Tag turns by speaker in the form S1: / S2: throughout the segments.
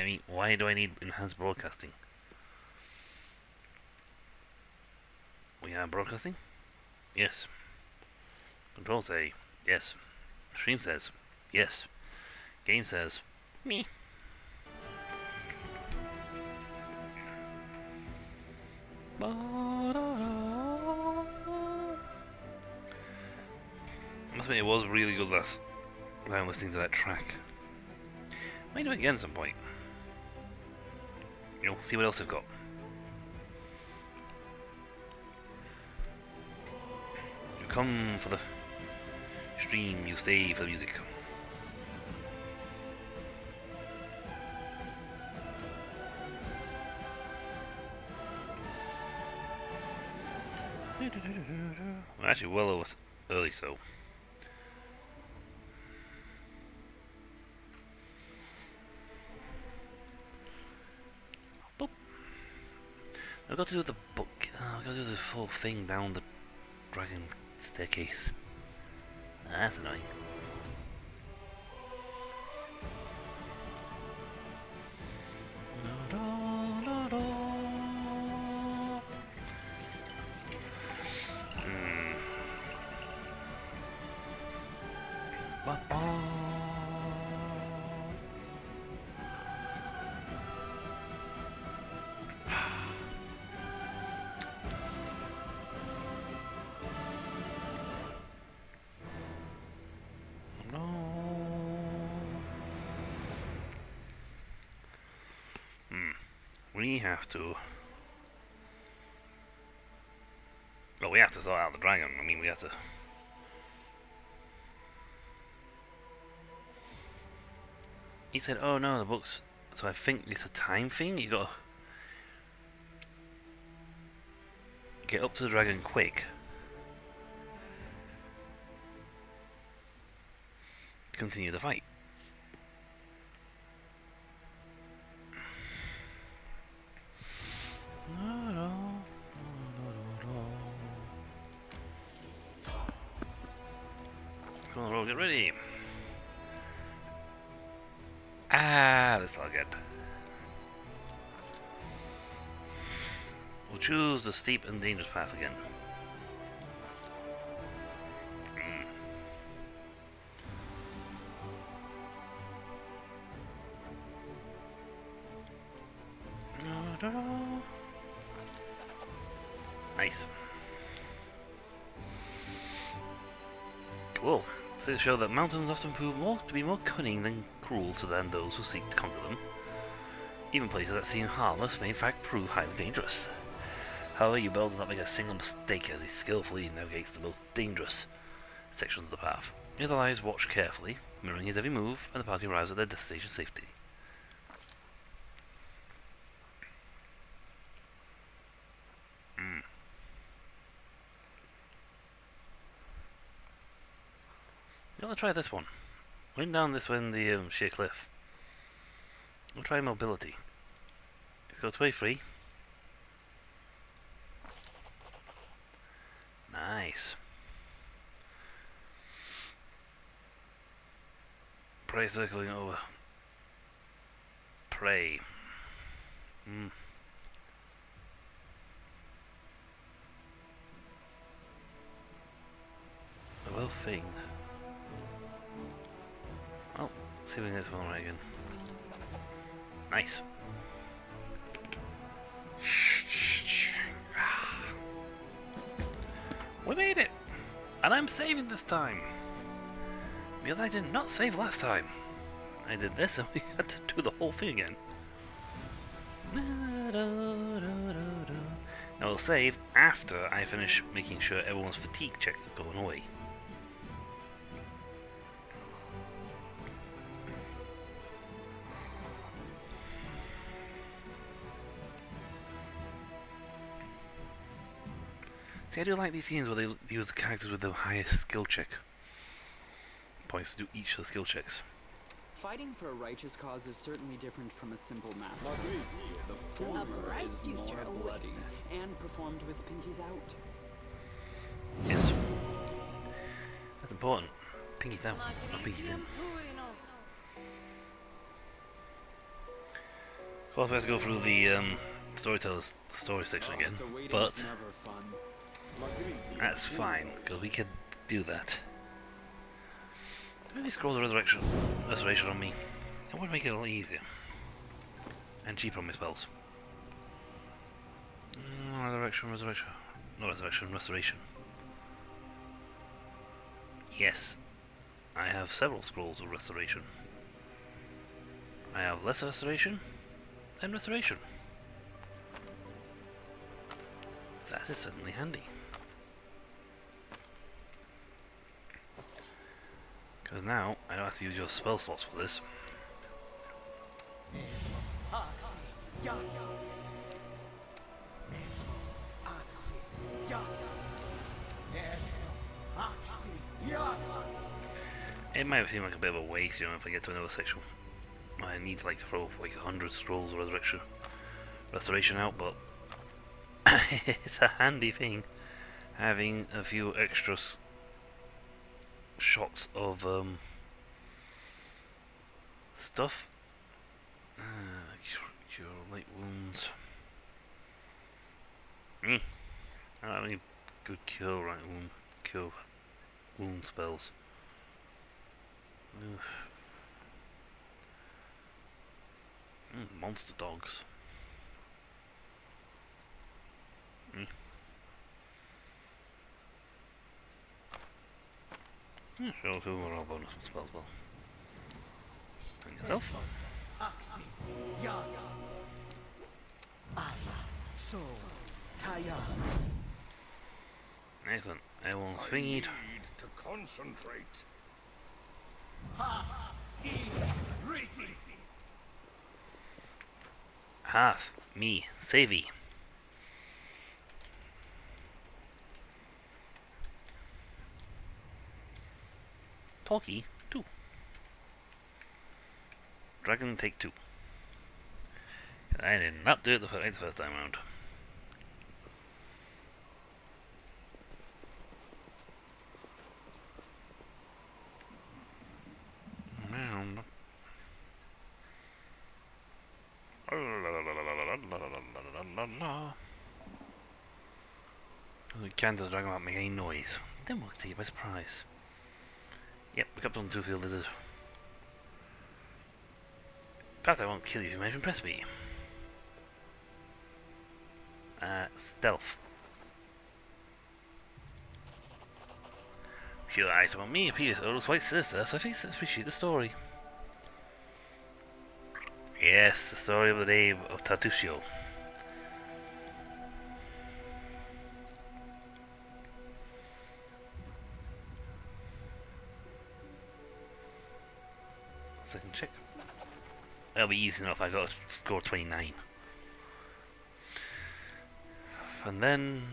S1: mean, why do I need enhanced broadcasting? We are broadcasting? Yes. Control say yes. Stream says yes. Game says me. I must admit, it was really good last time listening to that track. Might do it again at some point. You know, see what else they've got. You come for the stream, you stay for the music. We're actually well over early, so. Boop. I've got to do the book. I've got to do the full thing down the dragon staircase. That's annoying. We have to. Well, we have to sort out the dragon. I mean, we have to. He said, "Oh no, the books." So I think it's a time thing. You gotta get up to the dragon quick. Continue the fight. Come on, roll, get ready. That's all good. We'll choose the steep and dangerous path again. Nice. Cool. So to show that mountains often prove to be more cunning than cruel to those who seek to conquer them. Even places that seem harmless may in fact prove highly dangerous. However, Yubel does not make a single mistake as he skillfully navigates the most dangerous sections of the path. His eyes watch carefully, mirroring his every move, and the party arrives at their destination safely. You want to try this one? Going down this way in the sheer cliff. We'll try mobility. Let's go to A3. Nice. Prey circling over. Prey. A well thing. Oh, let's see if we can get this one right again. Nice. We made it! And I'm saving this time! Because I did not save last time. I did this and we had to do the whole thing again. Now we'll save after I finish making sure everyone's fatigue check is going away. See, I do like these games where they use the characters with the highest skill check points to do each of the skill checks.
S2: Fighting for a righteous cause is certainly different from a simple master. The
S3: A
S2: former
S3: bright
S2: is
S3: future
S2: more bloody
S3: awaits us.
S2: and performed with pinkies out.
S1: Yes. That's important. Pinky's out, not pinky's in. course, we have to go through the storyteller's story section again,
S2: The waiting's
S1: but
S2: never fun.
S1: that's fine because we can do that. Maybe scrolls of restoration on me. That would make it a lot easier and cheaper on my spells. Restoration. Yes, I have several scrolls of restoration. I have less restoration and restoration. That is certainly handy. Because now I don't have to use your spell slots for this. It might seem like a bit of a waste, if I get to another section. I need to throw like 100 scrolls of restoration out, but it's a handy thing having a few extra shots of stuff. Cure light wounds. I don't have any good cure wound spells. Monster dogs. Sure, who are all bonus spells well. And yourself? Excellent. Everyone's feed.
S3: To concentrate.
S1: Half me, Savvy. Talkie, 2. Dragon take 2. I did not do it the first time around. We can't do the dragon without making any noise. Then we'll take it by surprise. Yep, we got on 2 field lizard. Perhaps I won't kill you if you manage to impress me. Stealth. Your item on me appears almost quite sinister, so I think let's appreciate the story. Yes, the story of the name of Tartusio. Second check. That'll be easy enough, I got to score 29. And then...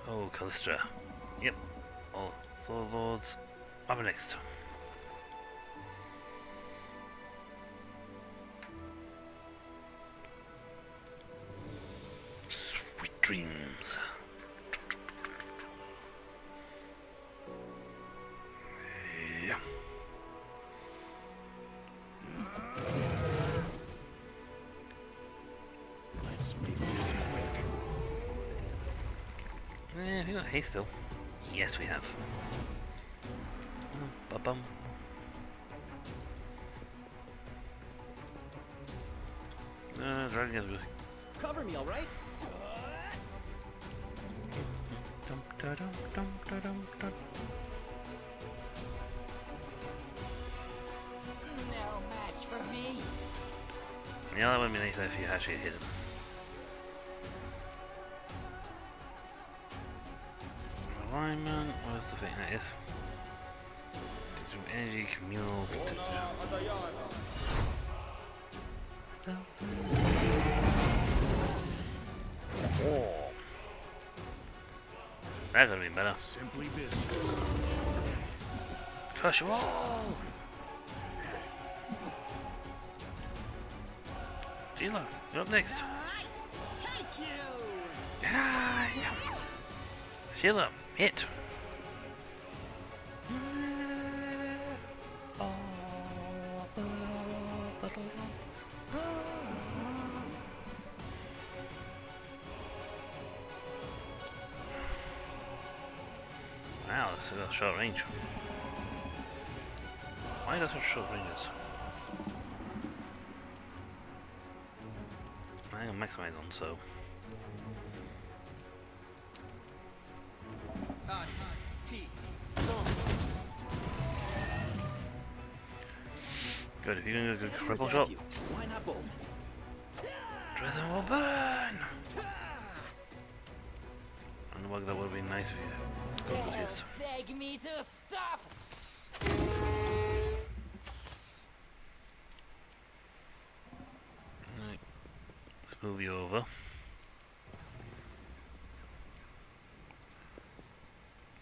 S1: oh, Callistra. Yep. All Soul Lords. What next? Sweet dreams. Yeah.
S3: Let's make this quick.
S1: We got haste still. Yes, we have. Ba-bum. Dragon is really...
S2: Cover me, alright?
S4: No match for me.
S1: Yeah, that would be nice if you actually hit him. Alignment, what's the thing that is? Some energy, communal protection. Oh. That could be better.
S3: Simply business.
S1: Crush you all! Sheila, you're up next.
S4: Take you.
S1: Yeah. Sheila, hit. it's got short range. Why does it have short ranges? I'm gonna maximize on, so. Good, if you're gonna do a cripple shot,
S2: Why not both?
S1: Dresden will burn! I don't know whether that would have been nice of you. Let's go with this.
S4: Beg me to stop.
S1: Right. Let's move you over.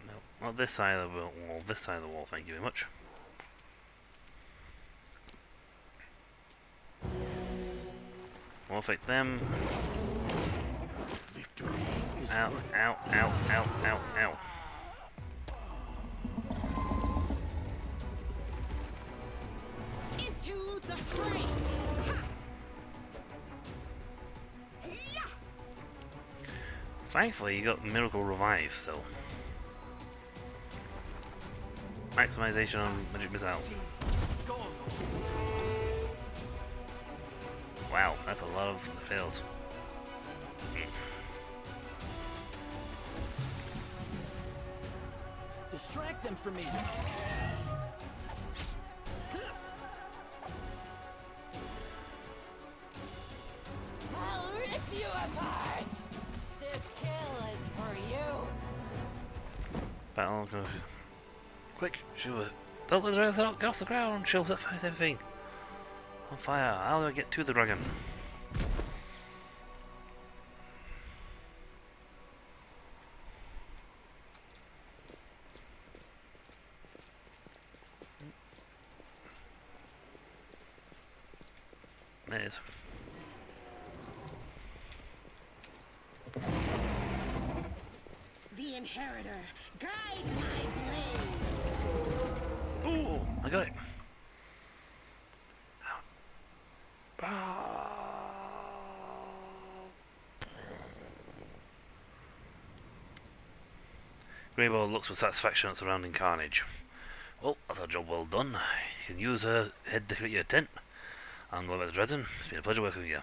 S1: No, not this side of the wall, this side of the wall, thank you very much. We'll affect them.
S3: Victory is
S1: Ow,
S3: worth
S1: ow, ow, ow, ow, ow.
S4: Into the fray.
S1: Thankfully, you got Miracle Revive still. Maximization on Magic Missile. Wow, that's a lot of fails.
S2: Distract them from me.
S4: I'll rip you apart. This kill is for you.
S1: Battle goes. Quick, shoot. Don't let the dragon get off the ground. She'll set fire to everything. On fire. How do I get to the dragon? There it is.
S4: The Inheritor, guide my blade.
S1: Ooh, I got it. Greybow looks with satisfaction at surrounding carnage. Well, that's a job well done. You can use her head to create your tent. I'm going back to Dresden. It's been a pleasure working with you.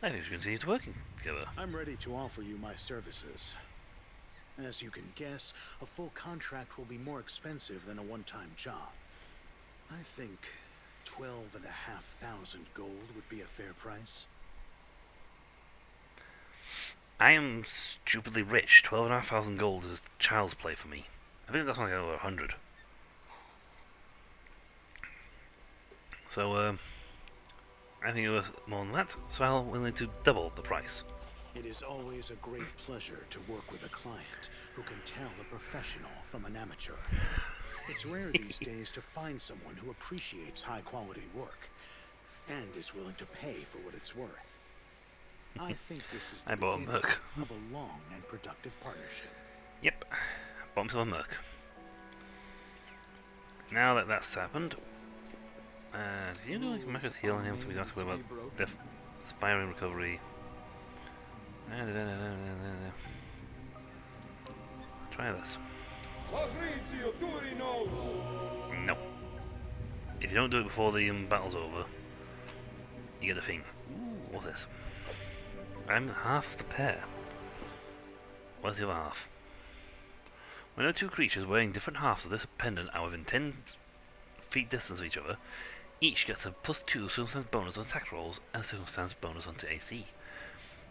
S1: I think we should continue to working together.
S5: I'm ready to offer you my services. As you can guess, a full contract will be more expensive than a one-time job. I think 12,500 gold would be a fair price.
S1: I am stupidly rich. 12,500 gold is child's play for me. I think that's like over 100. So, I think it was more than that, so I'm willing to double the price.
S5: It is always a great pleasure to work with a client who can tell a professional from an amateur. It's rare these days to find someone who appreciates high-quality work and is willing to pay for what it's worth. I think this is the
S1: I bought a
S5: beginning
S1: Merc.
S5: of a long and productive partnership.
S1: Yep, bought myself a Merc. Now that that's happened, can you do like Merc's heal on him so we don't have to worry about death, Spiring Recovery? Try this. No. If you don't do it before the battle's over, you get a thing. Ooh, what's this? I'm half of the pair. Where's the other half? Whenever two creatures wearing different halves of this pendant are within 10 feet distance of each other, each gets a +2 circumstance bonus on attack rolls and a circumstance bonus onto AC.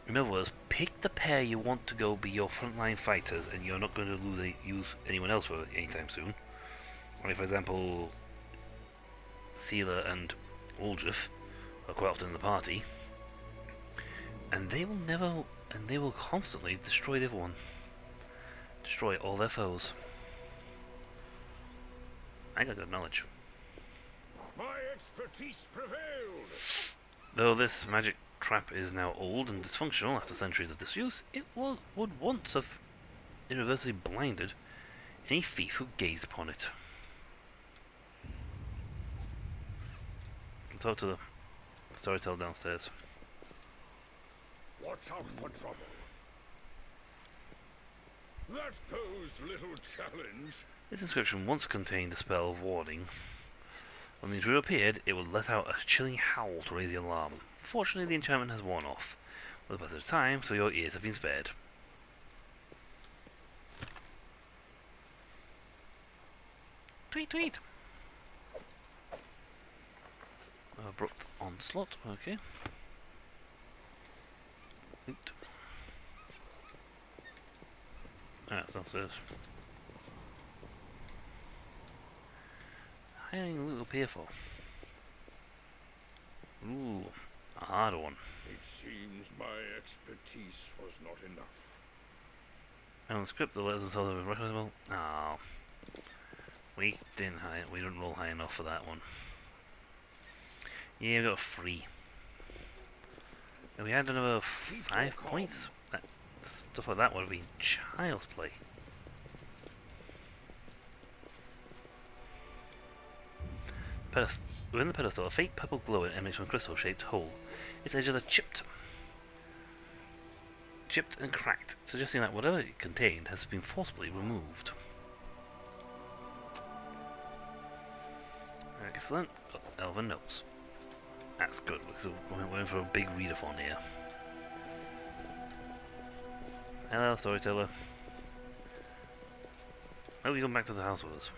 S1: In other words, pick the pair you want to go be your frontline fighters and you're not going to use anyone else for anytime soon. Like for example, Sealer and Aldrich are quite often in the party. And they will constantly destroy the other one. Destroy all their foes. I got good knowledge.
S3: My expertise prevailed.
S1: Though this magic trap is now old and dysfunctional after centuries of disuse, it would once have universally blinded any thief who gazed upon it. I'll talk to the storyteller downstairs.
S3: Watch out for trouble. That posed little challenge.
S1: This inscription once contained a spell of warning. When the intruder appeared, it would let out a chilling howl to raise the alarm. Fortunately, the enchantment has worn off with the passage of time, so your ears have been spared. Tweet, tweet! Abrupt onslaught, okay. Tweet. Ah, it's downstairs. Hiring Luke up here for? Ooh, a harder one.
S3: It seems my expertise was not enough.
S1: And the script that lets them tell them recognizable. Ah, we didn't roll high enough for that one. Yeah, we got a 3. And we had another 5 points. Stuff like that would have been child's play. Within the pedestal, a faint purple glow emanates from a crystal-shaped hole. Its edges are chipped and cracked, suggesting that whatever it contained has been forcibly removed. Excellent. Elven notes. That's good, because we're in for a big readathon here. Hello, storyteller. Oh, you come back to the house with us.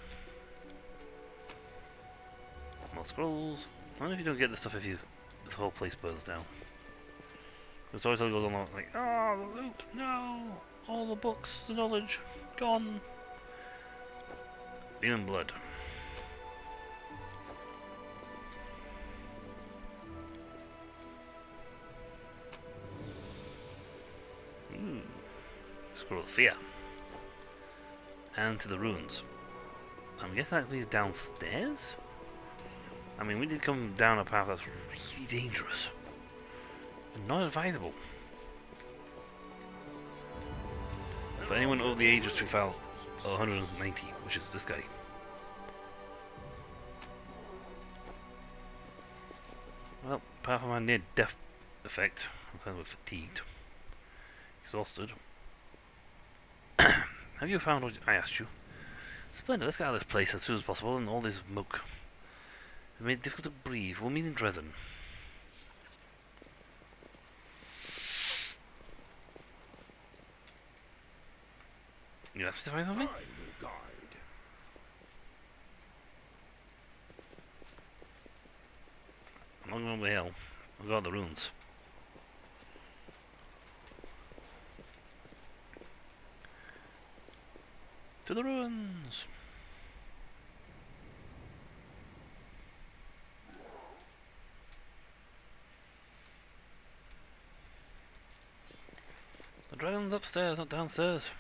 S1: More scrolls. I wonder if you don't get this stuff if the whole place burns down. The storyteller goes on like, oh, the loot, no! All the books, the knowledge, gone! Demon blood. Scroll of fear. And to the ruins. I'm guessing that leads downstairs? I mean, we did come down a path that's really dangerous. And not advisable. For anyone over the age of 190, which is this guy. Well, apart from my near-death effect, I'm kind of fatigued. Exhausted. Have you found what I asked you? Splendid, let's get out of this place as soon as possible and all this smoke. It made it difficult to breathe. We'll meet in Dresden. You asked me to find something?
S3: I will guide.
S1: I'm not going over the hill. I'll go out the ruins. To the ruins! The dragon's upstairs, not downstairs.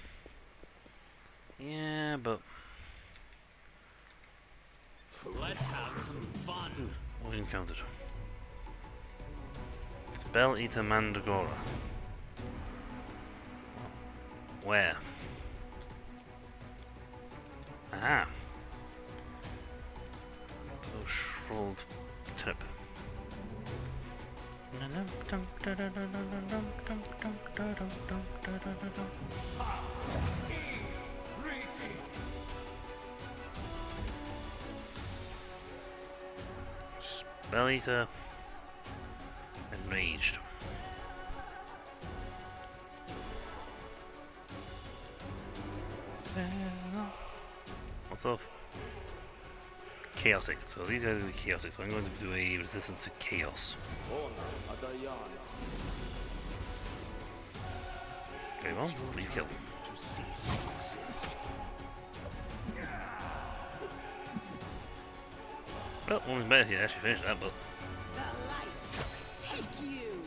S1: Yeah, but...
S2: Let's have some fun.
S1: What have we encountered? Spell Eater Mandragora. Where? Aha! Oh, shriveled tip. Spell Eater Enraged. What's up? Chaotic. So these guys are going to be chaotic. So I'm going to do a resistance to chaos. Okay, well, please kill. Well, one is better if you actually finish that, but...
S4: The light, take you.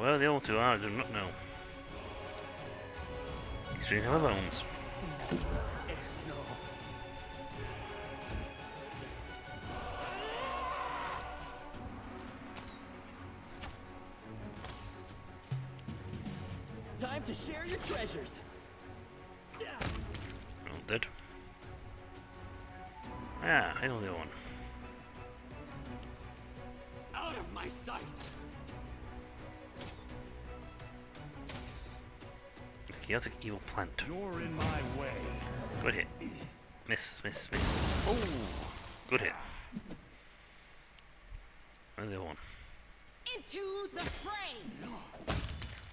S1: Well, the other two are, I do not know. Extreme Hammer Bones.
S2: Time to share your treasures.
S1: Oh, dead. Ah, I know the other one.
S2: my sight.
S1: Chaotic evil plant.
S5: You're in my way.
S1: Good hit. Miss, miss, miss. Oh! Good hit. Where's the other one?
S4: Into the fray.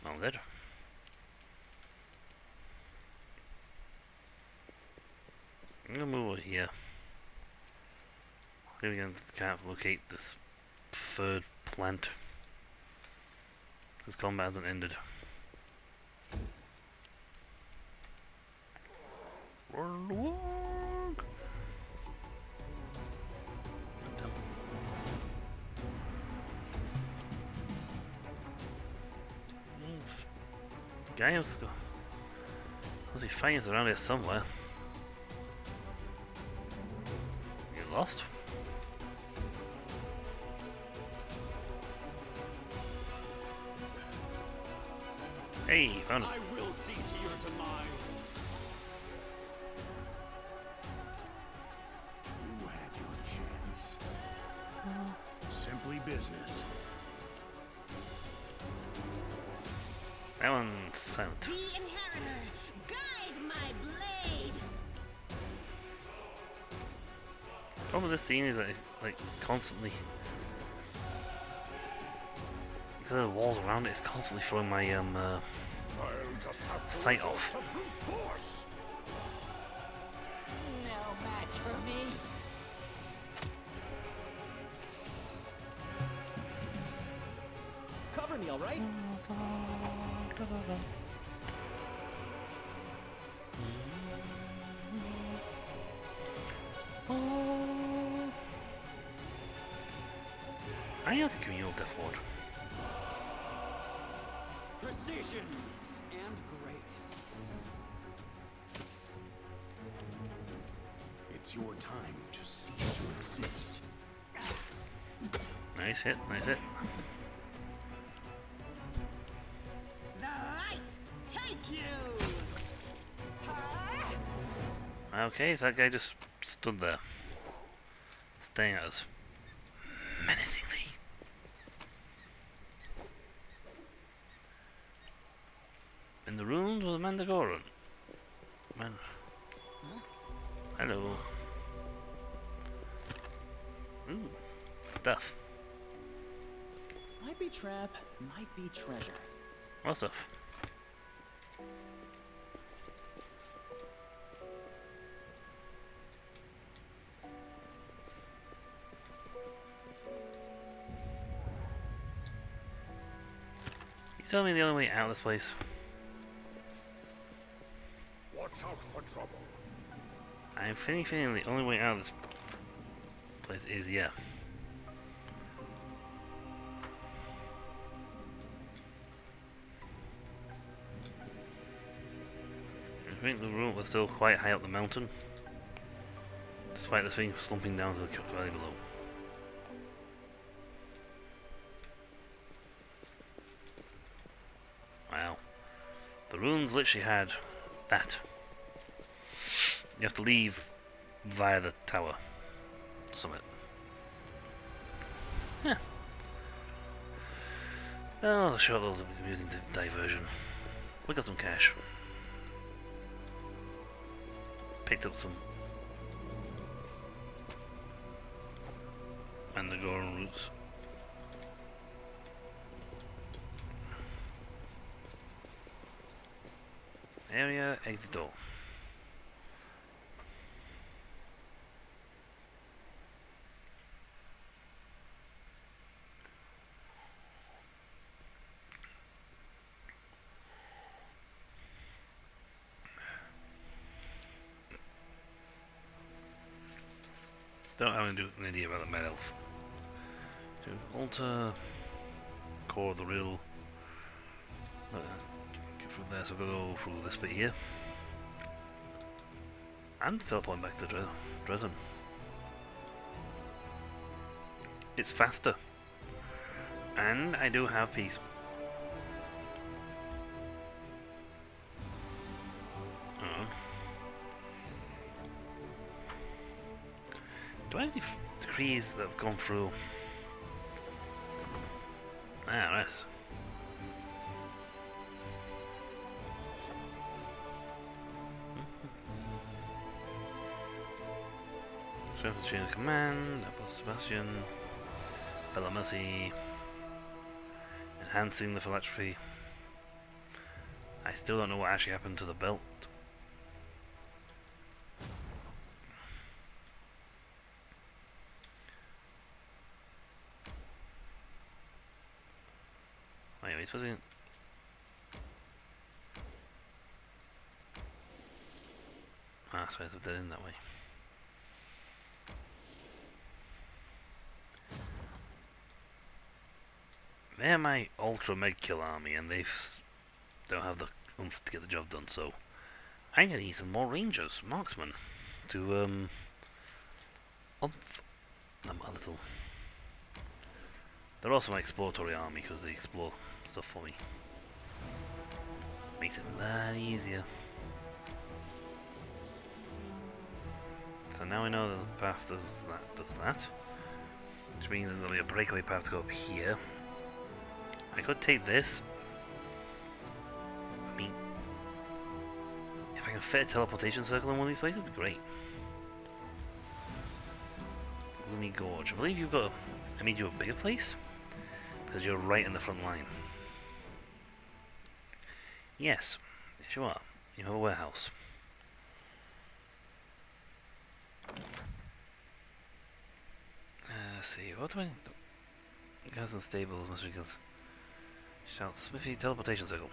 S1: Not dead. I'm gonna move over here. See if we can't locate this third plant. This combat hasn't ended. Run, walk. Guy was he fighting around here somewhere? You lost? Hey, found him.
S2: I will see to your demise.
S5: You had your chance. Simply business.
S1: That one's silent.
S4: The inheritor, guide my blade.
S1: Problem with this scene is that it's like constantly, because of the walls around it, it's constantly throwing my
S3: I'll just have to
S1: sight
S3: resort
S1: off.
S3: to brute force.
S4: No match for me.
S2: Cover me, all right?
S1: I don't think communal death ward.
S2: Precision and grace.
S5: It's your time to cease to exist.
S1: Nice hit, nice hit.
S4: The light, take you. Huh?
S1: Okay, so that guy just stood there, staring at us menacingly. In the ruins was a Mandragoran. Man. Hello. Ooh, stuff.
S2: Might be trap, might be treasure.
S1: What stuff? You tell me the only way out of this place?
S3: Watch out for trouble.
S1: I'm feeling the only way out of this place is, yeah. I think the room was still quite high up the mountain, despite the thing slumping down to the valley below. Wow. The ruins literally had that. You have to leave via the tower summit. Yeah. Well, a short little amusing diversion. We got some cash. Picked up some Mandragoran roots. Area, exit door. Don't have an idea about the Mad Elf. To alter core of the riddle. Get through there, so we'll go through this bit here. And teleport back to Dresden. It's faster. And I do have peace. Do I have any decrees that have gone through? Ah, yes. Strength of chain of command, Apple Sebastian, Bella Mercy, enhancing the philanthropy. I still don't know what actually happened to the belt. Wait, are we supposed to... Ah, so I put that in that way. They're my Ultra Meg Kill army, and they don't have the oomph to get the job done, so I'm gonna need some more Rangers, Marksmen, to oomph them a little. They're also my exploratory army, because they explore stuff for me. Makes it a lot easier. So now we know that the path does that. Which means there's going to be a breakaway path to go up here. I could take this. I mean, if I can fit a teleportation circle in one of these places, it'd be great. Gloomy Gorge. I believe you've got I made you a bigger place? Because you're right in the front line. Yes, yes you are. You have a warehouse. Let's see, what do I... Guys and stables must be killed. Shout Smithy teleportation circle.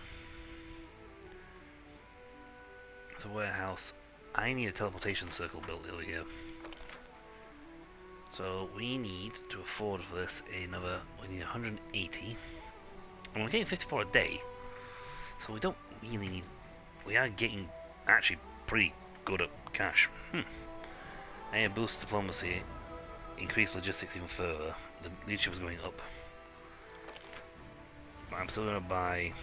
S1: It's a warehouse. I need a teleportation circle built over here. So we need to afford for this another... We need 180. And we're getting 54 a day. So we don't really need... We are getting actually pretty good at cash. I need to boost diplomacy. Increase logistics even further. The leadership is going up. But I'm still going to buy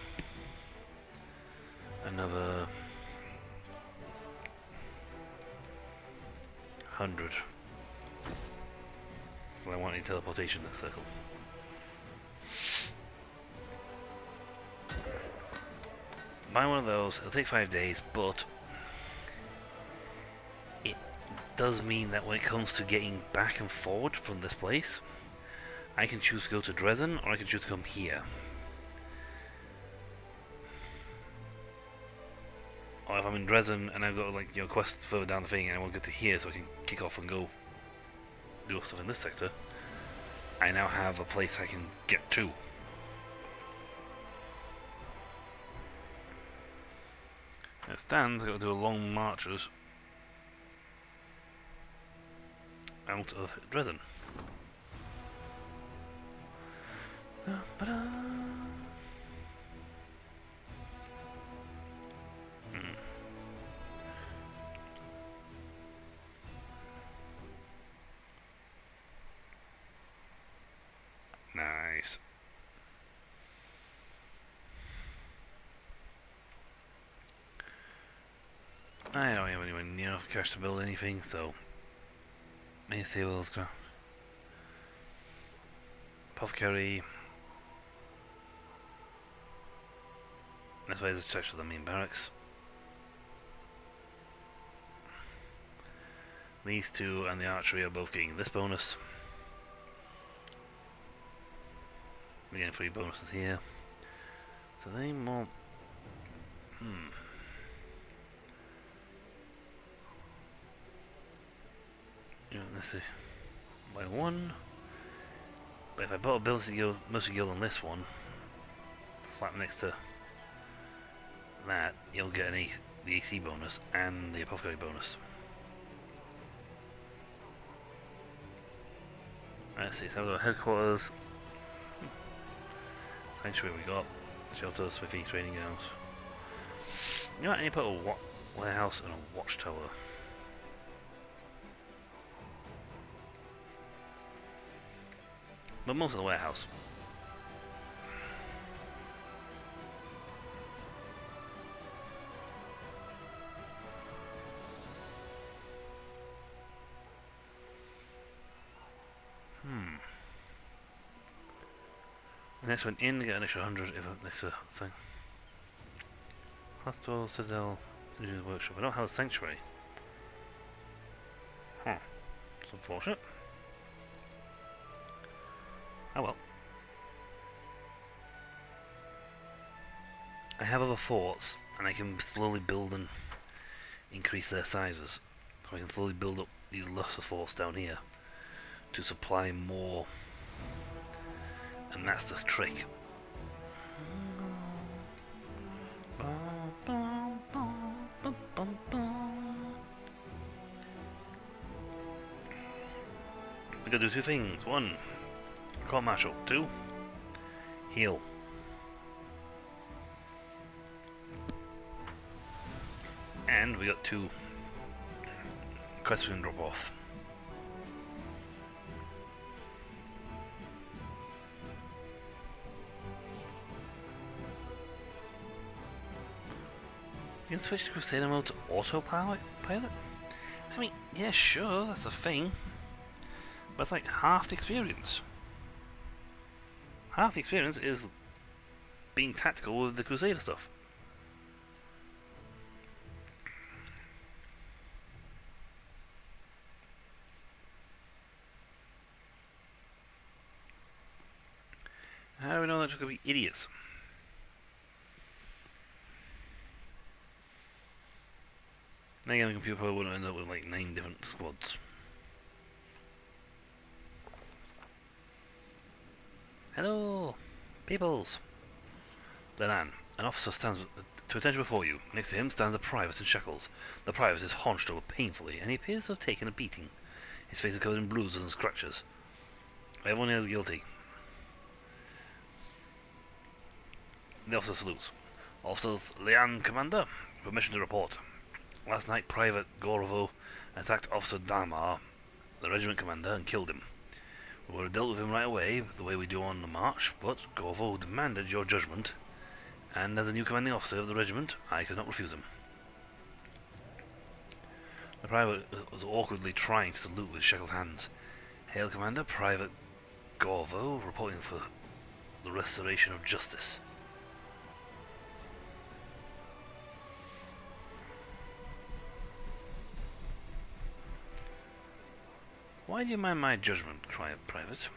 S1: another 100. Well, I want a teleportation in the circle. Buy one of those. It'll take 5 days, but it does mean that when it comes to getting back and forward from this place, I can choose to go to Dresden or I can choose to come here. Or if I'm in Dresden and I've got like quest further down the thing and I want to get to here so I can kick off and go do stuff in this sector, I now have a place I can get to. It stands, I've got to do a long marches out of Dresden. Nice. I don't have anywhere near enough cash to build anything, so main stables, apothecary. This way is attached to the main barracks. These two and the archery are both getting this bonus. We're getting 3 bonuses here. So they more... Yeah, let's see. By 1. But if I bought ability guild, mercy guild on this one, slap next to that, you'll get the AC bonus and the apothecary bonus. Let's see, so we've got headquarters. Sanctuary we got. Shelter, smithy, training grounds. You know what, I need to put a warehouse and a watchtower. But most of the warehouse. The next one in, get an extra 100 if an extra thing. Hospital, Citadel, Engineer's Workshop. I don't have a sanctuary. Huh. It's unfortunate. Oh well. I have other forts, and I can slowly build and increase their sizes. So I can slowly build up these lesser forts down here to supply more. And that's the trick. We gotta do two things. One, court martial. Two, heal. And we got two quests we can drop off. You can switch to Crusader mode to autopilot? I mean, yeah, sure, that's a thing. But it's like half the experience. Half the experience is being tactical with the Crusader stuff. How do we know they're just going to be idiots? Then again, the computer probably wouldn't end up with like 9 different squads. Hello, peoples. Lenan, an officer stands to attention before you. Next to him stands a private in shackles. The private is hunched over painfully, and he appears to have taken a beating. His face is covered in bruises and scratches. Everyone here is guilty. The officer salutes. Officers Lean, Commander, permission to report. Last night, Private Gorovo attacked Officer Damar, the regiment commander, and killed him. We would have dealt with him right away, the way we do on the march, but Gorovo demanded your judgment, and as a new commanding officer of the regiment, I could not refuse him. The private was awkwardly trying to salute with shackled hands. Hail, Commander, Private Gorovo, reporting for the restoration of justice. Why do you mind my judgment, Private?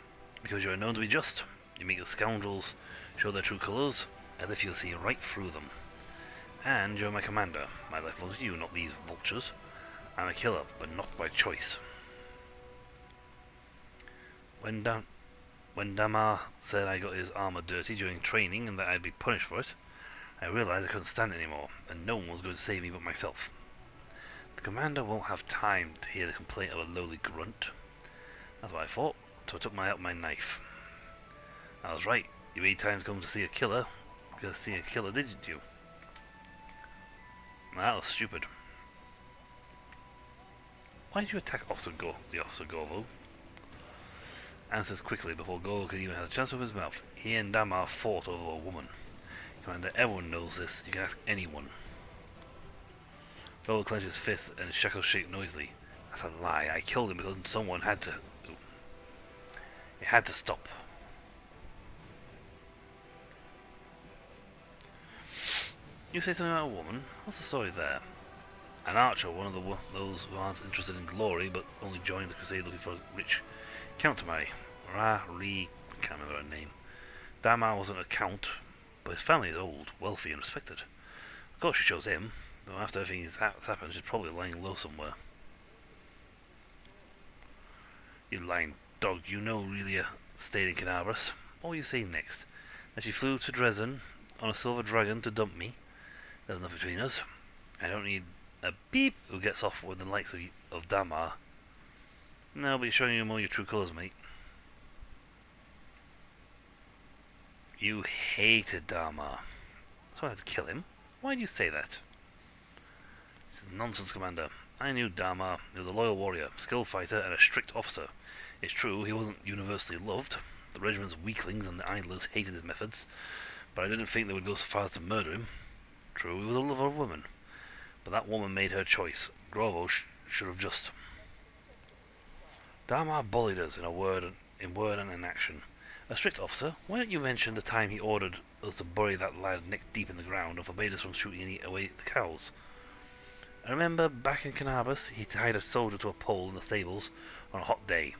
S1: Because you are known to be just. You make the scoundrels show their true colours, as if you see right through them. And you're my commander. My life belongs to you, not these vultures. I'm a killer, but not by choice. When Damar said I got his armour dirty during training and that I'd be punished for it, I realised I couldn't stand it anymore, and no one was going to save me but myself. The commander won't have time to hear the complaint of a lowly grunt. That's what I thought, so I took out my knife. I was right. You 8 times come to see a killer. Didn't you? That was stupid. Why did you attack the Officer Gorvo? Answers quickly before Gorvo could even have a chance to open his mouth. He and Damar fought over a woman. Commander, everyone knows this. You can ask anyone. Gorvo clenched his fist and his shackles shake noisily. That's a lie. I killed him because someone had to. It had to stop. You say something about a woman? What's the story there? An archer, one of those who aren't interested in glory, but only joined the crusade looking for a rich count to marry. Can't remember her name. Damar wasn't a count, but his family is old, wealthy, and respected. Of course she chose him, though after everything that's happened, she's probably lying low somewhere. You lying dog, you know Relia stayed in Canabras. What will you say next? That she flew to Dresden on a silver dragon to dump me? There's enough between us. I don't need a beep who gets off with the likes of Damar. No, but you're showing you more your true colours, mate. You hated Damar, so I had to kill him. Why do you say that? This is nonsense, Commander. I knew Damar. He was a loyal warrior, skilled fighter, and a strict officer. It's true, he wasn't universally loved. The regiment's weaklings and the idlers hated his methods, but I didn't think they would go so far as to murder him. True, he was a lover of women, but that woman made her choice. Grovo should have just... Damar bullied us in word and in action. A strict officer, why don't you mention the time he ordered us to bury that lad neck deep in the ground and forbade us from shooting away the cows? I remember back in Cannabis, he tied a soldier to a pole in the stables on a hot day.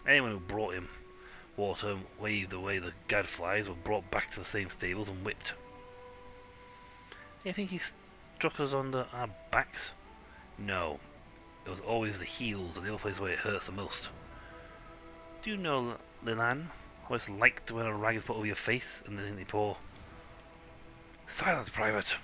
S1: Anyone who brought him water and waved away the gadflies were brought back to the same stables and whipped. Do you think he struck us on our backs? No. It was always the heels and the other place where it hurts the most. Do you know, Lilan, what it's like when a rag is put over your face and then they pour... Silence, Private!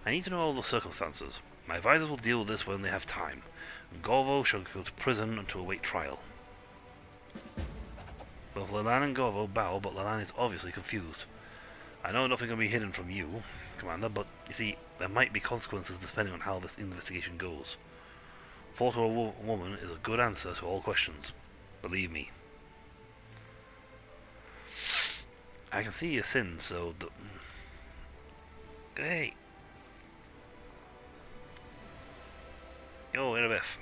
S1: I need to know all the circumstances. My advisors will deal with this when they have time, and Gorvo shall go to prison until await trial. Both Lelan and Gorvo bow, but Lelan is obviously confused. I know nothing can be hidden from you, Commander, but you see, there might be consequences depending on how this investigation goes. Fall to a woman is a good answer to all questions. Believe me. I can see your sins, so... Hey! Yo, Erebeth.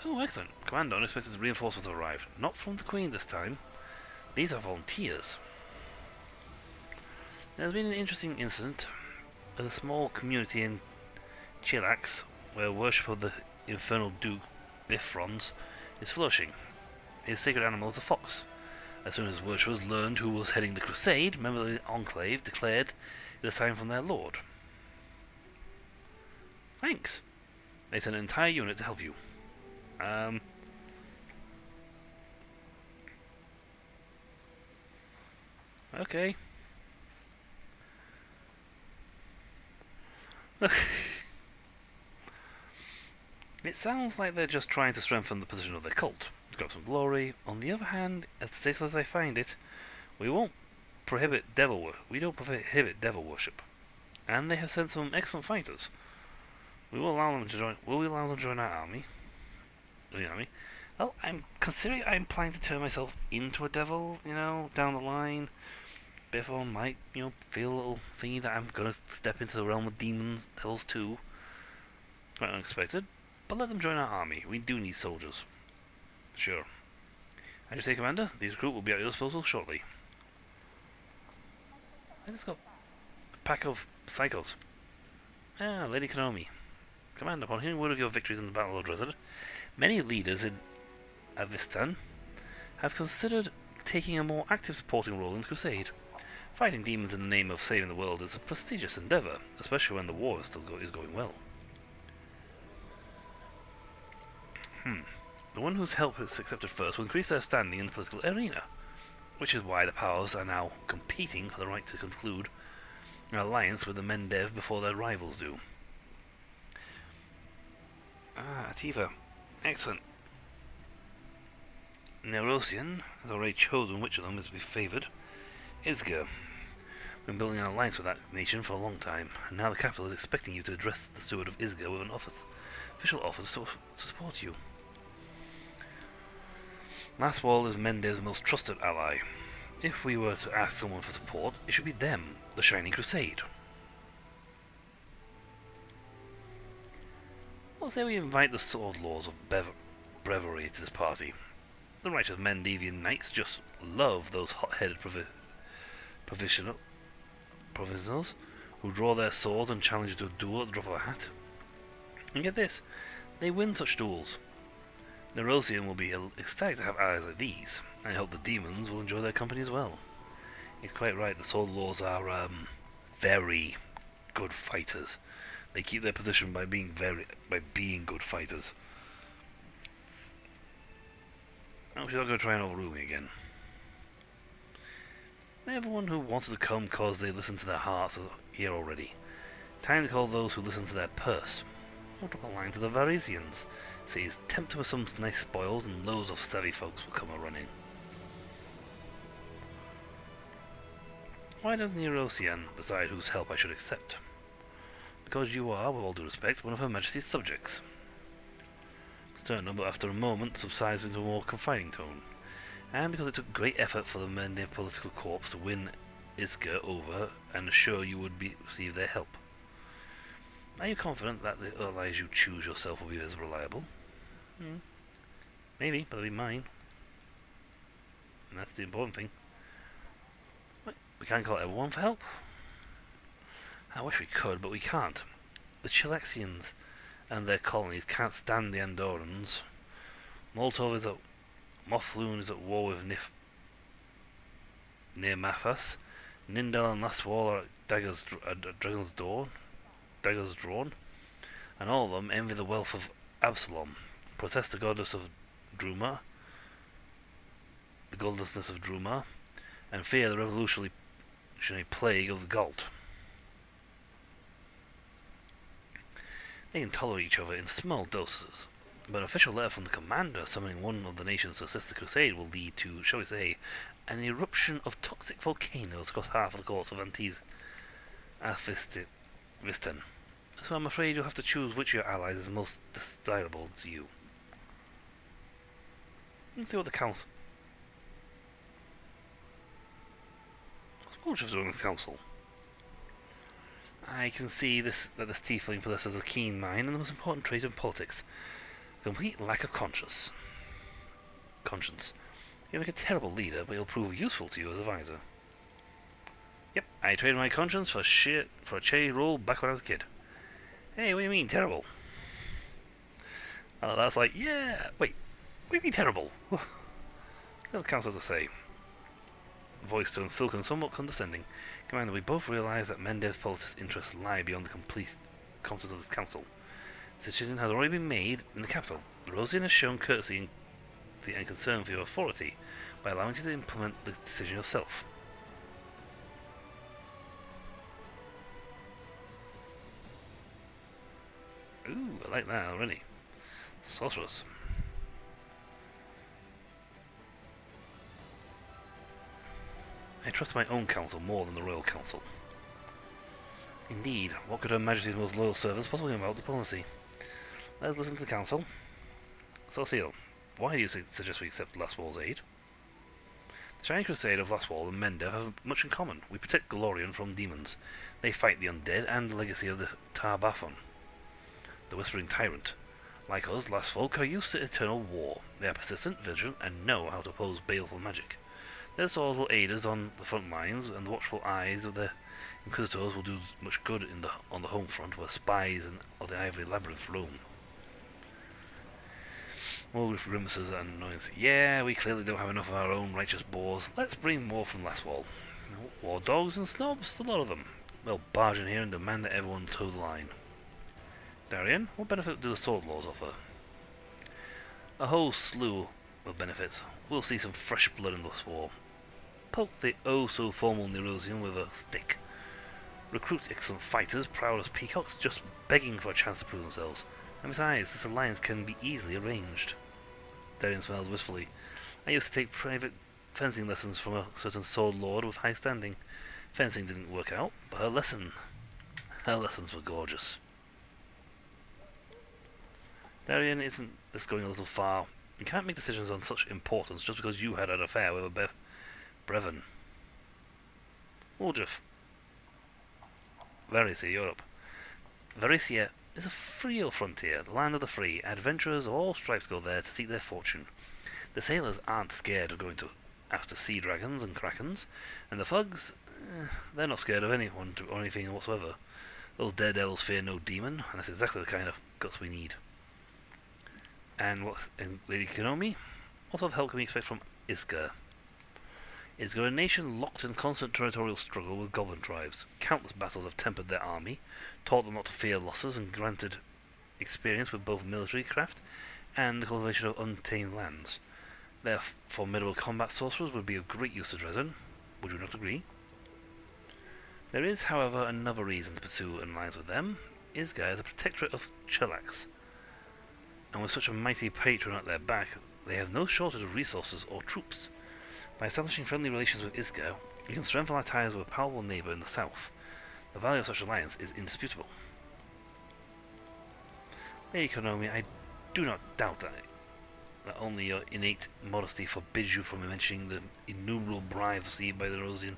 S1: Oh, excellent. Commander, unexpected reinforcements have arrived. Not from the Queen this time. These are volunteers. There's been an interesting incident at a small community in Chilax where worship of the infernal Duke Bifrons is flourishing. His sacred animal is a fox. As soon as worshippers learned who was heading the crusade, members of the Enclave declared it a sign from their lord. Thanks. They sent an entire unit to help you. Okay. It sounds like they're just trying to strengthen the position of their cult, to grab some glory. On the other hand, as tasteless as I find it, we don't prohibit devil worship. And they have sent some excellent fighters. Will we allow them to join our army? Well, I'm planning to turn myself into a devil, down the line. Biffon might, feel a little thingy that I'm gonna step into the realm of devils too. Quite unexpected, but let them join our army. We do need soldiers. Sure. As you say, Commander, these recruits will be at your disposal shortly. I just got a pack of psychos. Ah, Lady Konomi. Commander, upon hearing word of your victories in the Battle of Dresden, many leaders in Avistan have considered taking a more active supporting role in the crusade. Fighting demons in the name of saving the world is a prestigious endeavour, especially when the war is going well. The one whose help is accepted first will increase their standing in the political arena, which is why the powers are now competing for the right to conclude an alliance with the Mendev before their rivals do. Ah, Ativa. Excellent. Nerosian has already chosen which of them is to be favoured. Isga. Been building an alliance with that nation for a long time, and now the capital is expecting you to address the steward of Isga with an official offer to support you. Maswal is Mendev's most trusted ally. If we were to ask someone for support, it should be them, the Shining Crusade. Well, say we invite the Sword Lords of Brevery to this party. The righteous Mendevian knights just love those hot-headed provincials who draw their swords and challenge you to a duel at the drop of a hat. And get this, they win such duels. Nerosian will be ecstatic to have allies like these, and I hope the demons will enjoy their company as well. He's quite right, the Sword Lords are very good fighters. They keep their position by being good fighters. Oh, she's not going to try and overrule me again. Everyone who wanted to come cause they listened to their hearts is here already. Time to call those who listen to their purse. I'll drop a line to the Varisians. Say he's tempted with some nice spoils and loads of savvy folks will come a-running. Why doesn't Nerosian decide whose help I should accept? Because you are, with all due respect, one of Her Majesty's subjects. Sterner, but after a moment subsides into a more confiding tone. And because it took great effort for the Mendev political corps to win Isga over and assure you would receive their help. Are you confident that the allies you choose yourself will be as reliable? Maybe, but they'll be mine. And that's the important thing. Wait, we can't call everyone for help? I wish we could, but we can't. The Chilexians and their colonies can't stand the Andorrans. Molotov is at Mothlun is at war with near Mafas. Nindel and Lastwall are at daggers drawn, and all of them envy the wealth of Absalom, protest the goddess of Druma, the godlessness of Druma, and fear the revolutionary plague of the Gault. They can tolerate each other in small doses, but an official letter from the commander summoning one of the nations to assist the crusade will lead to, shall we say, an eruption of toxic volcanoes across half of the course of Visten. So I'm afraid you'll have to choose which of your allies is most desirable to you. Let's see what the council... What's doing this council? I can see that this tiefling possesses a keen mind and the most important trait in politics. A complete lack of conscience. He'll make a terrible leader, but he'll prove useful to you as a advisor. Yep, I traded my conscience for a cherry roll back when I was a kid. Hey, what do you mean, terrible? That's like, yeah, wait, what do you mean terrible? What the council has to say? Voice tone silken, somewhat condescending. Commander, we both realize that Mendev's politics interests lie beyond the complete competence of this council. The decision has already been made in the capital. Rosian has shown courtesy and concern for your authority by allowing you to implement the decision yourself. Ooh, I like that already. Sorceress. I trust my own council more than the royal council. Indeed, what could Her Majesty's most loyal servants possibly know about diplomacy? Let's listen to the council. Cecile, why do you suggest we accept Lastwall's aid? The Shining Crusade of Lastwall and Mendev have much in common. We protect Golorion from demons. They fight the undead and the legacy of the Tar-Baphon, the Whispering Tyrant. Like us, Lastfolk are used to eternal war. They are persistent, vigilant, and know how to oppose baleful magic. Their swords will aid us on the front lines, and the watchful eyes of the Inquisitors will do much good on the home front, where spies of the Ivory Labyrinth roam. More with grimaces and annoyance. Yeah, we clearly don't have enough of our own righteous boars. Let's bring more from Lastwall. War dogs and snobs, a lot of them. They'll barge in here and demand that everyone toe the line. Darian, what benefit do the sword laws offer? A whole slew of benefits. We'll see some fresh blood in this war. Poke the oh-so-formal Nerosian with a stick. Recruit excellent fighters, proud as peacocks, just begging for a chance to prove themselves. And besides, this alliance can be easily arranged. Darian smiles wistfully. I used to take private fencing lessons from a certain sword lord with high standing. Fencing didn't work out, but her lessons were gorgeous. Darian, isn't this going a little far? You can't make decisions on such importance just because you had an affair with a Brevin. Woljuf. Varicia, you're up. Varicia is a free frontier, the land of the free. Adventurers of all stripes go there to seek their fortune. The sailors aren't scared of going after sea dragons and krakens, and the thugs, they're not scared of anyone or anything whatsoever. Those daredevils fear no demon, and that's exactly the kind of guts we need. And Lady Kenomi? What sort of help can we expect from Isgar? Isgar, a nation locked in constant territorial struggle with goblin tribes. Countless battles have tempered their army, taught them not to fear losses, and granted experience with both military craft and the cultivation of untamed lands. Their formidable combat sorcerers would be of great use to Dresden. Would you not agree? There is, however, another reason to pursue an alliance with them. Isgar is a protectorate of Chelax, and with such a mighty patron at their back, they have no shortage of resources or troops. By establishing friendly relations with Isgar, we can strengthen our ties with a powerful neighbour in the south. The value of such an alliance is indisputable. Lady Kenomi, I do not doubt that only your innate modesty forbids you from mentioning the innumerable bribes received by the Rosian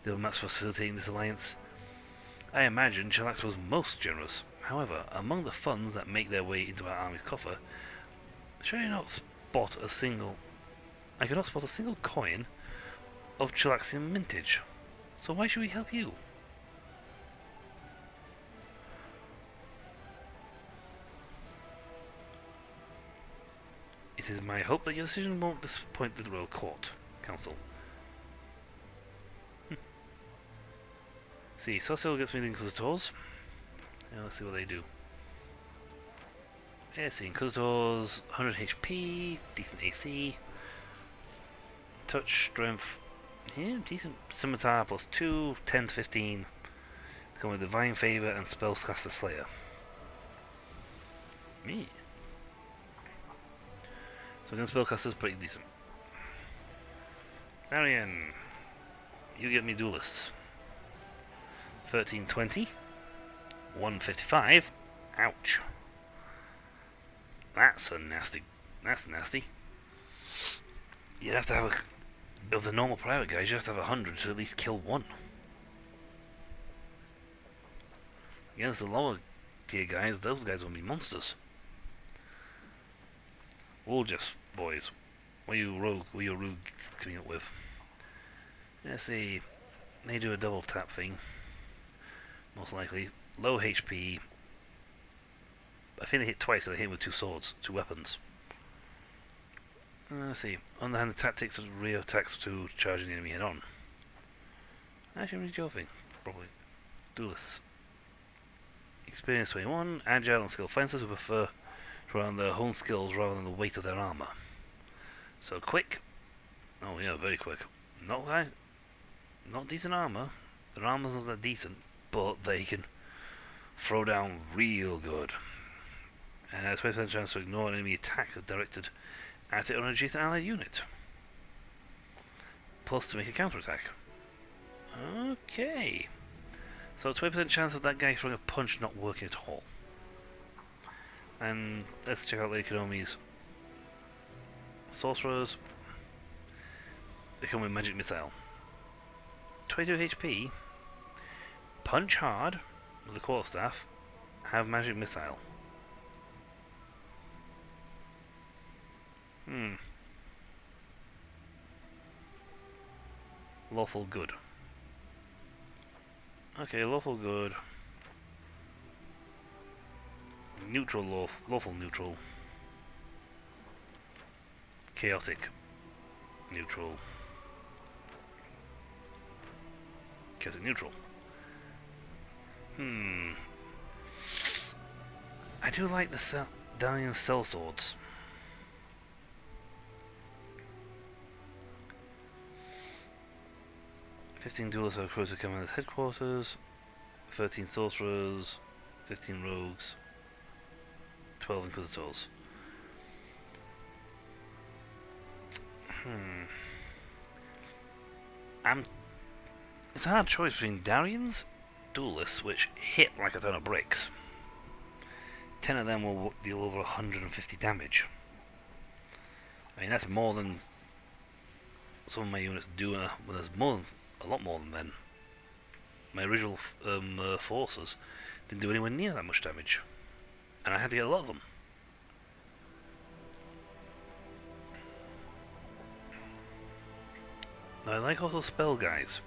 S1: diplomats facilitating this alliance. I imagine Chelax was most generous. However, among the funds that make their way into our army's coffer, I cannot spot a single coin of Chilaxian mintage. So why should we help you? It is my hope that your decision won't disappoint the Royal Court, Council. See, Social gets me the Inquisitors. Yeah, let's see what they do. Yeah, see, Inquisitors, 100 HP, decent AC, touch, strength, yeah, decent scimitar plus 2, 10 to 15. Come with Divine Favor and Spellcaster Slayer. Me. So against Spellcaster's pretty decent. Arian, you get me duelists. 1320, 155. Ouch. That's nasty. You'd have to have of the normal private guys, you have to have 100 to at least kill one. Against the lower tier guys, those guys will be monsters. We'll just, boys, what are you rogues coming up with? Let's see, they do a double tap thing. Most likely. Low HP. I think they hit twice because they hit with 2 swords, 2 weapons. Let's see. Underhanded tactics and rear attacks to charging the enemy head on. Actually, read your thing. Probably. Duelists. Experience 21. Agile and skilled fencers who prefer to rely on their own skills rather than the weight of their armor. So quick. Oh yeah, very quick. Not decent armor. Their armor's not that decent, but they can throw down real good. And has 20% chance to ignore an enemy attack directed at it on a adjacent allied unit. Plus to make a counterattack. Okay. So 20% chance of that guy throwing a punch not working at all. And let's check out Lady Konomi's sorcerers. They come with magic missile. 22 HP. Punch hard with the quarterstaff. Have magic missile. Lawful good. Okay, lawful good. Neutral lawful neutral. Chaotic neutral. Chaotic neutral. I do like the Dalian cell swords. "15 duelists are close to commander's headquarters, 13 sorcerers, 15 rogues, 12 inquisitors." It's a hard choice between Darian's duelists, which hit like a ton of bricks. 10 of them will deal over 150 damage. I mean, that's more than some of my units do. Well, there's a lot more than then. My original forces didn't do anywhere near that much damage, and I had to get a lot of them. Now, I like also spell guys.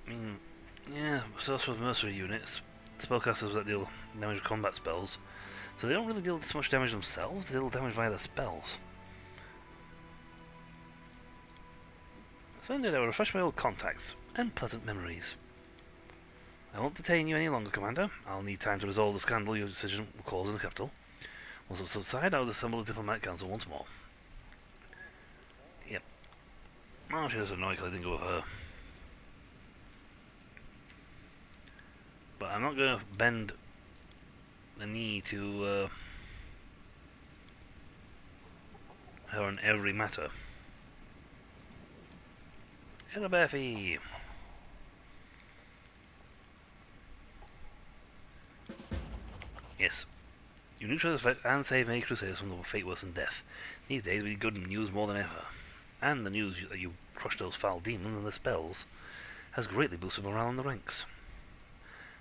S1: I mean, yeah, sorcerers, mercenary units, spellcasters that deal damage with combat spells, so they don't really deal so much damage themselves, they deal damage via their spells. Splendid, I will refresh my old contacts and pleasant memories. I won't detain you any longer, Commander. I'll need time to resolve the scandal your decision will cause in the capital. Once it's subsided, I'll assemble the diplomatic council once more. Yep. Oh, she was annoyed because I didn't go with her. But I'm not going to bend the knee to her on every matter. Hello, Buffy. Yes, You neutralize the threat and save many crusaders from the fate worse than death. These days we need good news more than ever. And the news that you crushed those foul demons and their spells has greatly boosted morale in the ranks.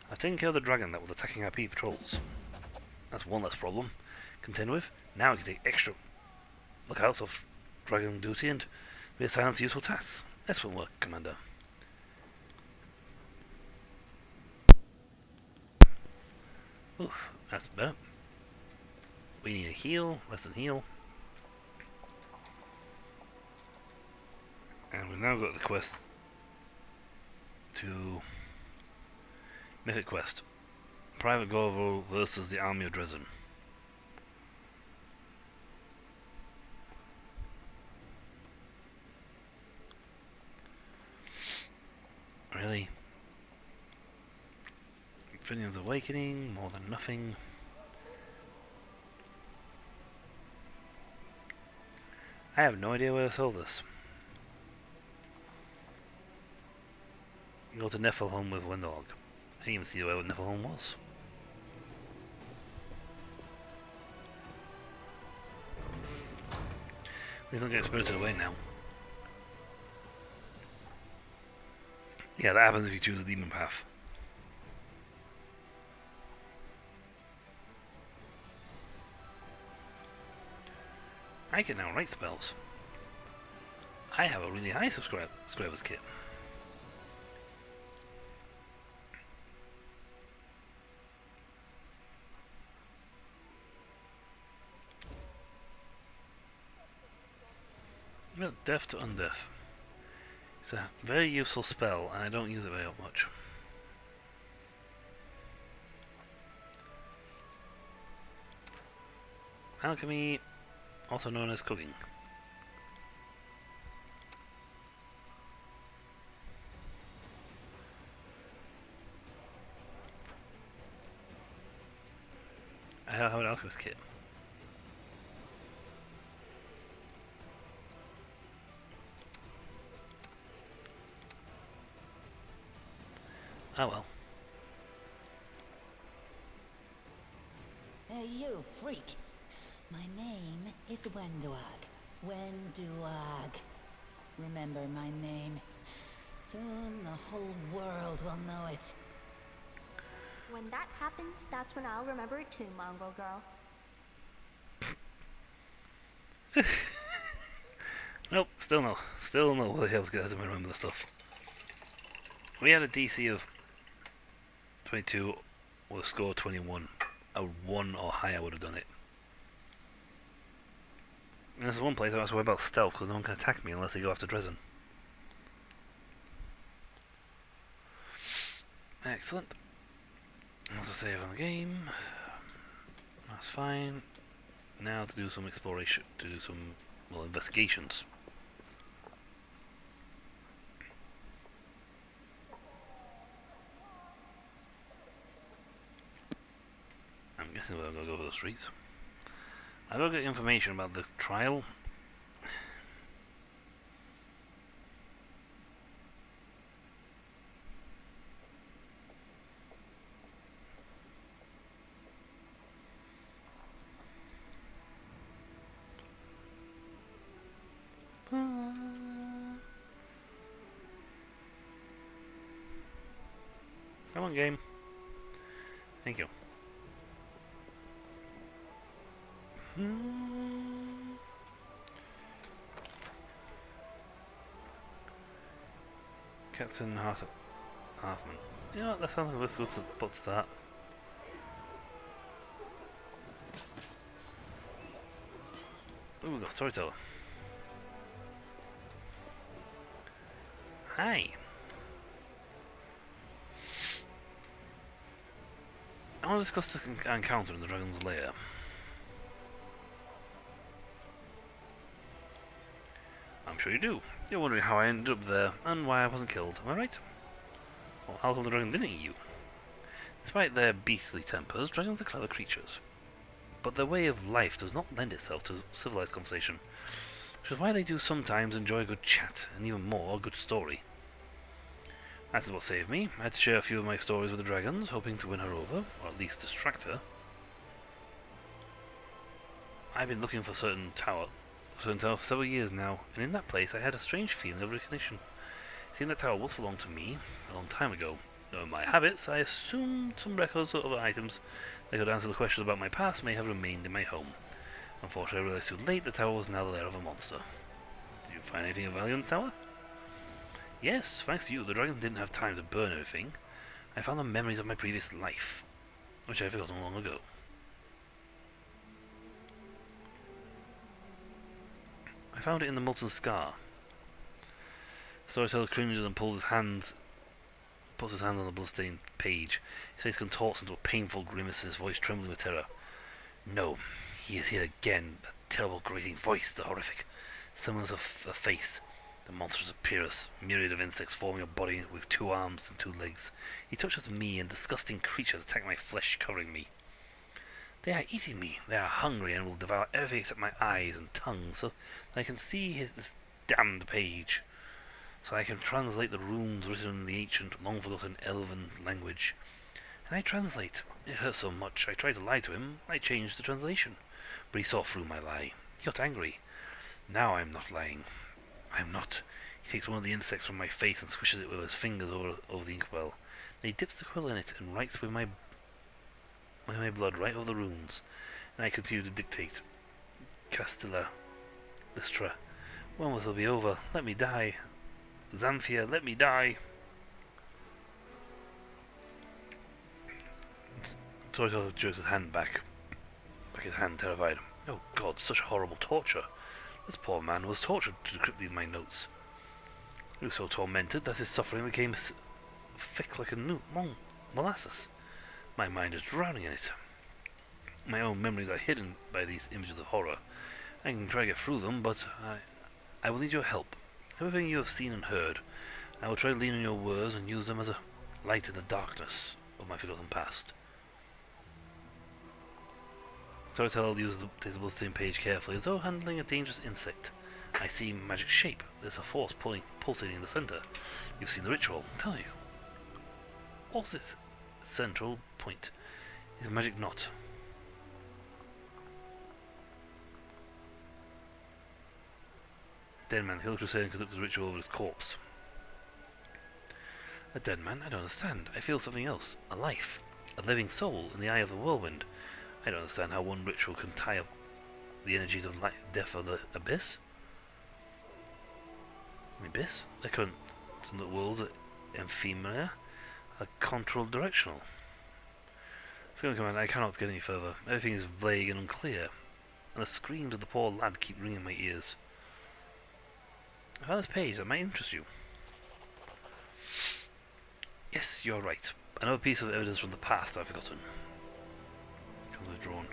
S1: I've taken care of the dragon that was attacking our patrols. That's one less problem. Contend with. Now we can take extra lookouts of dragon duty and reassign to useful tasks. Excellent work, Commander. Oof, that's better. We need a heal, less than heal. And we've now got the quest to Mythic Quest. Private Gorvo versus the Army of Dresden. Really? Finian's Awakening, more than nothing. I have no idea where to sell this. Go to Niflheim with Windog. I didn't even see where Niflheim was. Please don't get spirited away now. Yeah, that happens if you choose a demon path. I can now write spells. I have a really high subscribers kit. Death to Undeath. It's a very useful spell, and I don't use it very much. Alchemy, also known as cooking. I have an alchemist kit. Oh well.
S4: Hey, you freak. My name is Wenduag. Wenduag. Remember my name. Soon the whole world will know it.
S6: When that happens, that's when I'll remember it too, Mongrel Girl.
S1: Nope, still no. Still no way I was going to remember the stuff. We had a DC of 22 with a score of 21. A 1 or higher would have done it. And there's one place I was worried about stealth because no one can attack me unless they go after Dresden. Excellent. Also save on the game. That's fine. Now to do some exploration, to do some, well, investigations. I'm guessing we're gonna go over the streets. I gotta get information about the trial. Come on, game. Thank you. Captain Halfman. You know what, that sounds like this was a good start. Ooh, we got a storyteller. Hi. I want to discuss the encounter in the Dragon's Lair. I'm sure you do. You're wondering how I ended up there and why I wasn't killed, am I right? Well, how come the dragon didn't eat you? Despite their beastly tempers, dragons are clever creatures. But their way of life does not lend itself to civilized conversation, which is why they do sometimes enjoy a good chat, and even more, a good story. That is what saved me. I had to share a few of my stories with the dragons, hoping to win her over, or at least distract her. I've been looking for a certain tower for several years now, and in that place I had a strange feeling of recognition. Seeing that tower once belonged to me, a long time ago. Knowing my habits, I assumed some records of other items that could answer the questions about my past may have remained in my home. Unfortunately, I realized too late the tower was now the lair of a monster. Did you find anything of value in the tower? Yes, thanks to you, the dragon didn't have time to burn everything. I found the memories of my previous life, which I had forgotten long ago. I found it in the molten scar. Storyteller cringes and puts his hand on the bloodstained page. His face contorts into a painful grimace and his voice trembling with terror. No, he is here again. That terrible grating voice, the horrific semblance of a face, the monstrous appearance, myriad of insects forming a body with 2 arms and 2 legs. He touches me, and disgusting creatures attack my flesh, covering me. They are eating me. They are hungry and will devour everything except my eyes and tongue, so that I can see this damned page. So I can translate the runes written in the ancient, long-forgotten elven language. And I translate. It hurt so much. I tried to lie to him. I changed the translation. But he saw through my lie. He got angry. Now I'm not lying. I'm not. He takes one of the insects from my face and swishes it with his fingers over the inkwell. Then he dips the quill in it and writes with my blood right over the runes. And I continue to dictate. Castilla Listra. When will this be over? Let me die. Xanthia, let me die. Storyteller jerks his hand back his hand, terrified. Oh God, such horrible torture. This poor man was tortured to decrypt these my notes. He was so tormented that his suffering became thick like a molasses. My mind is drowning in it. My own memories are hidden by these images of horror. I can try to get through them, but I will need your help. Everything you have seen and heard, I will try to lean on your words and use them as a light in the darkness of my forgotten past. Storyteller uses the bloodstained page carefully, as though handling a dangerous insect. I see magic shape. There's a force pulsating in the center. You've seen the ritual. Tell you. What's its central point? Is a magic knot. Dead man. Hill Crusade conducted a ritual over his corpse. A dead man? I don't understand. I feel something else. A life. A living soul in the eye of the whirlwind. I don't understand how one ritual can tie up the energies of life, death of the abyss. The abyss? The current worlds at Ephemeria are controlled directional. Feeling command, I cannot get any further. Everything is vague and unclear, and the screams of the poor lad keep ringing in my ears. I found this page that might interest you. Yes, you are right. Another piece of evidence from the past I've forgotten. Comes withdrawn.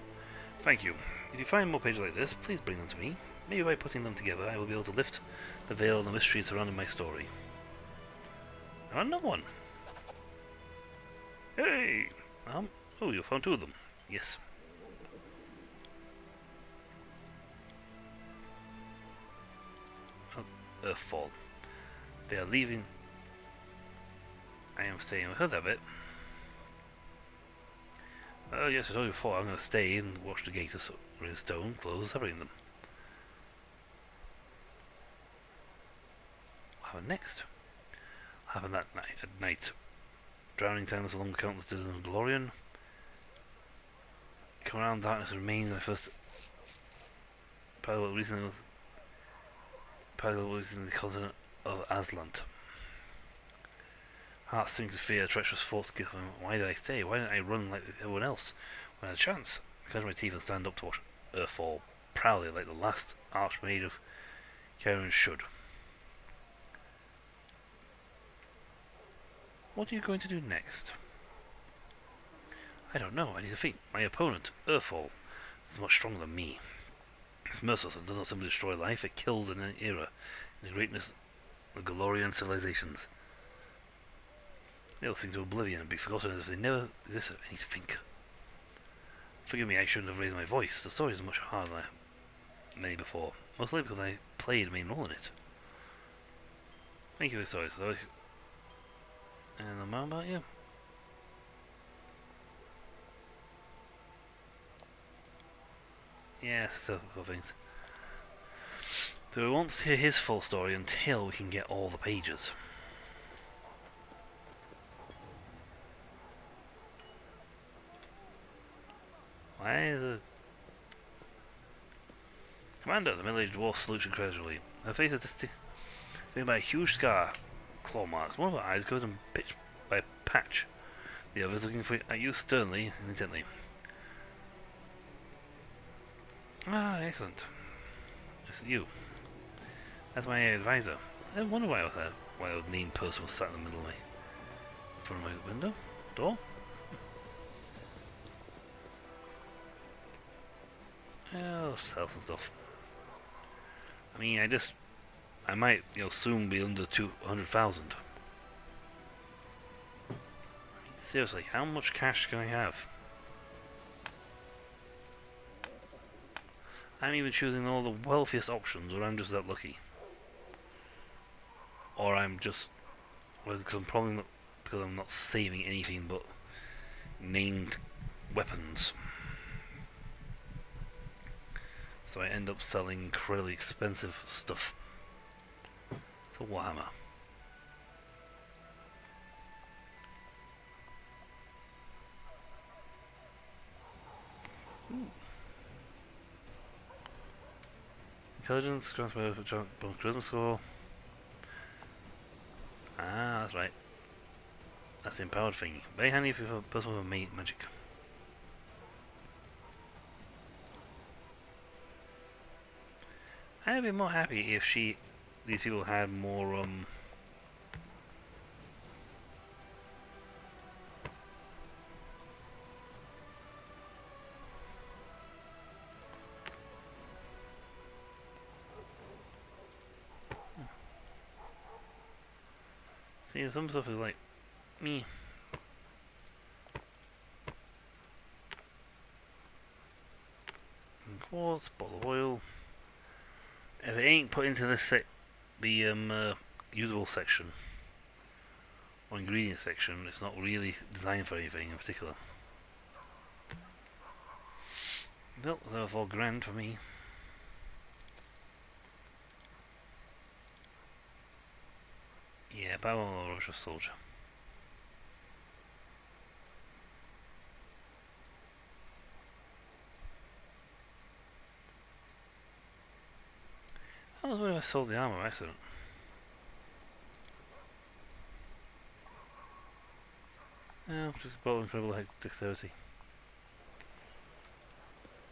S1: Thank you. If you find more pages like this, please bring them to me. Maybe by putting them together I will be able to lift the veil of the mystery surrounding my story. And another one! Hey! Oh, you found 2 of them. Yes. Earthfall. They are leaving. I am staying. I heard that bit. Yes, I told you before. I'm going to stay and watch the gate of stone close, separating them. What happened next? What happened that night? At night, drowning timeless along countless citizens of Glorian. Come around darkness and remain my first parallel recently the continent of Aslant. Heart sinks with fear, treacherous thoughts give him. Why did I stay? Why didn't I run like everyone else when I had a chance? I clench my teeth and stand up to watch Earthfall proudly like the last archmaid of Karen should. What are you going to do next? I don't know. I need to think. My opponent, Earthfall, is much stronger than me. It's merciless and does not simply destroy life, it kills in an era, in the greatness of Galorian civilizations. They'll sink to oblivion and be forgotten as if they never existed. I need to think. Forgive me, I shouldn't have raised my voice. The story is much harder than many before, mostly because I played a main role in it. Thank you for the story, so and the man about you. Yes, several things. So we won't hear his full story until we can get all the pages. Why is it? Commander, the middle-aged dwarf salutes you casually. Her face is distinct by a huge scar, claw marks. One of her eyes goes and pitched by a patch. The other is looking at you sternly and intently. Ah, excellent. It's you. That's my advisor. I wonder why a named person was sat in the middle of me. In front of my window? Door? I'll sell some stuff. I mean, I might, soon be under 200,000. Seriously, how much cash can I have? I'm even choosing all the wealthiest options, or I'm just that lucky. Or I'm just, because I'm probably not, because I'm not saving anything but named weapons. So I end up selling incredibly expensive stuff. So Warhammer. Intelligence, charisma score. Ah, that's right. That's the empowered thing. Very handy if you're a person with magic. I'd be more happy if these people had more, See, some stuff is like, me. Quartz, bottle of oil. If it ain't put into this the usable section or ingredient section, it's not really designed for anything in particular. Nope, that's over 4 grand for me. Yeah, Battle of Russia Soldier. I was wondering if I sold the armor by accident. No, just bought incredible dexterity.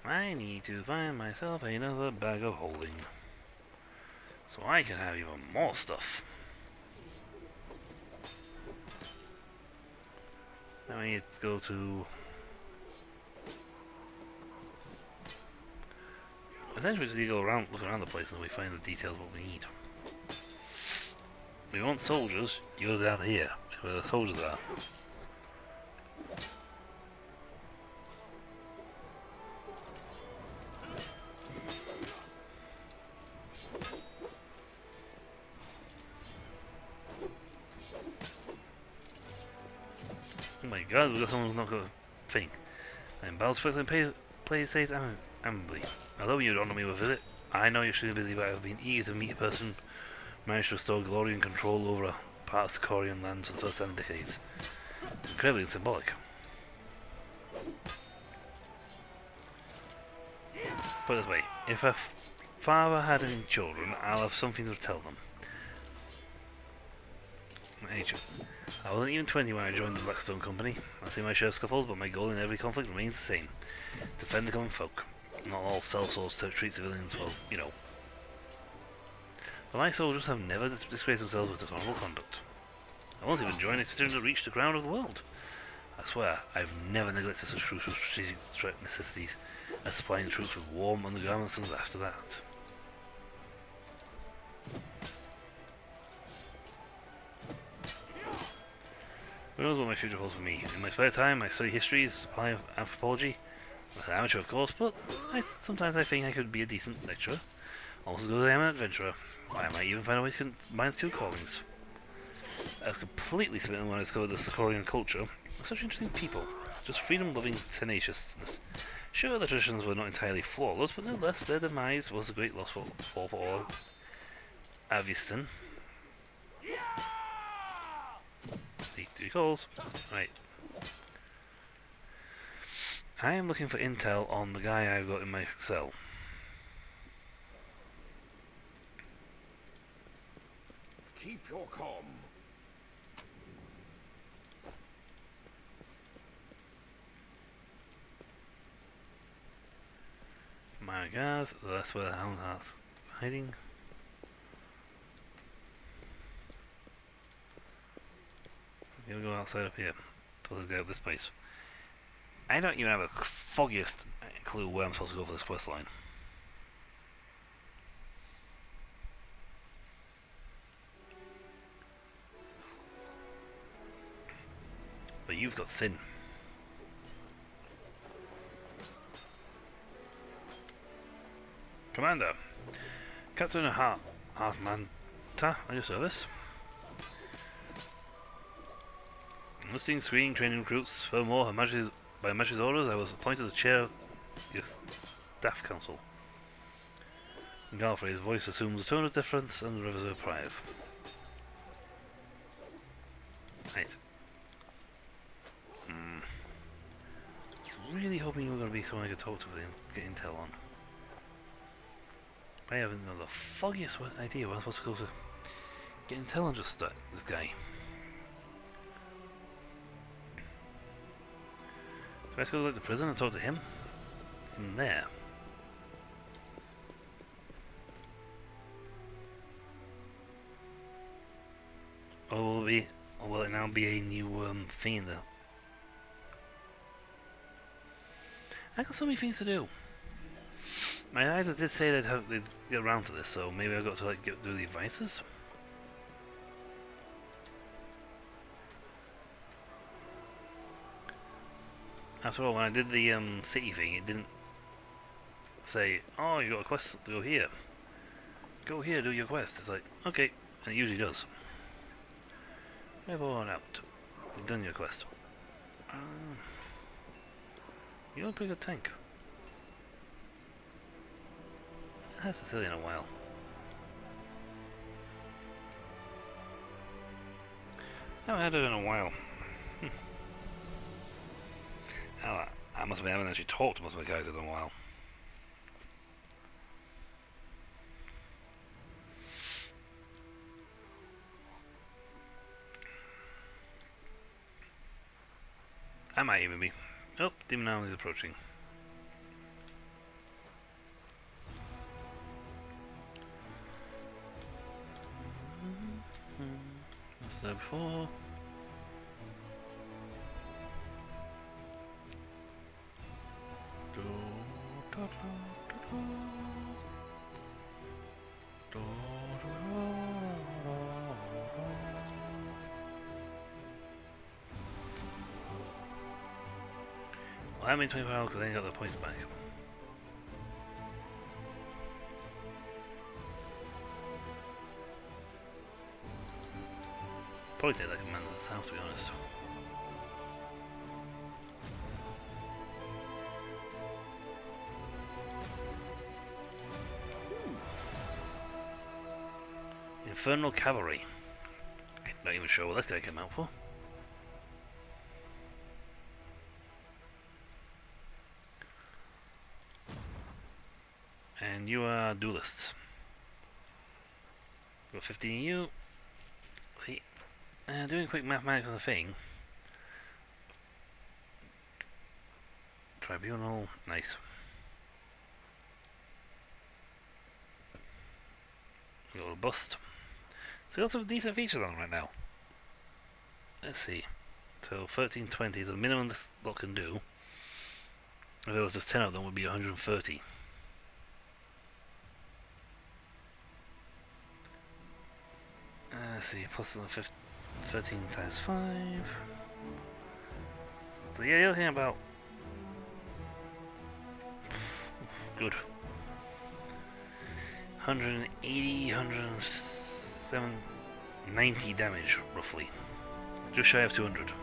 S1: I need to find myself another bag of holding, so I can have even more stuff. Now we need to go to... Essentially, we just need to go around, look around the place until we find the details of what we need. If we want soldiers, you go down here, where the soldiers are. Oh my god, we've got someone who's not got a thing. I'm Bell's quickly play says amicably. Although you don't know me with a visit, I know you're extremely busy, but I've been eager to meet a person who managed to restore glory and control over a part of Sicorian lands for the first time in decades. Incredibly symbolic. Put it this way, if a father had any children, I'll have something to tell them. I wasn't even 20 when I joined the Blackstone Company. I've seen my share of scuffles, but my goal in every conflict remains the same. Defend the common folk. Not all sellswords to treat civilians well, you know. But my soldiers have never disgraced themselves with dishonorable conduct. I won't even join expeditions that reach the crown of the world. I swear, I've never neglected such crucial strategic necessities as supplying troops with warm undergarments and after that. Who knows what my future holds for me? In my spare time, I study history, supply of anthropology. I'm an amateur, of course, but sometimes I think I could be a decent lecturer. Also as good as I am an adventurer. I might even find a way to combine the two callings. I was completely smitten when I discovered the Sicorian culture. Such interesting people. just freedom-loving tenaciousness. Sure, the traditions were not entirely flawless, but nonetheless, their demise was a great loss for all Aviston. Three calls. Right. I am looking for intel on the guy I've got in my cell.
S3: Keep your calm.
S1: My guys, that's where the Hound Heart's hiding. I'm gonna go outside up here. Till they get out this place. I don't even have a foggiest clue where I'm supposed to go for this quest line. But you've got Sin. Commander, Captain Hartmanta on your service. Enlisting, screening, training recruits. Furthermore, by Her Majesty's orders, I was appointed the chair of your staff council. Galfrey's voice assumes a tone of deference and reserve pride. Right. Really hoping you were going to be someone I could talk to and get intel on. I haven't got the foggiest idea where I'm supposed to go to get intel on just this guy. So let's go to the prison and talk to him. In there. Or will it now be a new fiend? I got so many things to do. My eyes did say they'd get around to this, so maybe I've got to like do the advices. After all, when I did the city thing, it didn't say, "Oh, you got a quest to go here. Go here, do your quest." It's like, okay, and it usually does. Everyone out. You've done your quest. You're a pretty good tank. That's to tell you in a while. I haven't had it in a while. I must have haven't actually talked to most of the guys in a while. I might even be. Oh, Demon Island is approaching. What's there before? Well, I made 25 hours because I ain't got the points back. Probably take that command at the south, to be honest. Infernal Cavalry. Not even sure what this guy came out for. And you are duelists. Got 15 you. See, doing a quick mathematics on the thing. Tribunal, nice. We got a bust. So got some decent features on right now. Let's see. So 1320 is the minimum this lot can do. If there was just 10 of them, it would be 130. Let's see, plus the 13 times 5. So yeah, you're looking about good. 180, 90 damage, roughly. Just shy of 200.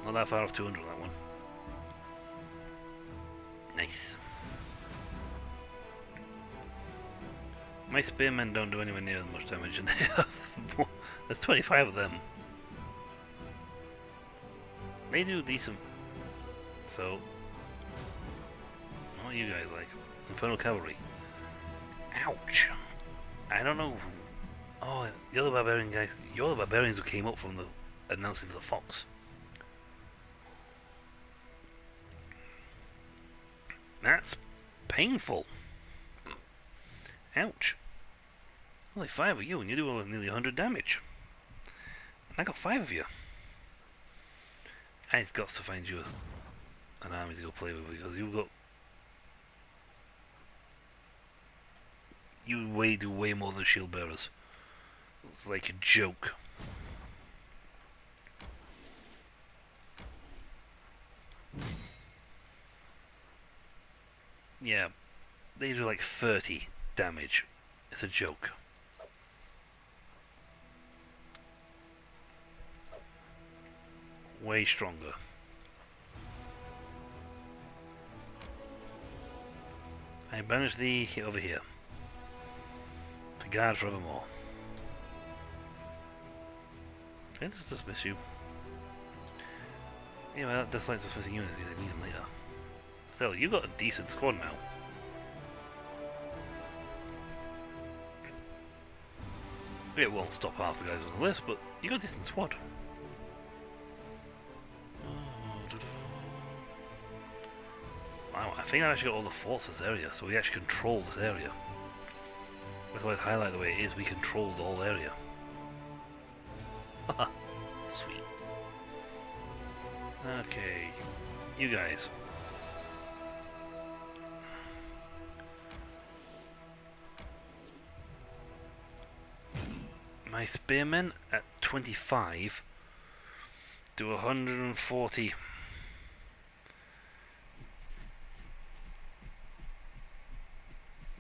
S1: Not that far off 200 on that one. Nice. My spearmen don't do anywhere near as much damage, and there's 25 of them. They do decent. So, what are you guys like? Infernal Cavalry. Ouch! I don't know. Oh, the other barbarian guys. You're the barbarians who came up from the announcing the fox. That's painful. Ouch. Only 5 of you, and you do nearly 100 damage. And I got 5 of you. I've got to find you an army to go play with, because you've got... You do way more than shield bearers. It's like a joke. Yeah, they do like 30 damage. It's a joke. Way stronger. I banish thee over here. To guard forevermore. Let's dismiss you. Yeah, well, that dislikes dismissing units because they need them later. Still, you got a decent squad now. It won't stop half the guys on the list, but you got a decent squad. Wow, I think I actually got all the forts in this area, so we actually control this area. That's why it's highlighted the way it is, we control the whole area. Haha, sweet. Okay, you guys. My spearmen at 25 do 140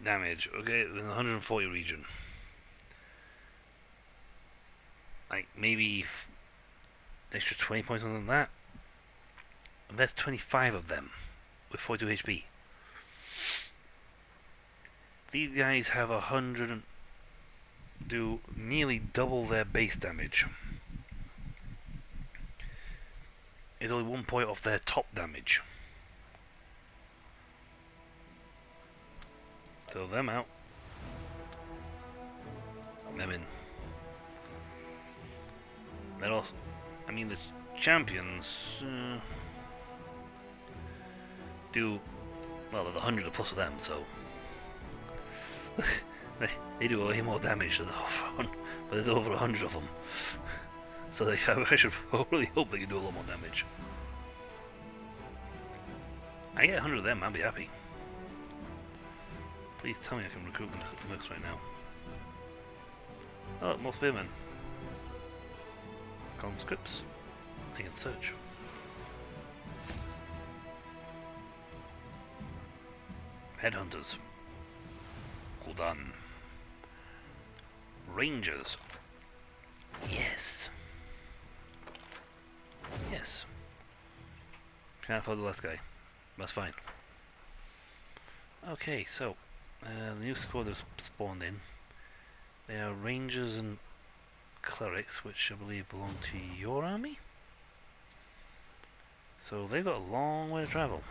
S1: damage. Okay, in the 140 region. Like maybe extra 20 points on that. And that's 25 of them with 42 HP. These guys have 100 and do nearly double their base damage. It's only 1 point off their top damage. Throw them out. Them in. Then also, I mean the champions do, well, there's 100 plus of them, so they do way more damage than the whole front, but there's over 100 of them. So I should really hope they can do a lot more damage. I get 100 of them, I'll be happy. Please tell me I can recruit mercs right now. Oh, more spearmen. Conscripts. I can search. Headhunters. Well done. Rangers. Yes. Yes. Can't afford the last guy. That's fine. Okay, so the new squad has spawned in. They are rangers and clerics, which I believe belong to your army. So they've got a long way to travel.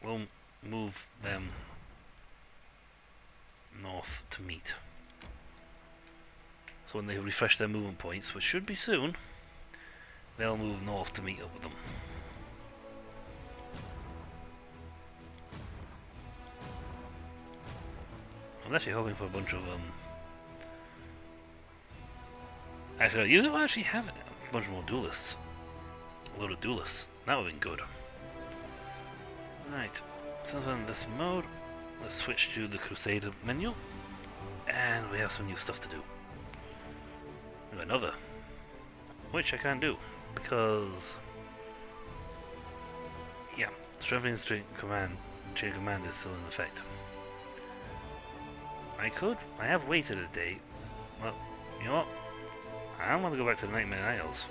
S1: We'll move them north to meet. So when they refresh their movement points, which should be soon, they'll move north to meet up with them. I'm actually hoping for a bunch of actually, you don't actually have a bunch more duelists. A load of duelists. That would have been good. Right, so in this mode, let's switch to the Crusader menu, and we have some new stuff to do. We have another, which I can't do, because, yeah, strengthening chain of command is still in effect. I could. I have waited a day. Well, you know what? I want to go back to the Nightmare Isles.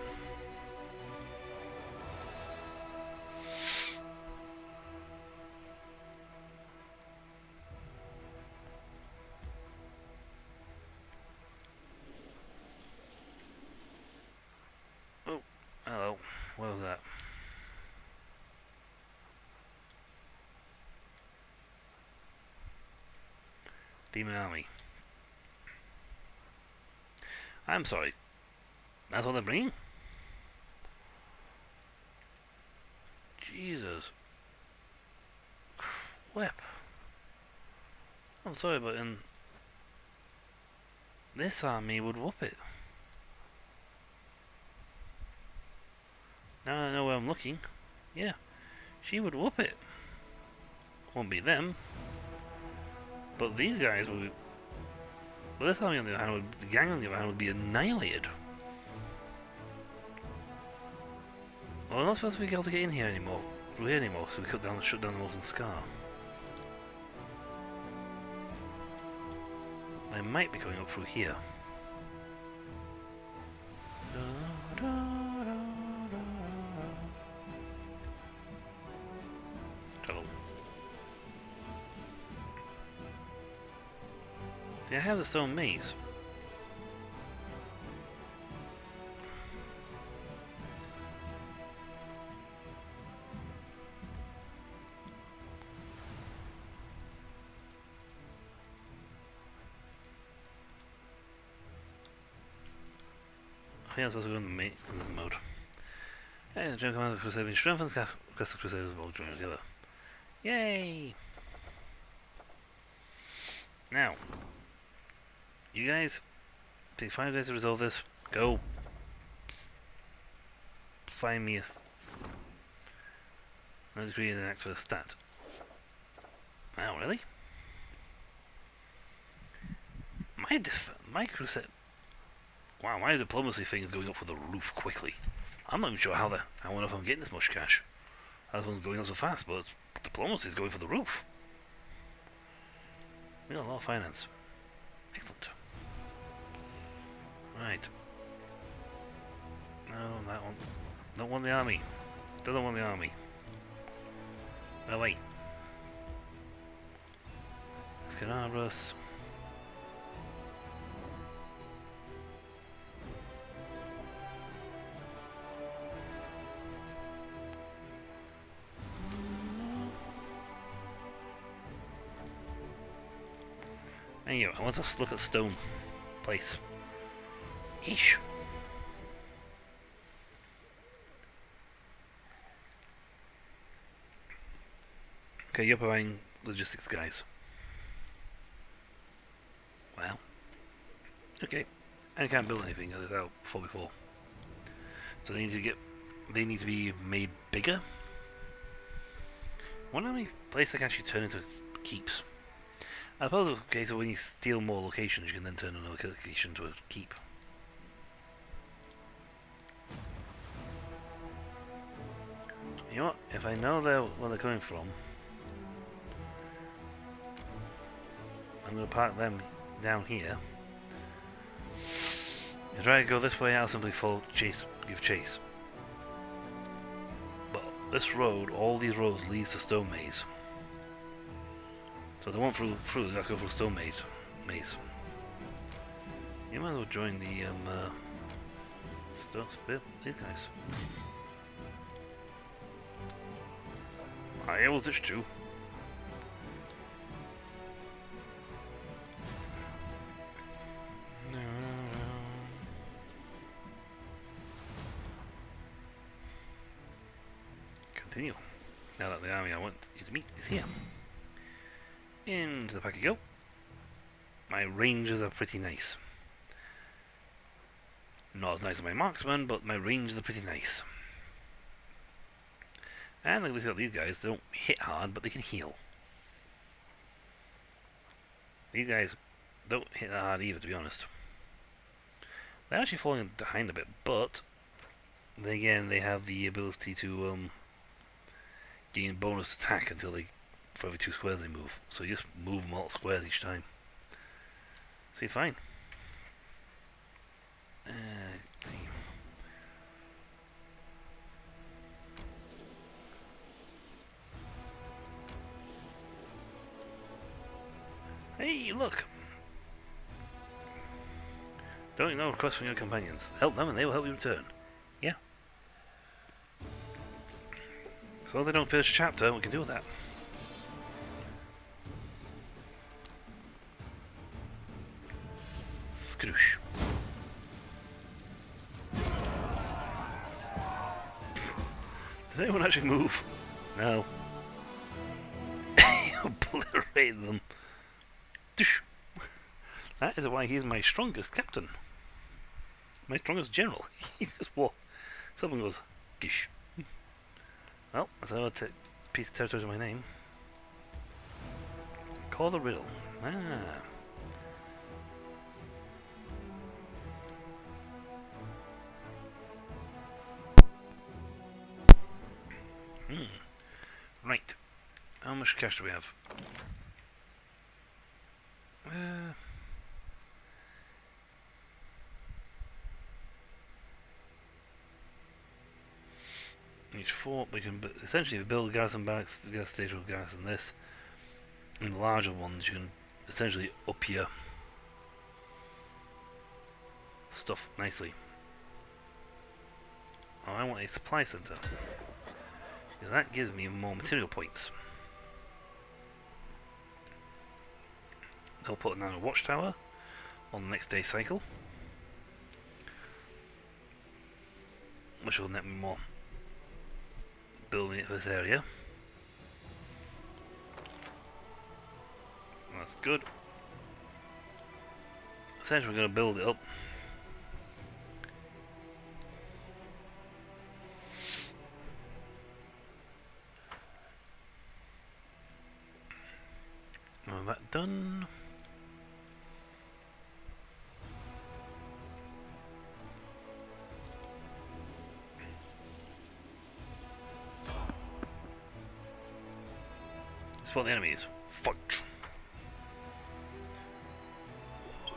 S1: Oh, hello. What was that? Demon Army. I'm sorry. That's what they're bringing? Jesus. Whip. I'm sorry, but in this army would whoop it. Now I know where I'm looking. Yeah, she would whoop it. Won't be them. But these guys would be... But this army on the other hand, the gang on the other hand would be annihilated. Well, we're not supposed to be able to get in here anymore, through here anymore, so we shut down the Molten Scar. They might be coming up through here. Trouble. See, I have the stone maze. I think I'm supposed to go in the mode. Hey, the General Commander of the Crusade being strengthened, Crest of Crusaders will join together. Yay! Now, you guys take 5 days to resolve this. Go find me a... Let's create an act for the stat. Wow, really? My crusade... Wow, my diplomacy thing is going up for the roof quickly. I'm not even sure how on earth I'm getting this much cash. This one's going up so fast, but diplomacy is going for the roof. We got a lot of finance. Excellent. Right. No, that one. Don't want the army. Doesn't want the army. No, wait. Scanabras. Anyway, I want to look at Stone Place. Yeesh. Okay, you're providing logistics, guys. Well. Okay. I can't build anything without 4x4. So they need to be made bigger. I wonder how many places they can actually turn into keeps. I suppose, okay, so when you steal more locations, you can then turn another location to a keep. You know what? If I know where they're coming from, I'm going to park them down here. If I try to go this way, I'll simply give chase. But this road, all these roads leads to Stone Maze. So they won't through, they have to go through Stone Maze. You might as well join the these guys. I will ditch too. Continue. Now that the army I want you to meet is here. Into the pack you go. My rangers are pretty nice. Not as nice as my marksmen, but my rangers are pretty nice. And like we got these guys, they don't hit hard, but they can heal. These guys don't hit that hard either, to be honest. They're actually falling behind a bit, but then again, they have the ability to gain bonus attack until they, for every 2 squares they move. So you just move them all squares each time. See, fine. Let's see. Hey, look! Don't ignore requests from your companions. Help them and they will help you in turn. Yeah. So if they don't finish a chapter, we can deal with that. Skadoosh. Does anyone actually move? No. Obliterate them. Doosh. That is why he's my strongest captain. My strongest general. He's just what? Someone goes, gish. Well, that's another piece of territory to my name. Call the riddle. Ah. Right. How much cash do we have? Each fort we can essentially build garrison barracks, gas station, garrison this, and the larger ones you can essentially up your stuff nicely. Oh, I want a supply center. Yeah, that gives me more material points. I'll put another watchtower on the next day cycle, which will net me more building it for this area. That's good. Essentially we're going to build it up. Now that done. Spot the enemies. Fight!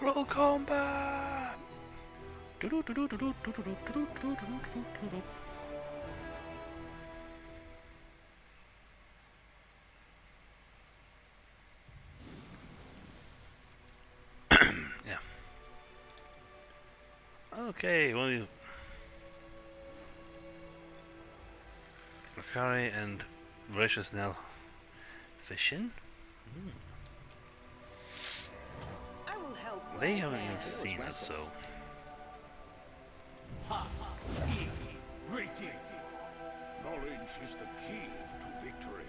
S1: Roll combat! Yeah. Okay, what do you... Mascari and Voracious now fishing? They haven't even seen us, so...
S3: Knowledge is the key to victory.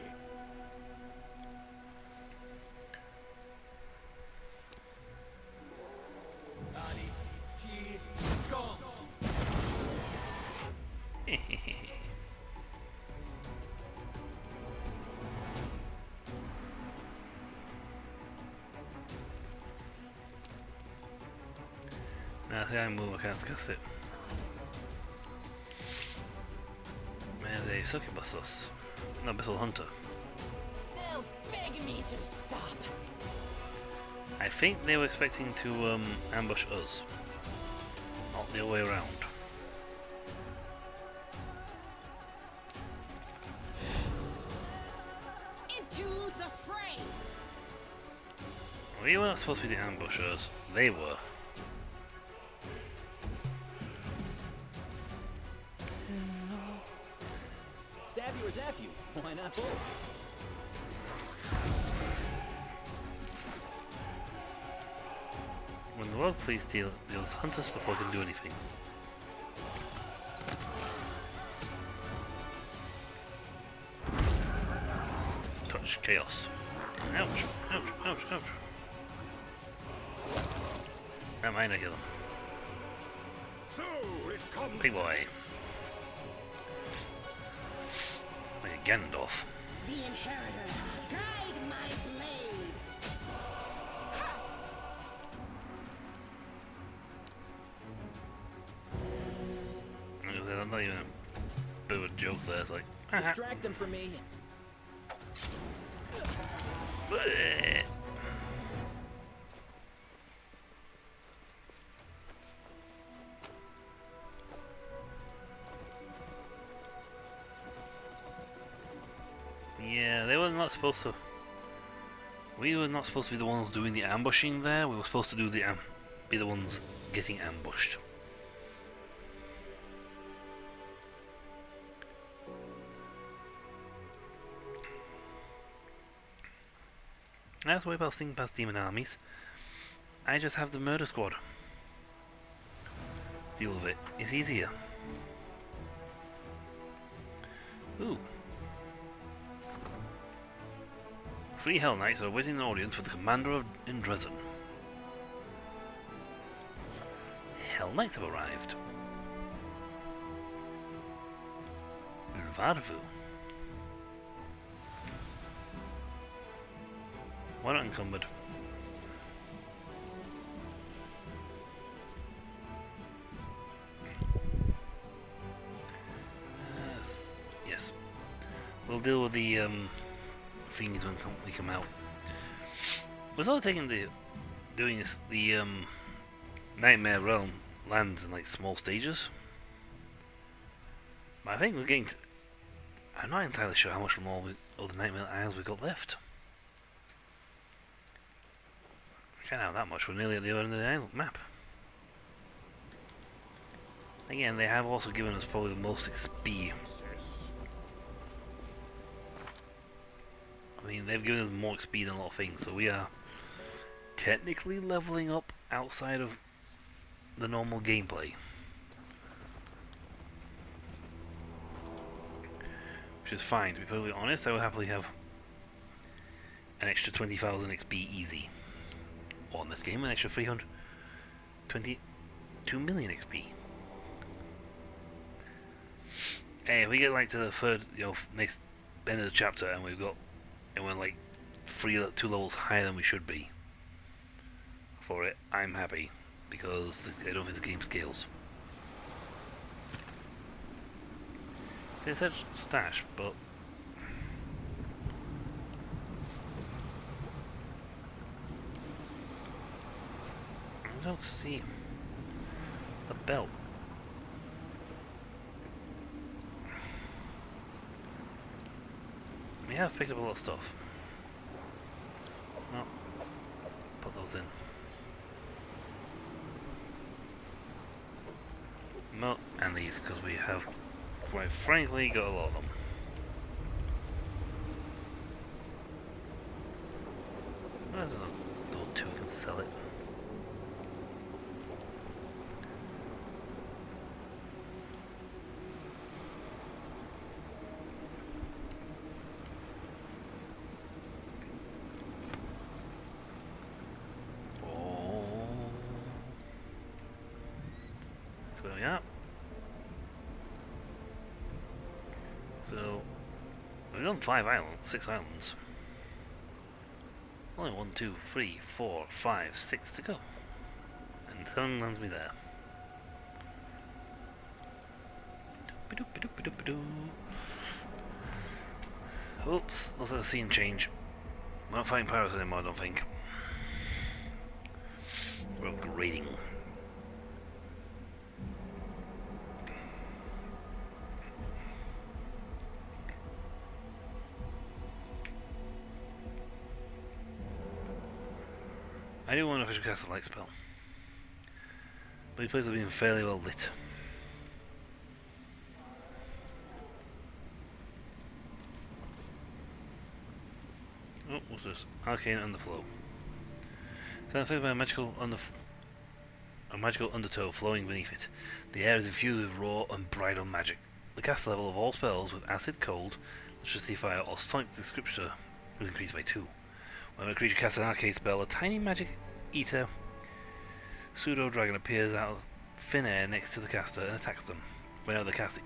S1: Now, see, I move, I can't discuss it. There's a succubus. No, Abyssal Hunter.
S4: They'll beg me to stop.
S1: I think they were expecting to ambush us, not the other way around.
S4: Into the fray.
S1: We weren't supposed to be the ambushers, they were.
S7: Stab you or zap you. Why not both?
S1: When the world please deal with hunters before I can do anything. Touch chaos. Ouch, ouch, ouch, ouch. Never mind, I heal them.
S3: So it comes.
S1: Big boy. Like a Gandalf.
S4: The Inheritor, guide my blade.
S1: I'm not even a bit of a joke there, it's like...
S7: Distract them from me.
S1: not supposed to. We were not supposed to be the ones doing the ambushing there. We were supposed to do the be the ones getting ambushed. That's why about sneaking past demon armies. I just have the murder squad. Deal with it. It's easier. Ooh. 3 Hell Knights are awaiting an audience with the commander of Indrezen. Hell Knights have arrived. Ulvarvu. Why not encumbered? Yes. We'll deal with the things when we come out. We're sort of taking doing the Nightmare Realm lands in like small stages. But I think we're getting to, I'm not entirely sure how much more of the Nightmare Isles we've got left. We can't have that much, we're nearly at the other end of the island map. Again, they have also given us probably the most XP. I mean, they've given us more XP than a lot of things, so we are technically leveling up outside of the normal gameplay. Which is fine, to be perfectly honest. I would happily have an extra 20,000 XP easy on this game, an extra 322 million XP. Hey, if we get like to the third, next end of the chapter, and we're like 2 levels higher than we should be for it, I'm happy, because I don't think the game scales. They said stash, but I don't see the belt. We have picked up a lot of stuff. No, put those in. No, and these, because we have, quite frankly, got a lot of them. There's another 2 can sell it. So, we've done 6 islands. Only 1, 2, 3, 4, 5, 6 to go. And 7 lands me there. Oops, looks like a scene change. We're not fighting pirates anymore, I don't think. We're upgrading. I do want an official cast a light spell, but these places have been fairly well lit. Oh, what's this? Arcane Underflow. Sound affected by a magical undertow flowing beneath it. The air is infused with raw, unbridled magic. The cast level of all spells with acid, cold, electricity, fire, or sonic descriptor is increased by 2. When a creature casts an arcane spell, a tiny magic eater pseudo-dragon appears out of thin air next to the caster and attacks them. Whenever the caster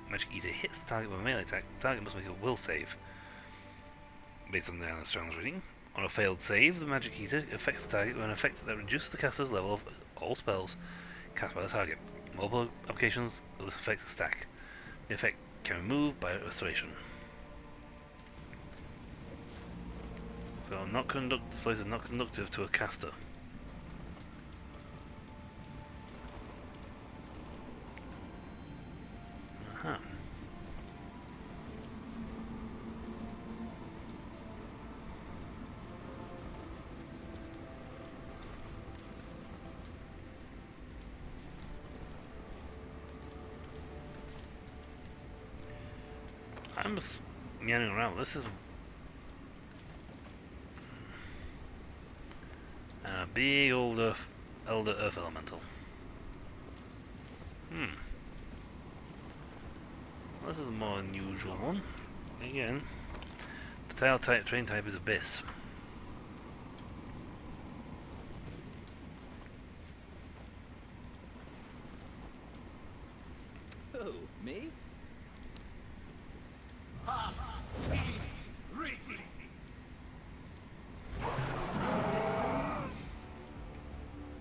S1: magic eater hits the target with a melee attack, the target must make a will save. Based on the Alan Strong's reading, on a failed save, the magic eater affects the target with an effect that reduces the caster's level of all spells cast by the target. Multiple applications of this effect stack. The effect can be moved by restoration. So this place is not conductive to a caster. I'm just meandering around. This is... And a big old Elder Earth Elemental. This is a more unusual one. Again, the tail type train type is Abyss.
S7: Who? Me?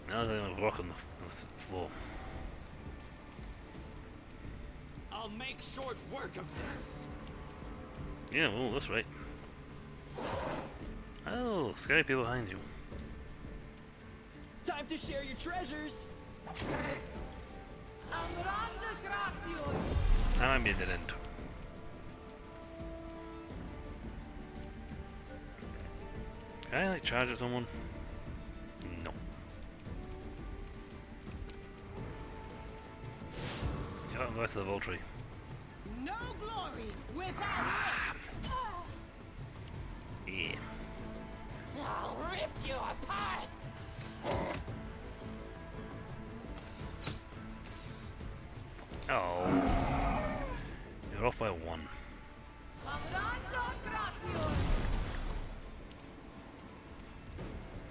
S1: Now there's a rock on the floor.
S7: I'll make short work of this.
S1: Yeah, oh, that's right. Oh, scary people behind you.
S7: Time to share your treasures.
S1: That might be a dead end. Can I like charge at someone? No. Yeah, I'll go to the Voltry.
S8: No glory without risk.
S1: Yeah.
S8: I'll rip you apart.
S1: Oh. You're off by one.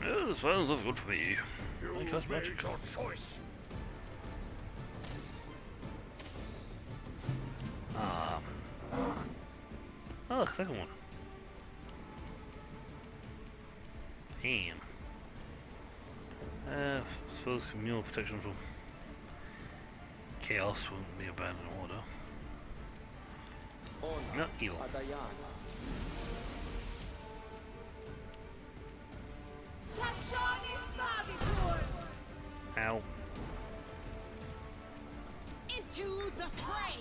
S1: Oh, this one's looks good for me.
S3: You
S1: I
S3: made
S1: cast magic.
S3: your choice.
S1: Oh, second one. Damn. Suppose communal protection from chaos wouldn't be a bad order. Not evil. Ow.
S8: Into the fray.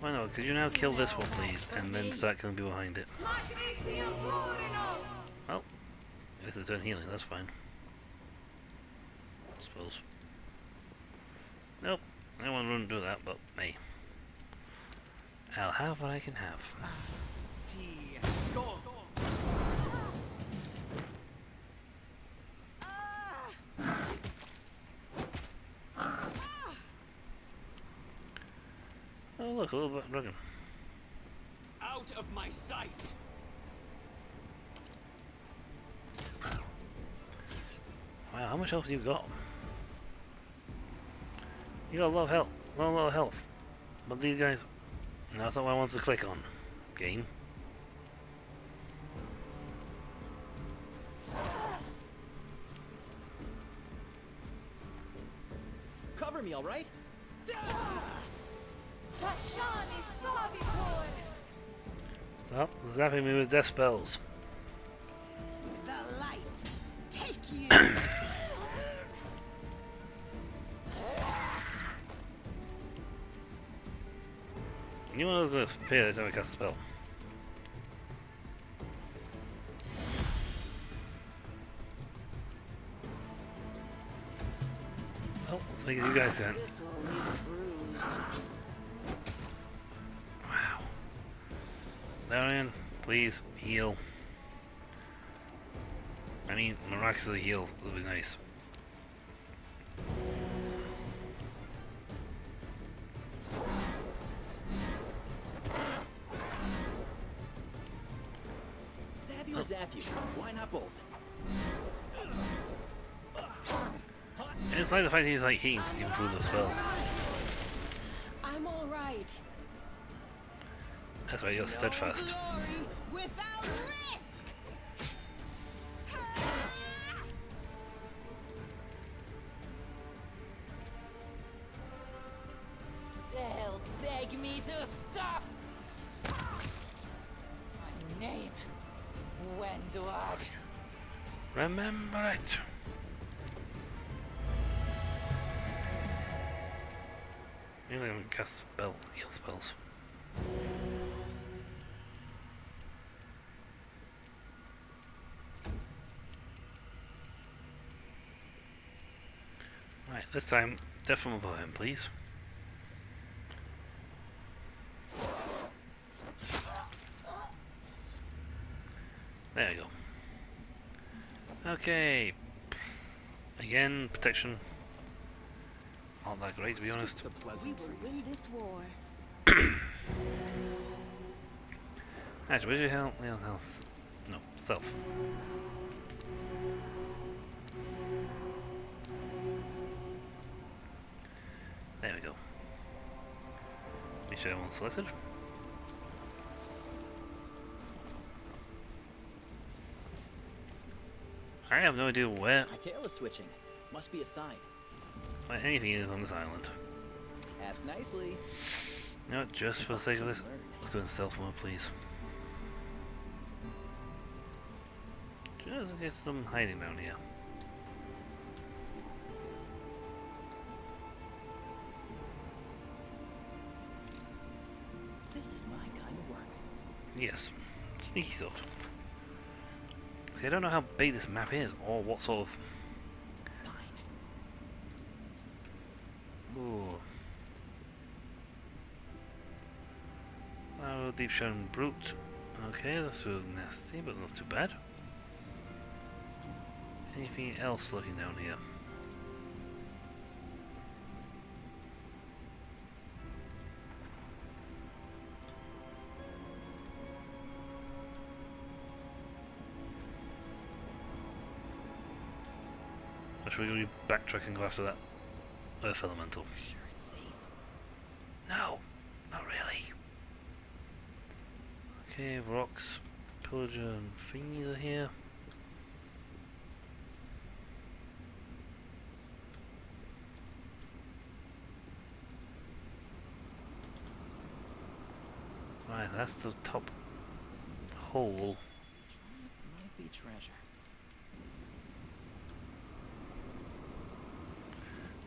S1: Why not? Could you now kill this one, please, and then start killing people behind it? Well, if they turn healing, that's fine. I suppose. Nope, no one wouldn't do that, but me. I'll have what I can have. Oh look, a little bit dragon.
S7: Out of my sight.
S1: Wow, how much health you got? You got a lot of health. Not a lot of health. But these guys... No, that's not what I wanted to click on. Game.
S7: Cover me, all right?
S1: Stop zapping me with death spells.
S8: The light. Take you.
S1: You know what's going to appear every time I cast a spell? Oh, let's make it you guys then.
S4: This'll leave a bruise.
S1: Wow. Darian, please heal. I mean, miraculously heal would be nice.
S7: Stab you or zap you? Why not both?
S1: And it's like the fact he's like healing even through the spell.
S8: I'm all right.
S1: That's why you're steadfast.
S8: Glory without risk.
S4: They'll beg me to stop. My name, Wenduag.
S1: Remember it. Maybe I can cast spell, heal spells. Right, this time Death from above him, please. There we go. Okay. Again, protection. Not that great, to be honest.
S2: The
S8: We
S2: pleasant
S8: will
S2: freeze.
S8: win this war.
S1: Actually, where's your health? Health? No, self. There we go. Make sure everyone's selected. I have no idea where
S9: My tail is twitching. Must be a sign.
S1: anything is on this island.
S9: Ask nicely.
S1: No, just for the sake of this, let's go in stealth mode, please. Just in case some hiding down here.
S9: This is my kind of work.
S1: Yes, sneaky sort. See, I don't know how big this map is, or what sort of.
S9: Fine.
S1: Ooh. Oh, deep shown brute. Okay, that's real nasty, but not too bad. Anything else looking down here? Or should we go backtrack and go after that Earth Elemental?
S9: Sure it's safe.
S1: No, not really. Okay, rocks, pillager and thingies are here. Right, that's the top hole.
S9: Might be treasure.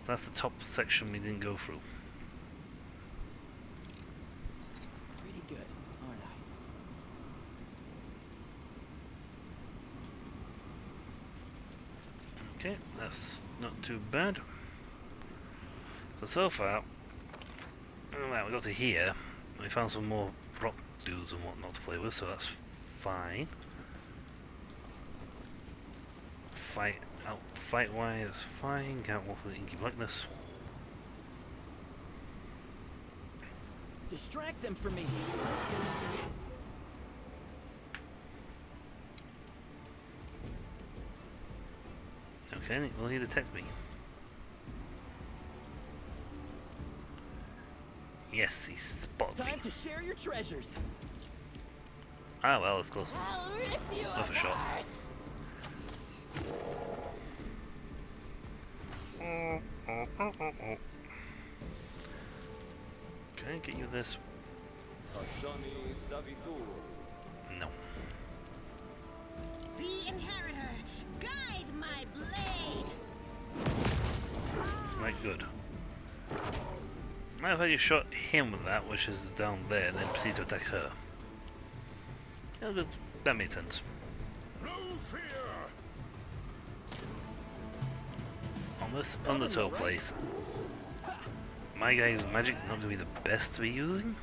S1: So that's the top section we didn't go through.
S9: Pretty good, aren't I?
S1: Okay, that's not too bad. So far, well, we got to here. We found some more rock dudes and whatnot to play with, so that's fine. Fight wise, fine. Can't walk with the inky blackness.
S9: Distract them for me.
S1: Okay, will he detect me? Yes, he spotted me.
S9: Time to share your treasures.
S1: Ah well, it's close.
S4: I'll rip you
S1: Worth a shot.
S4: apart.
S1: Can I get you this? No.
S8: The Inheritor, guide my blade.
S1: Smite good. Might have had you shot him with that, which is down there, and then proceed to attack her. Yeah, that made sense.
S3: No fear!
S1: On this Undertow place, my guy's magic's not going to be the best to be using.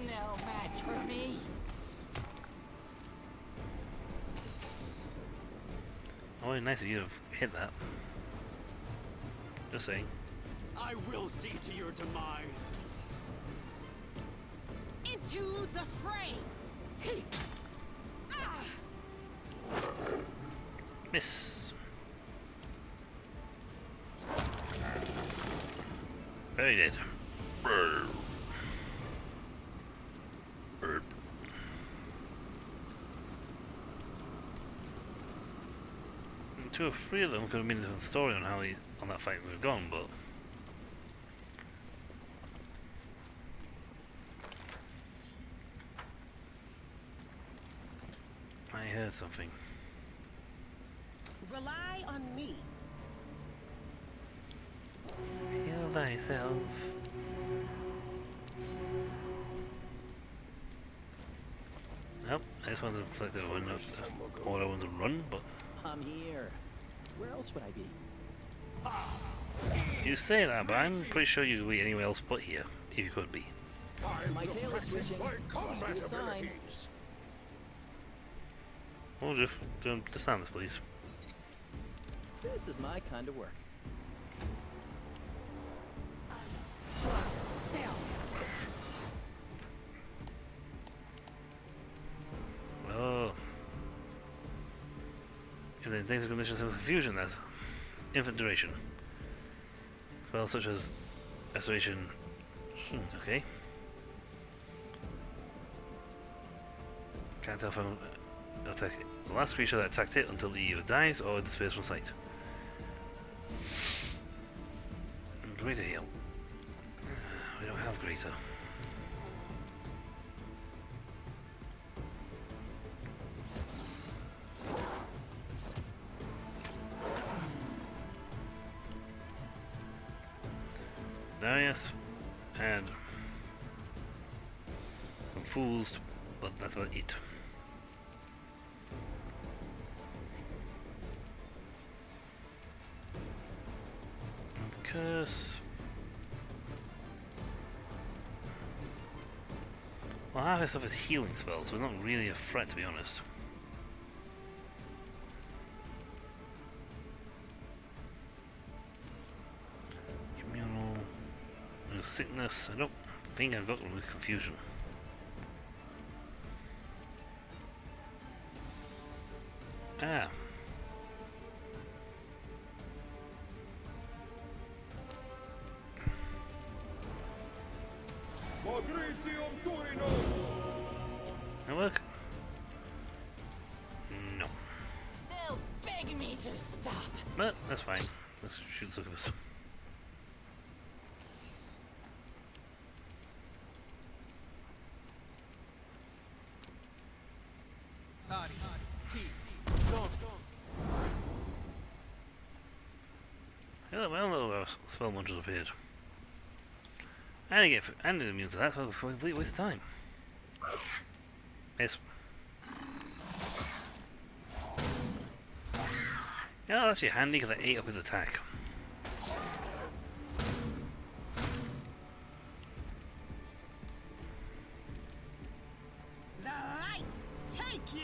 S4: No match for me.
S1: Oh, nice of you to have hit that. Just saying.
S7: I will see to your demise.
S8: Into the fray. Ah.
S1: Miss. Very dead. Brr. Brr. Two or three of them could have been a different story on how on that fight would have gone, but I heard something.
S8: Rely on me.
S1: Heal thyself. Nope, I just wanted to select the one, or I wanted to run, but
S9: I'm here. Where else would I be?
S1: You say that, but I'm pretty sure you'd be anywhere else but here, if you could be.
S9: My tail is
S3: Practice
S9: twitching.
S3: my
S9: Must be
S3: combat
S9: a sign.
S3: abilities.
S1: We'll just stand this, please.
S9: This is my kind of work.
S1: Oh. And then things are conditions of confusion, that's infinite duration. Spells such as restoration. Okay. Can't tell from attack the last creature that attacked it until it either dies or disappears from sight. And greater heal. We don't have greater. Darius and some fools, but that's about it. Curse. Well, half this stuff is healing spells, so it's not really a threat, to be honest. Communal. No sickness. I don't think I've got one with confusion. Ah. That work? No.
S4: They'll beg me to stop.
S1: But that's fine. Let's shoot the succubus. Yeah, well, spell modules appeared. And and immune to that, so it's a complete waste of time. Yes. Yeah, that's actually handy because I ate up his attack.
S8: The light take you.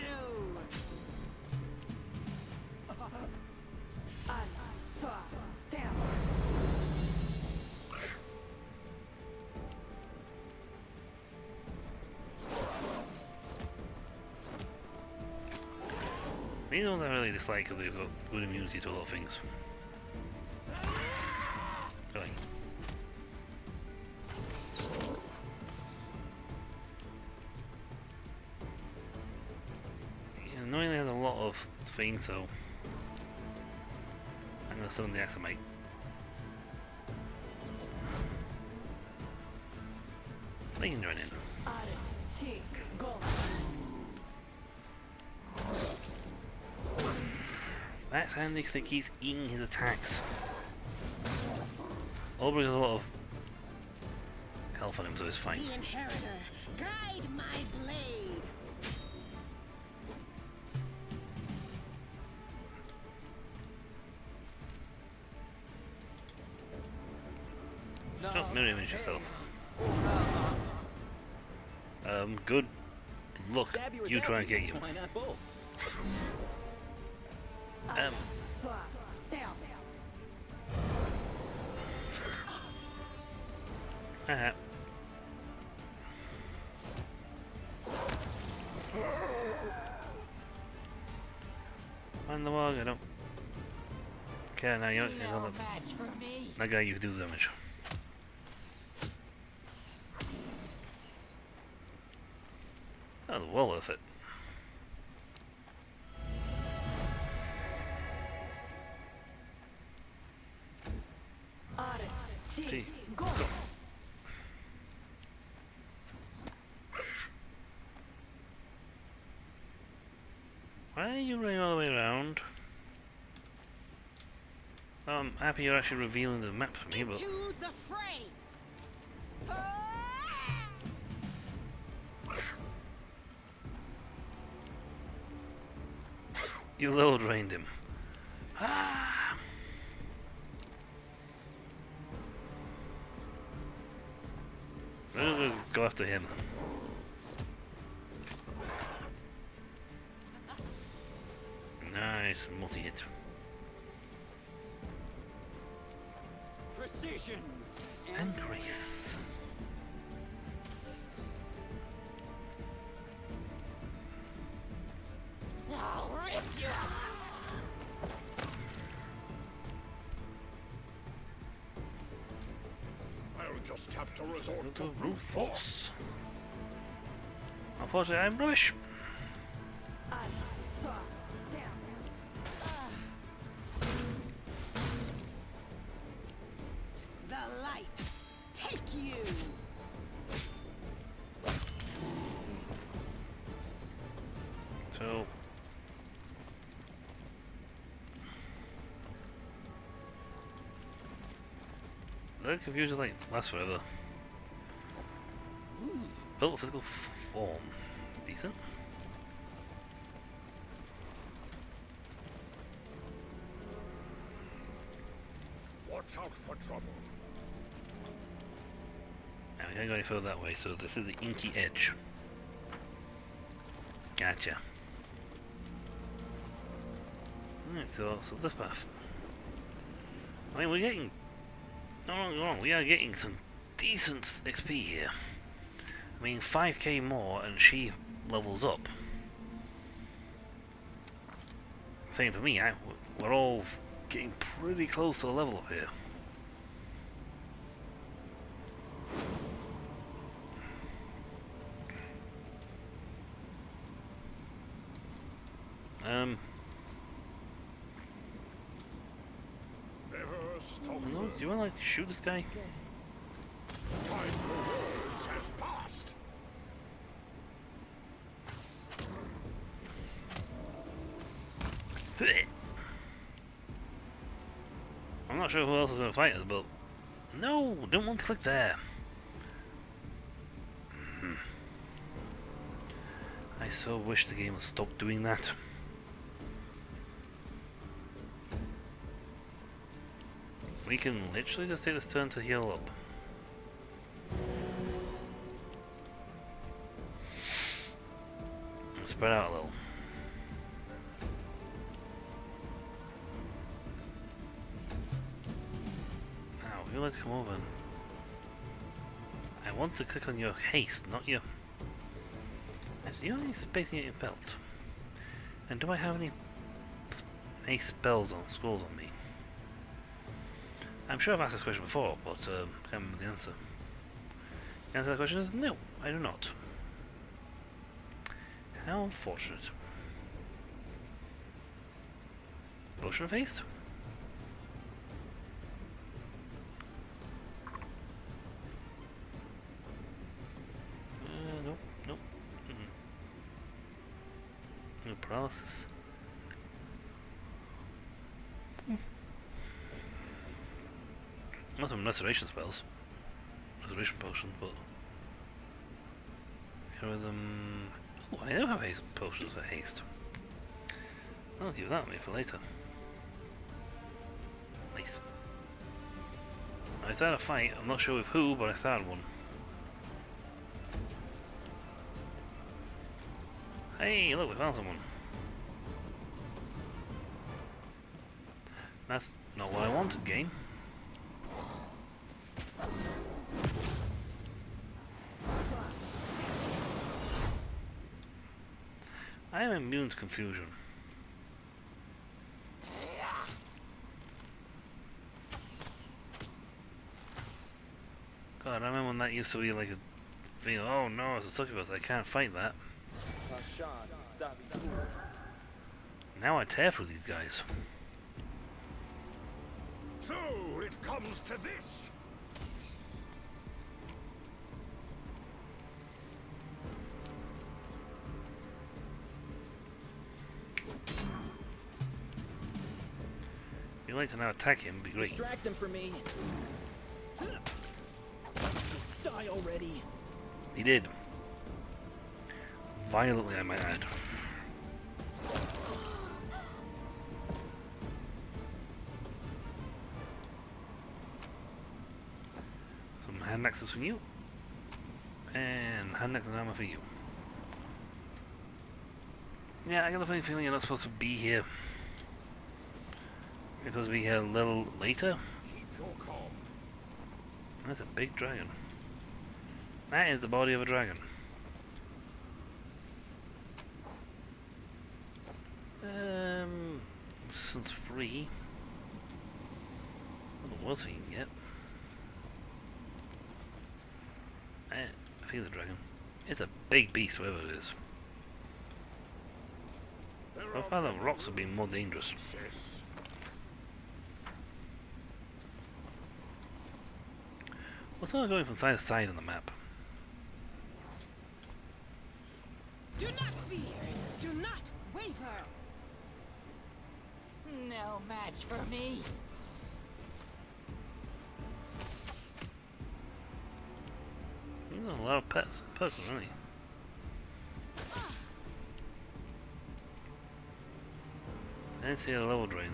S1: These ones I really dislike because they've got good immunity to a lot of things. Going. He annoyingly has a lot of things, so I'm going to summon the Axamite. They can join in. That's handy because it keeps eating his attacks. Aubrey has a lot of health on him, so it's fine.
S8: The inheritor, guide my blade.
S1: Oh, mirror image yourself. Good luck. You try and get you.
S9: Why not both?
S1: Haha. On the wall, I don't care now. You're
S4: No match for me.
S1: that guy, you can do damage. That was well worth it. See, go. Why are you running all the way around? I'm happy you're actually revealing the map for me, but
S8: To the fray.
S1: you low drained him. Ah. after him. Nice multi-hit.
S7: Precision
S1: And grace.
S8: I'll rip you.
S3: I'll just have to resort to
S1: The
S3: brute force.
S1: Unfortunately, I'm rubbish.
S8: The light. Take you.
S1: So the confusion like lasts forever. Built physical form. Decent.
S3: Watch out for trouble.
S1: Now we can't go any further that way, so this is the Inky Edge. Gotcha. Alright, so this path. I mean, we're getting... Don't get me wrong, we are getting some decent XP here. I mean, 5k more and she levels up. Same for me, we're all getting pretty close to the level up here.
S3: Never stop.
S1: Do you want to like shoot this guy?
S3: Time for words has passed.
S1: I'm not sure who else is going to fight us, but no, don't want to click there. I so wish the game would stop doing that. We can literally just take this turn to heal up. And spread out a little. Now, if you'd like to come over, I want to click on your haste, not your... Do you have any space in your belt? And do I have any spells on scrolls on me? I'm sure I've asked this question before, but I can't remember the answer. The answer to that question is no, I do not. How unfortunate. Potion of haste? Nope, nope. No paralysis. Not some restoration spells. Restoration potions, but... Heroism... Oh, I do have haste potions for haste. I'll give that to me for later. Nice. I started a fight, I'm not sure with who, but I started one. Hey, look, we found someone. That's not what I wanted, game. I am immune to confusion. God, I remember when that used to be like a thing. Oh no, it's a succubus, I can't fight that. Now I tear through these guys.
S3: So it comes to this.
S1: If you'd like to now attack him, would be great.
S9: Distract them for me. Just die already.
S1: He did. Violently, I might add. Some hand axes from you. And hand next armor for you. Yeah, I got a funny feeling you're not supposed to be here. You're supposed to be here a little later.
S3: Keep your calm.
S1: That's a big dragon. That is the body of a dragon. Since free. What else you can get? I think it's a dragon. It's a big beast, whatever it is. I find that rocks would be more dangerous. What's all going from side to side on the map?
S8: Do not fear. Do not waver.
S4: No match for me.
S1: There's a lot of pets. Perks, really. I didn't see a level drain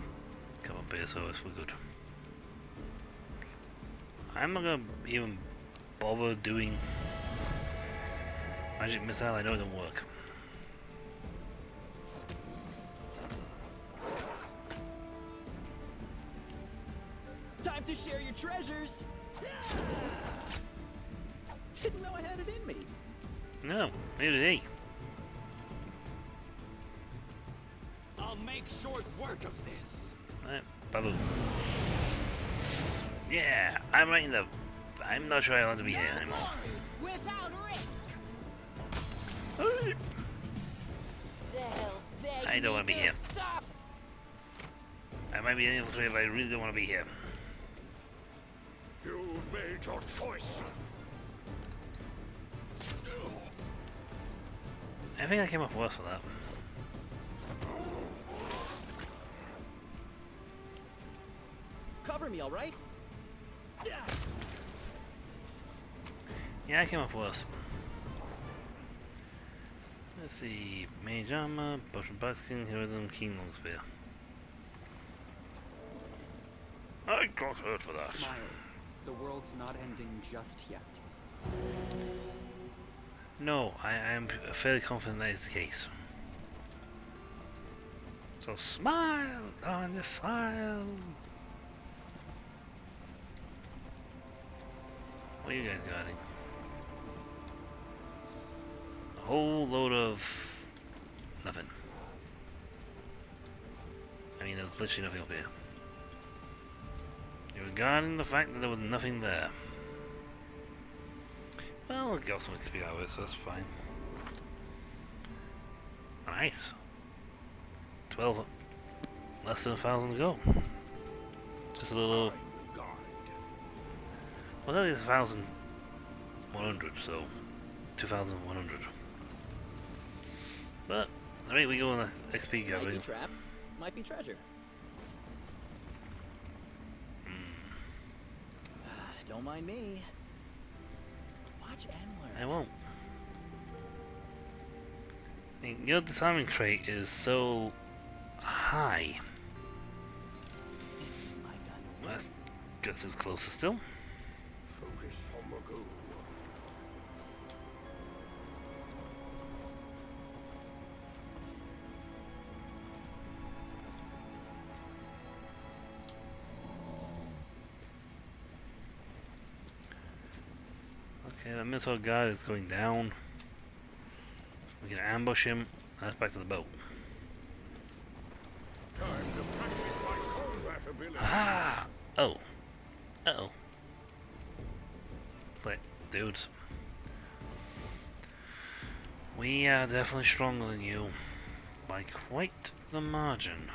S1: come up here, so we're good. I'm not gonna even bother doing magic missile. I know it doesn't work.
S9: Time to share your treasures. Didn't know I had it in me.
S1: No, neither did he.
S7: I'll make short work of this.
S1: Right, balloon. Yeah, I'm right in the. I'm not sure I want to be here anymore.
S8: Without risk.
S1: I don't want to be here. I might be an infiltrator, but I really don't want to be here.
S3: You've made your choice.
S1: I think I came off worse for that.
S9: Cover me, all right?
S1: Yeah, I came off worse. Let's see. Mage armor, potion buckskin, heroism, keen long spear. I got hurt for that.
S2: Smile. The world's not ending just yet.
S1: No, I am fairly confident that is the case. So smile on your smile. What are you guys guarding? A whole load of nothing. I mean, there's literally nothing up here. You were guarding the fact that there was nothing there. Well, we'll get some XP out of it, so that's fine. Nice. 12, less than 1,000 to go. Just a little. Well, that is 1,100, so 2,100. But the rate we go on the XP
S9: Might be
S1: gathering.
S9: trap. Might be treasure. Don't mind me. Watch and learn.
S1: I won't. I mean, your disarming trait is so high.
S9: My gun.
S1: Well, that's guess who's closer still.
S3: Focus on the goal.
S1: Okay, the Minotaur guard is going down. We can ambush him. That's back to the boat.
S3: Time to practice my combat ability.
S1: Ah! Oh. Uh-oh. It's like, dudes. We are definitely stronger than you. By quite the margin.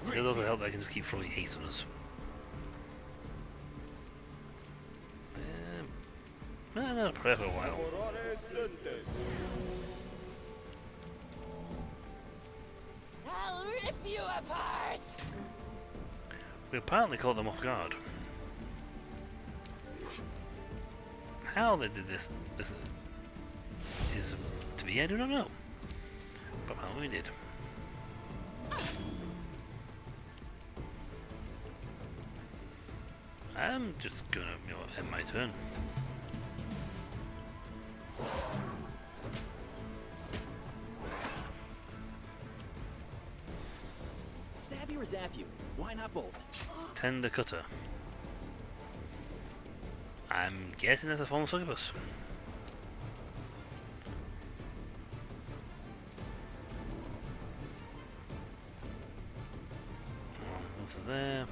S1: It doesn't help that I can just keep throwing hate on us. Not a prayer for a while.
S4: I'll rip you apart.
S1: We apparently caught them off guard. How they did this is to be, I do not know. But apparently we did. I'm just gonna, end my turn.
S9: or zap you? Why not both?
S1: Tender cutter. I'm guessing that's a form of succubus. What's there?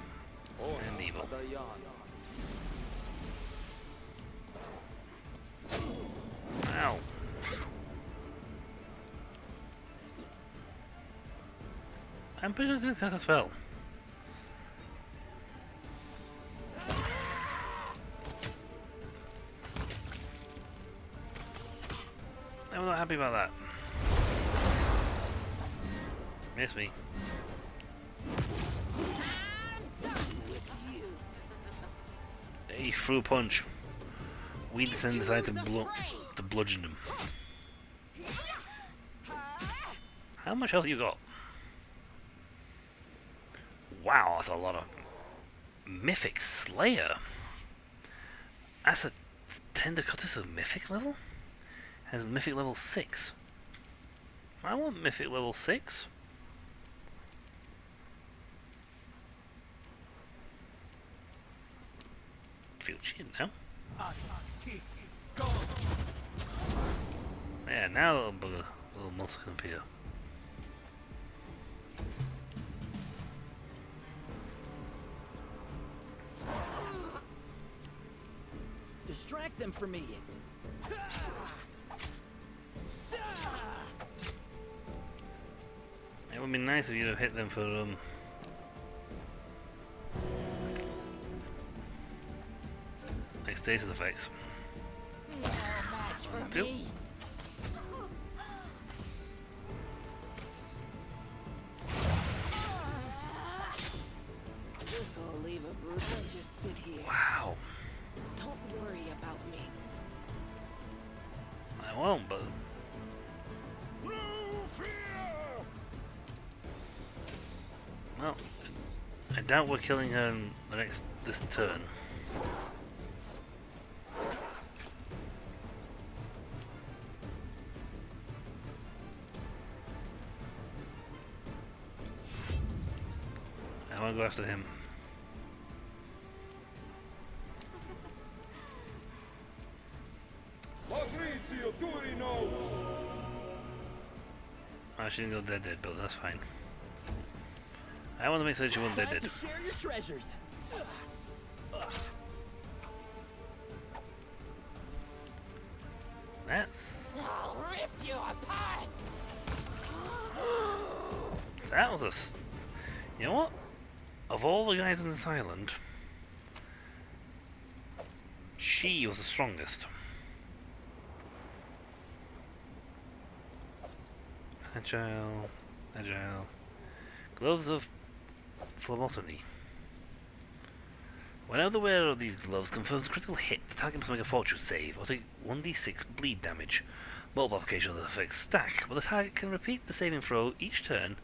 S1: And evil. Ow. I'm pretty sure this has a spell. I'm not happy about that. Miss me. He threw a punch. We then decided to bludgeon him. How much health you got? Wow, that's a lot of Mythic Slayer. That's a Tender Cutter of Mythic level? Has Mythic level 6. I want Mythic level 6. Feel cheated now. Yeah, now a little monster can appear.
S9: Distract them for me.
S1: It would be nice if you'd have hit them for like status effects.
S8: No match for
S1: 1, 2.
S8: me. This'll leave a bruise. Just sit here.
S1: Wow.
S8: Don't worry about me.
S1: I won't, but well, I doubt we're killing her in this turn. I want to go after him. Oh, she didn't go dead, but that's fine. I want to make sure she wasn't dead.
S9: To share your treasures.
S1: That's...
S8: I'll rip you apart.
S1: That was you know what? Of all the guys in this island, she was the strongest. Agile. Gloves of phlebotomy. Whenever the wearer of these gloves confirms a critical hit, the target must make a fortune save or take 1d6 bleed damage. Multiple applications of the effects stack, but the target can repeat the saving throw each turn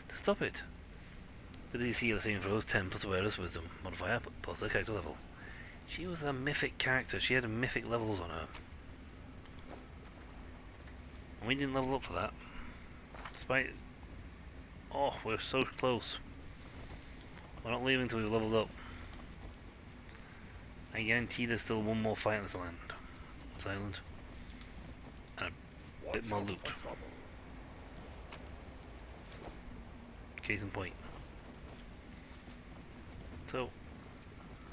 S1: to stop it. The DC of the saving throw is 10 plus the wearer's wisdom modifier plus their character level. She was a mythic character, she had mythic levels on her. And we didn't level up for that. Despite... Oh, we're so close. We're not leaving until we've leveled up. I guarantee there's still one more fight on this island. And a bit more loot. Case in point. So,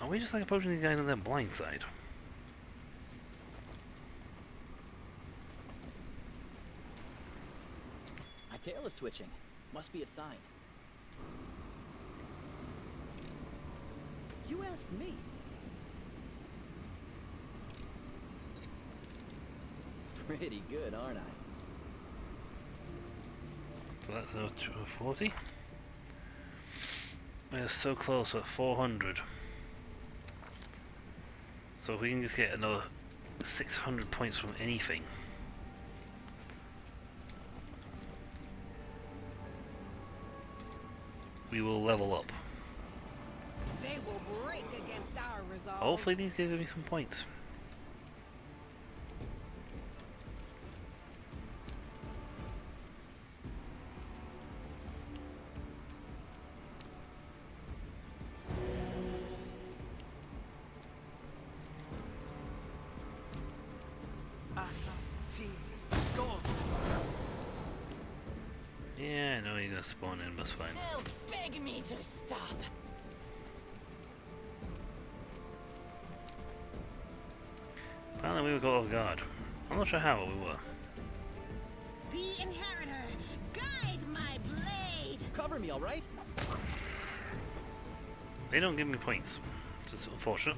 S1: are we just like approaching these guys on their blind side?
S9: My tail is twitching. Must be a sign. You ask me. Pretty good, aren't I?
S1: So that's over 240. We're so close at 400. So if we can just get another 600 points from anything. We will level up.
S8: They will break against our resolve.
S1: Hopefully these give me some points. Yeah, I know you're gonna spawn in, but it's fine.
S4: They'll beg me to stop.
S1: Apparently we were caught off guard. I'm not sure how, but we were.
S8: The Inheritor, guide my blade.
S9: Cover me, all right?
S1: They don't give me points. It's unfortunate.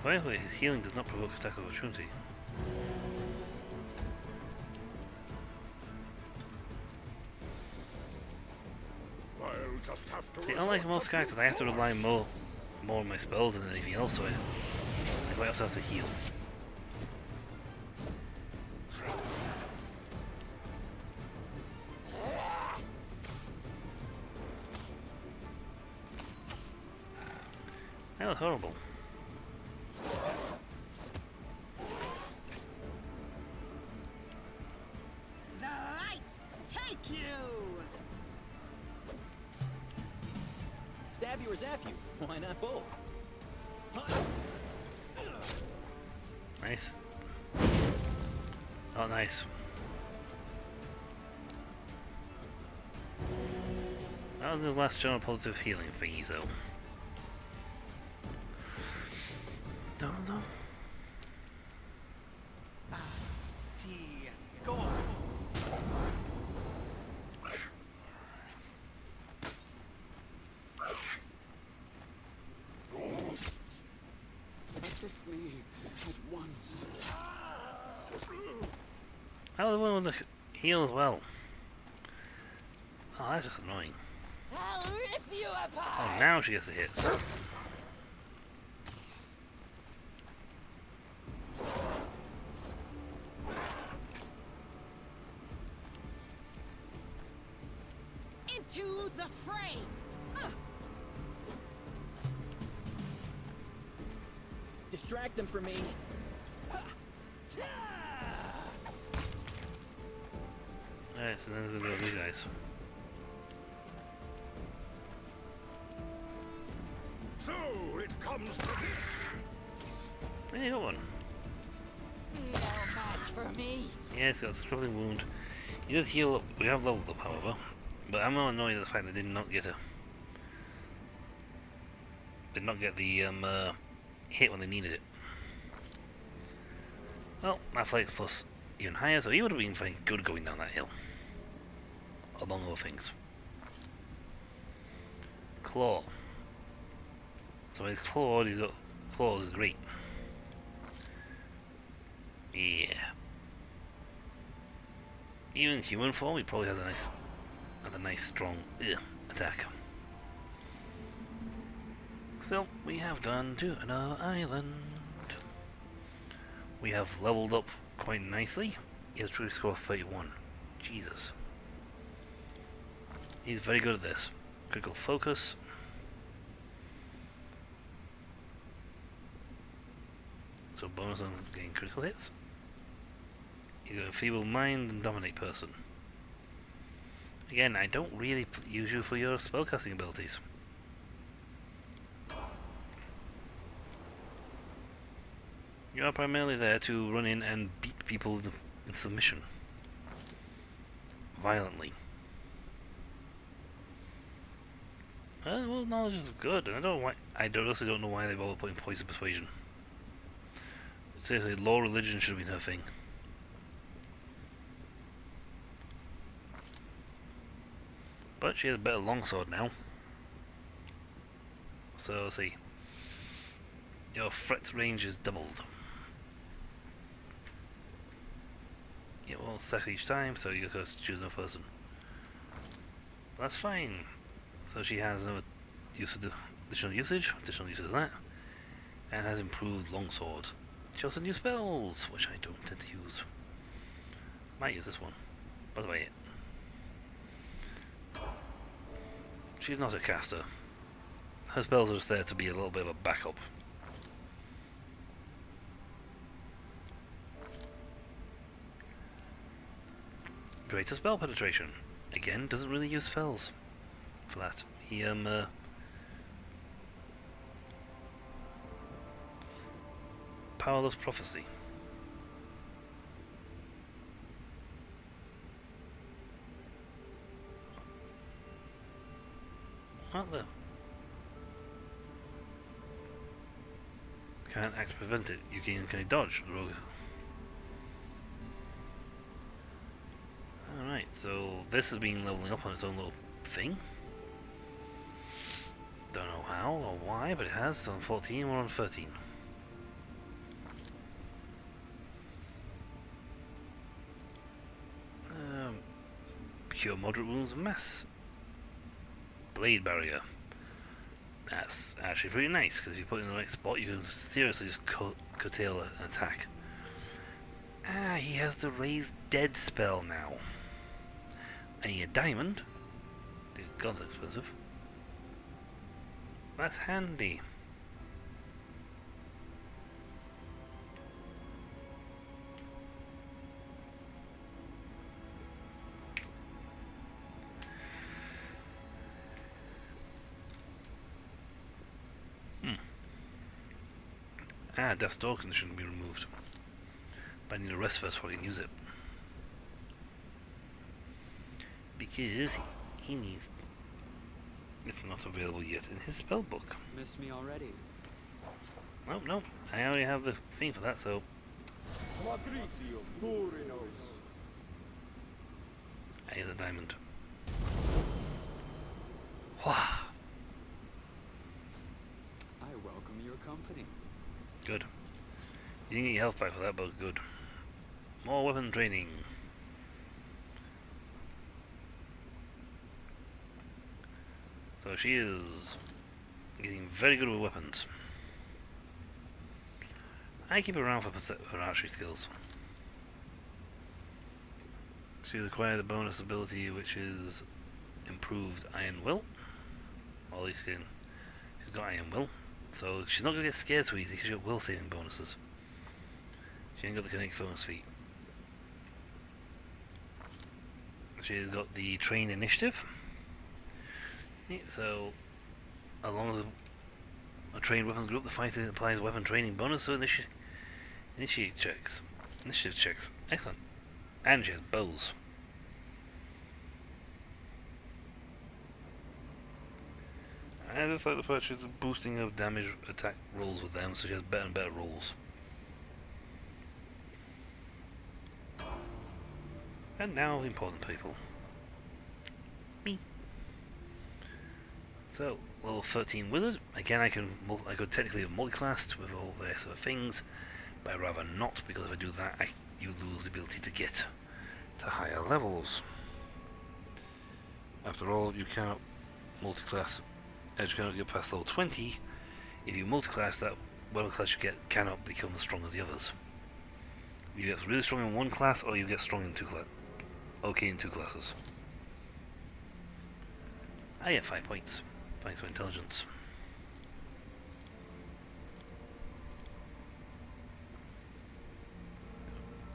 S1: However, his healing does not provoke attack of opportunity.
S3: I'll just have to
S1: See, unlike
S3: resort
S1: most
S3: to
S1: characters, I have to rely more on my spells than anything else, so I quite also have to heal. That was horrible.
S8: The light take you.
S9: Stab you or zap you? Why not both?
S1: Nice. Oh, nice. That was the last general positive healing thingy, though. No.
S2: Assist me at once.
S1: Oh, the one with the heal as well. Oh, that's just annoying.
S4: I'll rip you apart.
S1: Oh, now she gets the hits.
S8: Into the fray.
S9: Distract them for me.
S1: Alright, so then we'll go with these guys.
S3: So it comes to this.
S1: There you got one.
S4: No match for me.
S1: Yeah, it's got a struggling wound. He does heal up. We have leveled up, however. But I'm more annoyed at the fact that I did not get the hit when they needed it. Well, athletics plus even higher, so he would have been very good going down that hill. Among other things. Claw. So his claw, he's got claws is great. Yeah. Even in human form, he probably has a nice strong attack. Still, we have done to another island. We have leveled up quite nicely. He has true score 31. Jesus. He's very good at this. Critical focus. So bonus on getting critical hits. He's got a feeble mind and dominate person. Again, I don't really use you for your spellcasting abilities. You are primarily there to run in and beat people in submission. Violently. Well, knowledge is good, and I honestly don't know why they bother putting poison persuasion. Seriously, law religion should have been her thing. But she has a better longsword now. So let's see. Your threat range is doubled. It won't stack each time, so you have to choose another person. That's fine. So she has another use of additional usage of that, and has improved longsword. She also new spells, which I don't tend to use. Might use this one. By the way, she's not a caster. Her spells are just there to be a little bit of a backup. Greater spell penetration. Again, doesn't really use spells for that. He Powerless Prophecy. What the? Can't act to prevent it. You can dodge the rogue. Alright, so this has been leveling up on its own little thing. Don't know how or why, but it has. It's on 14, we're on 13. Pure moderate wounds mass. Blade barrier. That's actually pretty nice, because you put it in the right spot, you can seriously just curtail an attack. Ah, he has the raise dead spell now. I need a diamond. Dear God, that's expensive. That's handy. Ah, Death's Door condition can be removed. But I need a rest first before I can use it. Because he needs... It's not available yet in his spell book.
S2: Missed me already.
S1: Nope, nope. I already have the thing for that, so... I need a diamond. Wah!
S2: I welcome your company.
S1: Good. You didn't get your health back for that, but good. More weapon training. So she is getting very good with weapons. I keep her around for her archery skills. She acquired the bonus ability, which is improved Iron Will. Or at least she's got Iron Will. So she's not going to get scared too easy because she's got will saving bonuses. She ain't got the kinetic bonus feat. She's got the train initiative. Yeah, so, as long as a trained weapons group, the fighter applies weapon training bonus, so initiate checks. Initiative checks. Excellent. And she has bows. I just like the purchase of boosting of damage attack rolls with them, so she has better and better rolls. And now the important people. Me. So, level 13 wizard. Again, I could technically have multiclassed with all the sort of things, but I'd rather not, because if I do that, you lose the ability to get to higher levels. After all, you cannot multiclass. As you cannot get past level 20, if you multiclass, that whatever class you get cannot become as strong as the others. You get really strong in one class, or you get strong in two classes. Okay, in two classes. I get 5 points. Thanks for intelligence.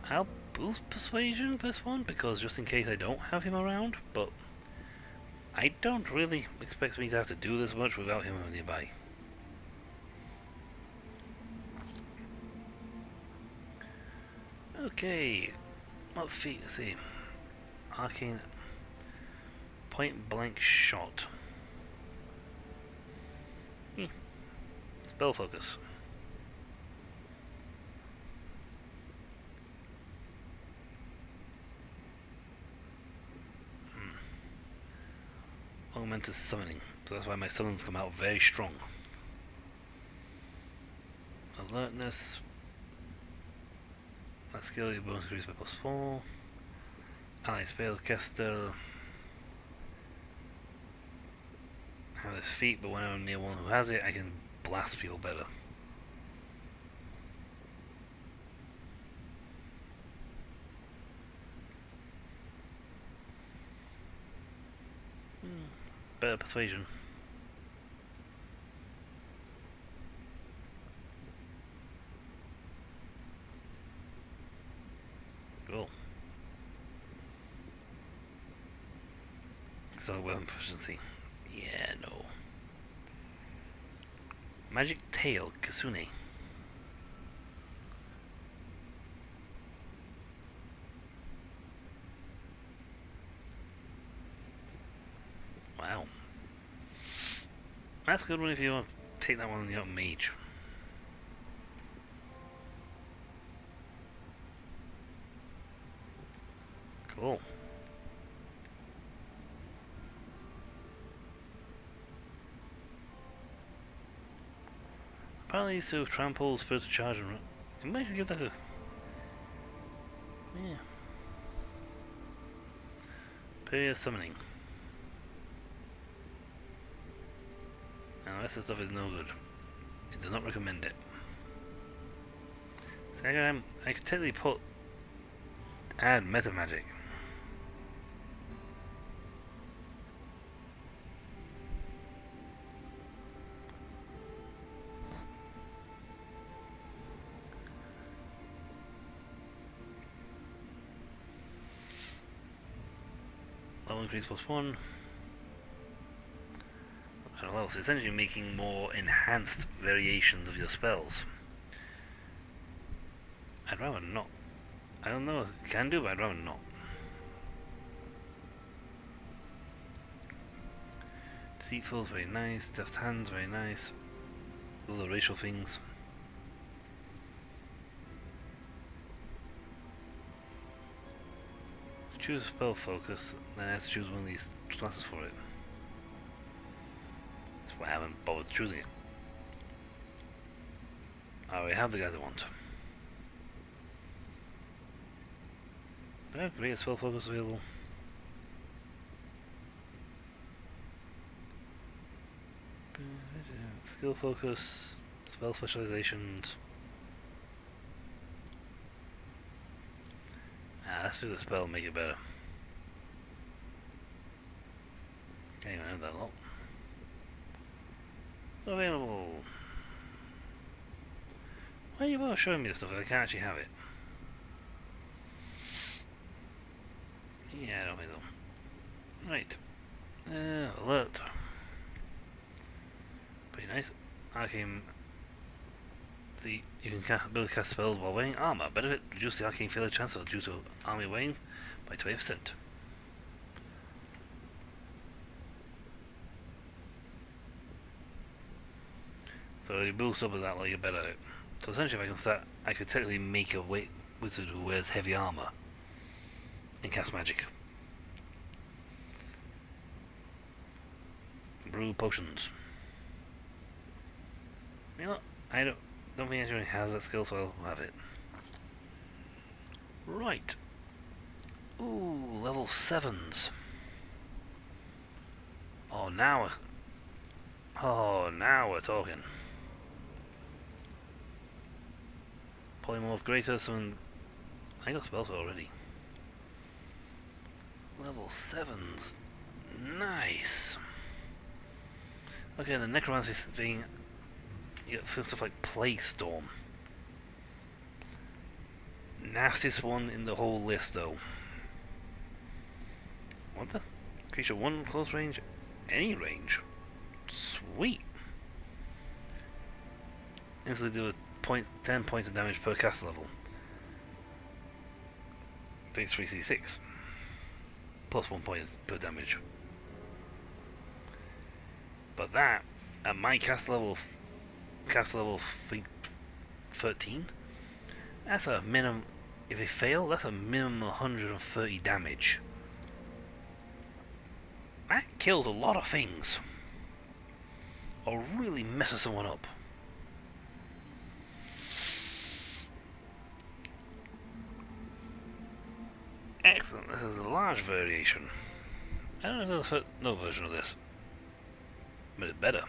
S1: I'll boost persuasion for this one, because just in case I don't have him around, but I don't really expect me to have to do this much without him nearby. Okay, what feat? Let's see. Arcane point blank shot. Spell focus. Augmented summoning. So that's why my summons come out very strong. Alertness. That skill, your bonus increased by +4. Ally spellcaster. Have this feat, but when I'm near one who has it, I can blast people better. Better persuasion. Cool. So weapon proficiency. Yeah, no. Magic Tail, Kasune. That's a good one if you want to take that one and you're not mage. Cool. Apparently, so trample, spiritual charge, and you might give that a. Yeah. Period summoning. Now, this stuff is no good. I do not recommend it. So I could technically add meta magic. Level increase +1. I don't know, so essentially making more enhanced variations of your spells. I'd rather not. I don't know, can do, but I'd rather not. Deceitful is very nice, Deft Hands very nice. Those are racial things. Choose spell focus, then I have to choose one of these classes for it. That's why I haven't bothered choosing it. I already have the guys I want. Yeah, great spell focus available. Skill focus, spell specializations. Let's do the spell and make it better. Can't even have that lot. Available. Why are you both showing me this stuff if I can't actually have it? Yeah, I don't think so. Right. Alert. Pretty nice. Arcane. See, you can cast spells while wearing armor. Benefit: reduce the arcane failure chance due to army wearing by 20%. So you boost up with that while you're better at it. So essentially, if I can start, I could technically make a wizard who wears heavy armor and cast magic. Brew potions. You know what? I don't think anyone has that skill, so I'll have it. Right. Ooh, level 7s. Oh, now we're talking. Polymorph greater, I got spells already. Level 7s. Nice. Okay, the necromancy thing. You get stuff like Plague Storm. Nastiest one in the whole list, though. What the? Creature 1 close range? Any range? Sweet! Instantly do 10 points of damage per cast level. Takes 3c6. Plus 1 point per damage. But that, at my cast level 13, that's a minimum. If they fail, that's a minimum 130 damage. That kills a lot of things, or really messes someone up. Excellent. This is a large variation. I don't know if there's no version of this, but it's better.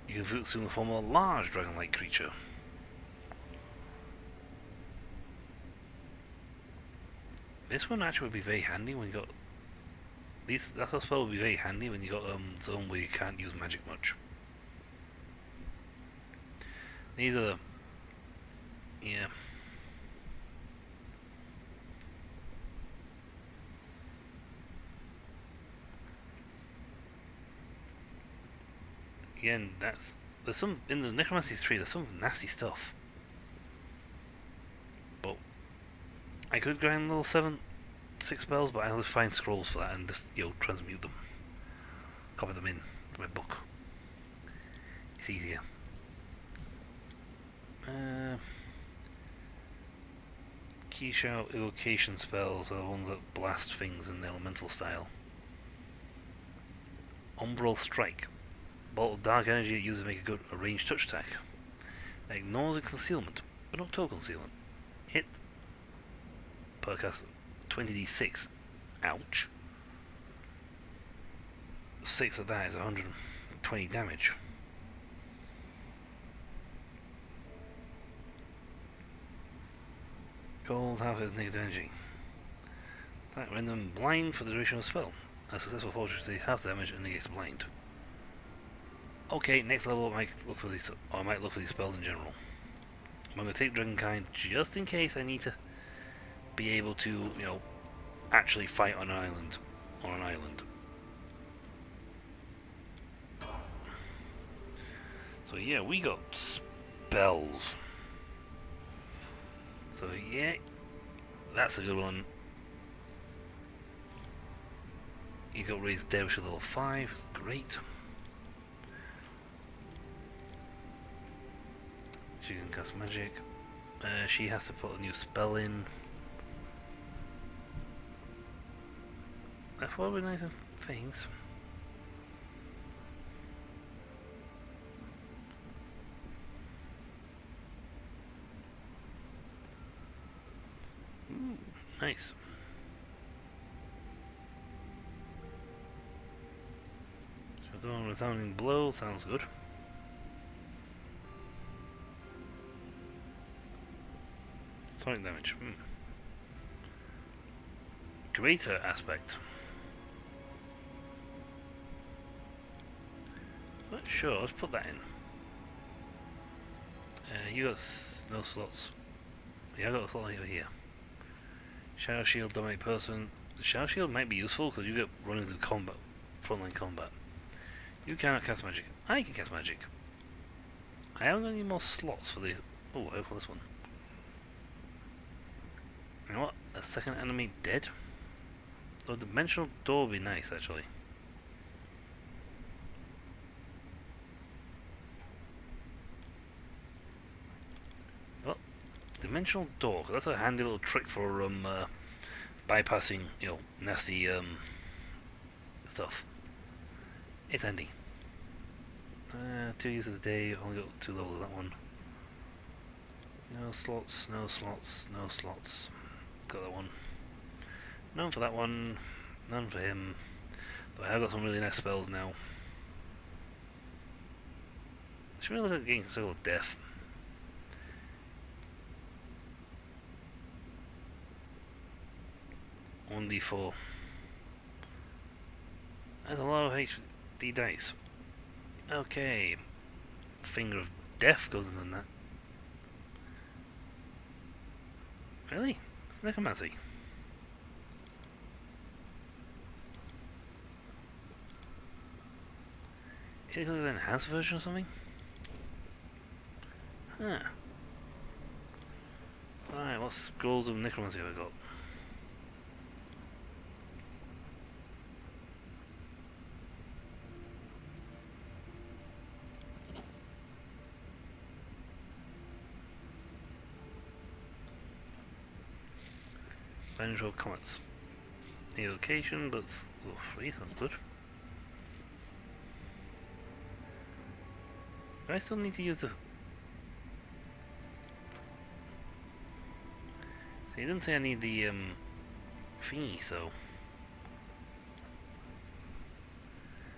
S1: You can assume the form of a large dragon-like creature. This one actually would be very handy when you got these. That spell would be very handy when you got zone where you can't use magic much. These are the yeah. Again, there's some in the Necromancy 3. There's some nasty stuff, but I could grind level 6 spells, but I'll just find scrolls for that and just transmute them, copy them in to my book. It's easier. Key shout evocation spells are the ones that blast things in the elemental style. Umbral Strike. Bolt of dark energy it uses to make a ranged touch attack. It ignores its concealment, but not total concealment. Hit per cast 20d6. Ouch. 6 of that is 120 damage. Cold half its negative energy. That render them blind for the duration of the spell. A successful fortune takes half the damage and negates blind. Okay, next level I might look for these, or I might look for these spells in general. I'm going to take Dragonkind just in case I need to be able to, you know, actually fight on an island. So yeah, we got spells. So yeah, that's a good one. He's got raised Dervish to level 5, great. She can cast magic. She has to put a new spell in. That's probably nice things. Ooh, nice. So doing a resounding blow sounds good. Sonic damage. Greater aspect. Not sure, let's put that in. You got no slots. Yeah, I got a slot over here. Shadow Shield, dominate person. Shadow Shield might be useful because you get run into combat, frontline combat. You cannot cast magic. I can cast magic. I haven't got any more slots for the. Oh, I for this one. You know what? A second enemy dead? Oh, dimensional door would be nice actually. Well, dimensional door, 'cause that's a handy little trick for bypassing, you know, nasty stuff. It's handy. 2 use of the day, only got 2 levels of that one. No slots, no slots, no slots. Got that one. None for that one. None for him. But I have got some really nice spells now. Should we look at getting Circle of Death? One D4. That's a lot of HD dice. Okay. Finger of Death goes into that. Really? It's necromancy. Is it an enhanced version or something? Huh. Alright, what scrolls of necromancy have I got? Vengeful Comets. Evocation, but free sounds good. Do I still need to use the... See, he didn't say I need the thingy, so...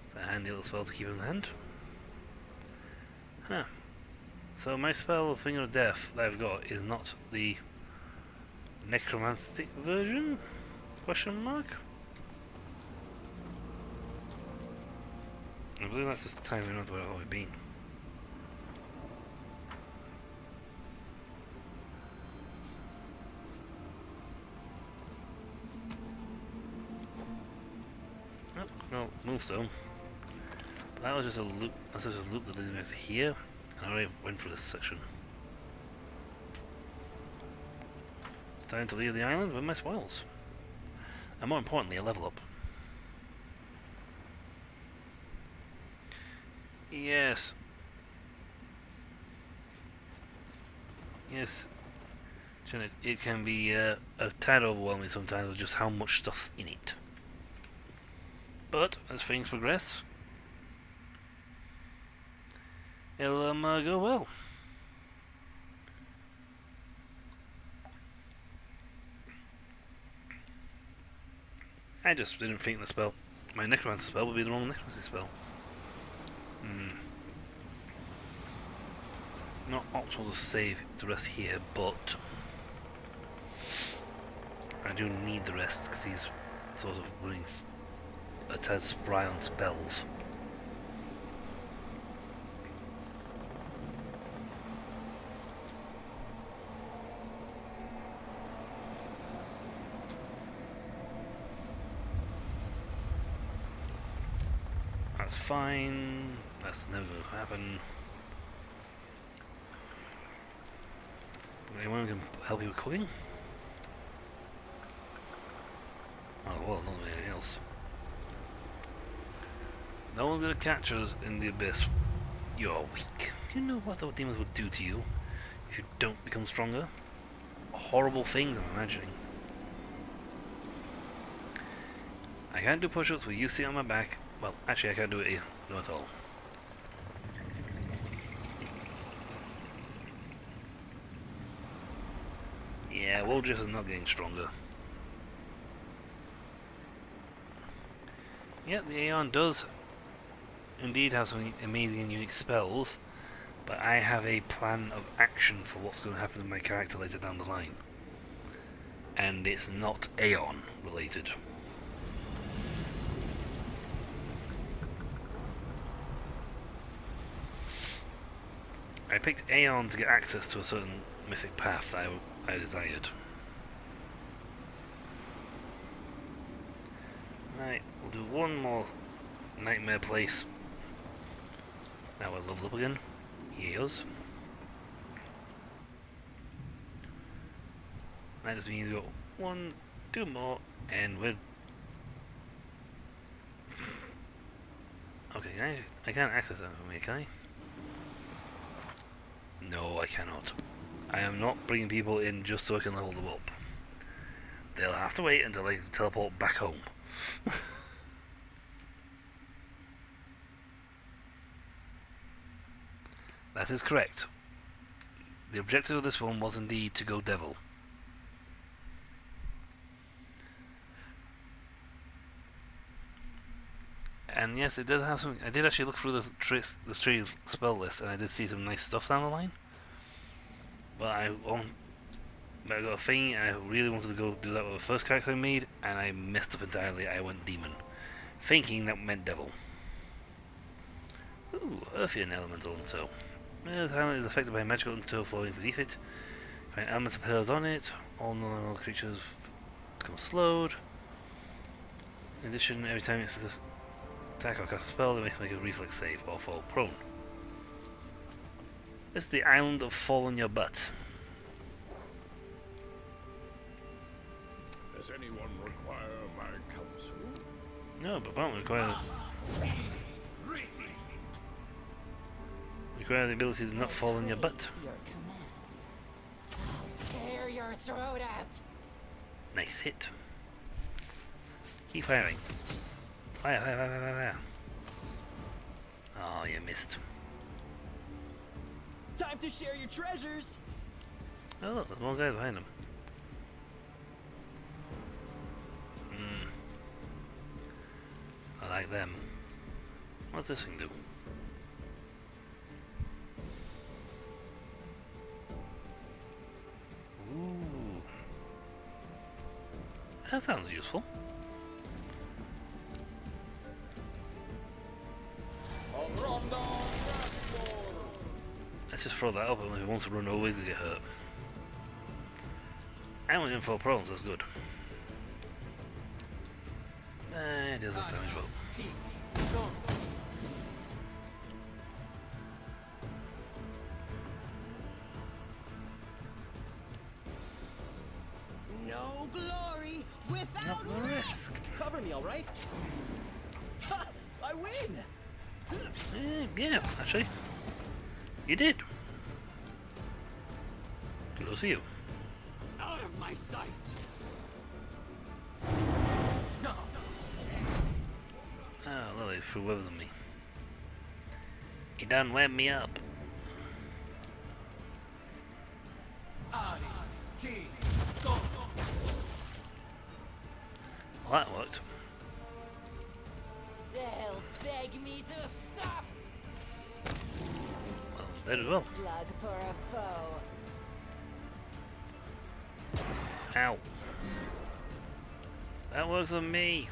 S1: It's a handy little spell to keep in hand. Huh. So my spell, Finger of Death, that I've got is not the necromantic version? Question mark? I believe that's just the time we know where I've been. Oh, no, Moonstone. That was just a loop. That's just a loop that didn't exist here, and I already went through this section. Time to leave the island with my spoils. And more importantly, a level up. Yes. Yes, it can be a tad overwhelming sometimes with just how much stuff's in it. But as things progress, it'll go well. I just didn't think the spell, my necromancer spell, would be the wrong necromancer spell. Not optimal to save the rest here, but I do need the rest because he's sort of running a tad spry on spells. That's fine. That's never going to happen. Anyone can help you with cooking? Oh well, not anything else. No one's gonna catch us in the abyss. You're weak. Do you know what the demons would do to you if you don't become stronger? Horrible things, I'm imagining. I can't do push-ups with you sitting on my back. Well, actually I can't do it here. No at all. Yeah, Woldriff is not getting stronger. Yeah, the Aeon does indeed have some amazing and unique spells, but I have a plan of action for what's going to happen to my character later down the line. And it's not Aeon related. I picked Aeon to get access to a certain mythic path that I desired. Right, we'll do one more nightmare place. Now we're leveled up again. Yes. That just means we've got 1, 2 more, and we're... Okay, I can't access that from here, can I? No, I cannot. I am not bringing people in just so I can level them up. They'll have to wait until I teleport back home. That is correct. The objective of this one was indeed to go devil. And yes, it does have some. I did actually look through the tree spell list, and I did see some nice stuff down the line. But I got a thing, and I really wanted to go do that with the first character I made, and I messed up entirely. I went demon, thinking that meant devil. Ooh, earthy and elemental undertow. The talent is affected by magical undertow flowing beneath it. Find elements of pillars on it. All normal creatures become slowed. In addition, every time it's attack or cast a spell, they make a reflex save or fall prone. This is the island of Fall on Your Butt.
S3: Does anyone require my counsel?
S1: No, but won't require the ability to not fall on your butt.
S4: Your commands. I'll tear your throat out.
S1: Nice hit. Keep firing. Fire, fire, fire, fire, fire. Oh, you missed.
S9: Time to share your treasures.
S1: Oh, look, there's more guys behind them. I like them. What's this thing do? Ooh. That sounds useful. Let's just throw that up, and if he wants to run over, he's gonna get hurt. I went in for prone, so that's good. It does this damage well.
S9: No glory without risk. Cover me, all right? Ha! I win.
S1: Yeah, actually, you did. Kudos to you.
S7: Out of my sight.
S1: Oh, well, they threw webs on me. He done web me up. Well, that worked.
S4: They'll beg me to stop.
S1: Well, they did well.
S4: Slug for a foe.
S1: Ow. That works on me.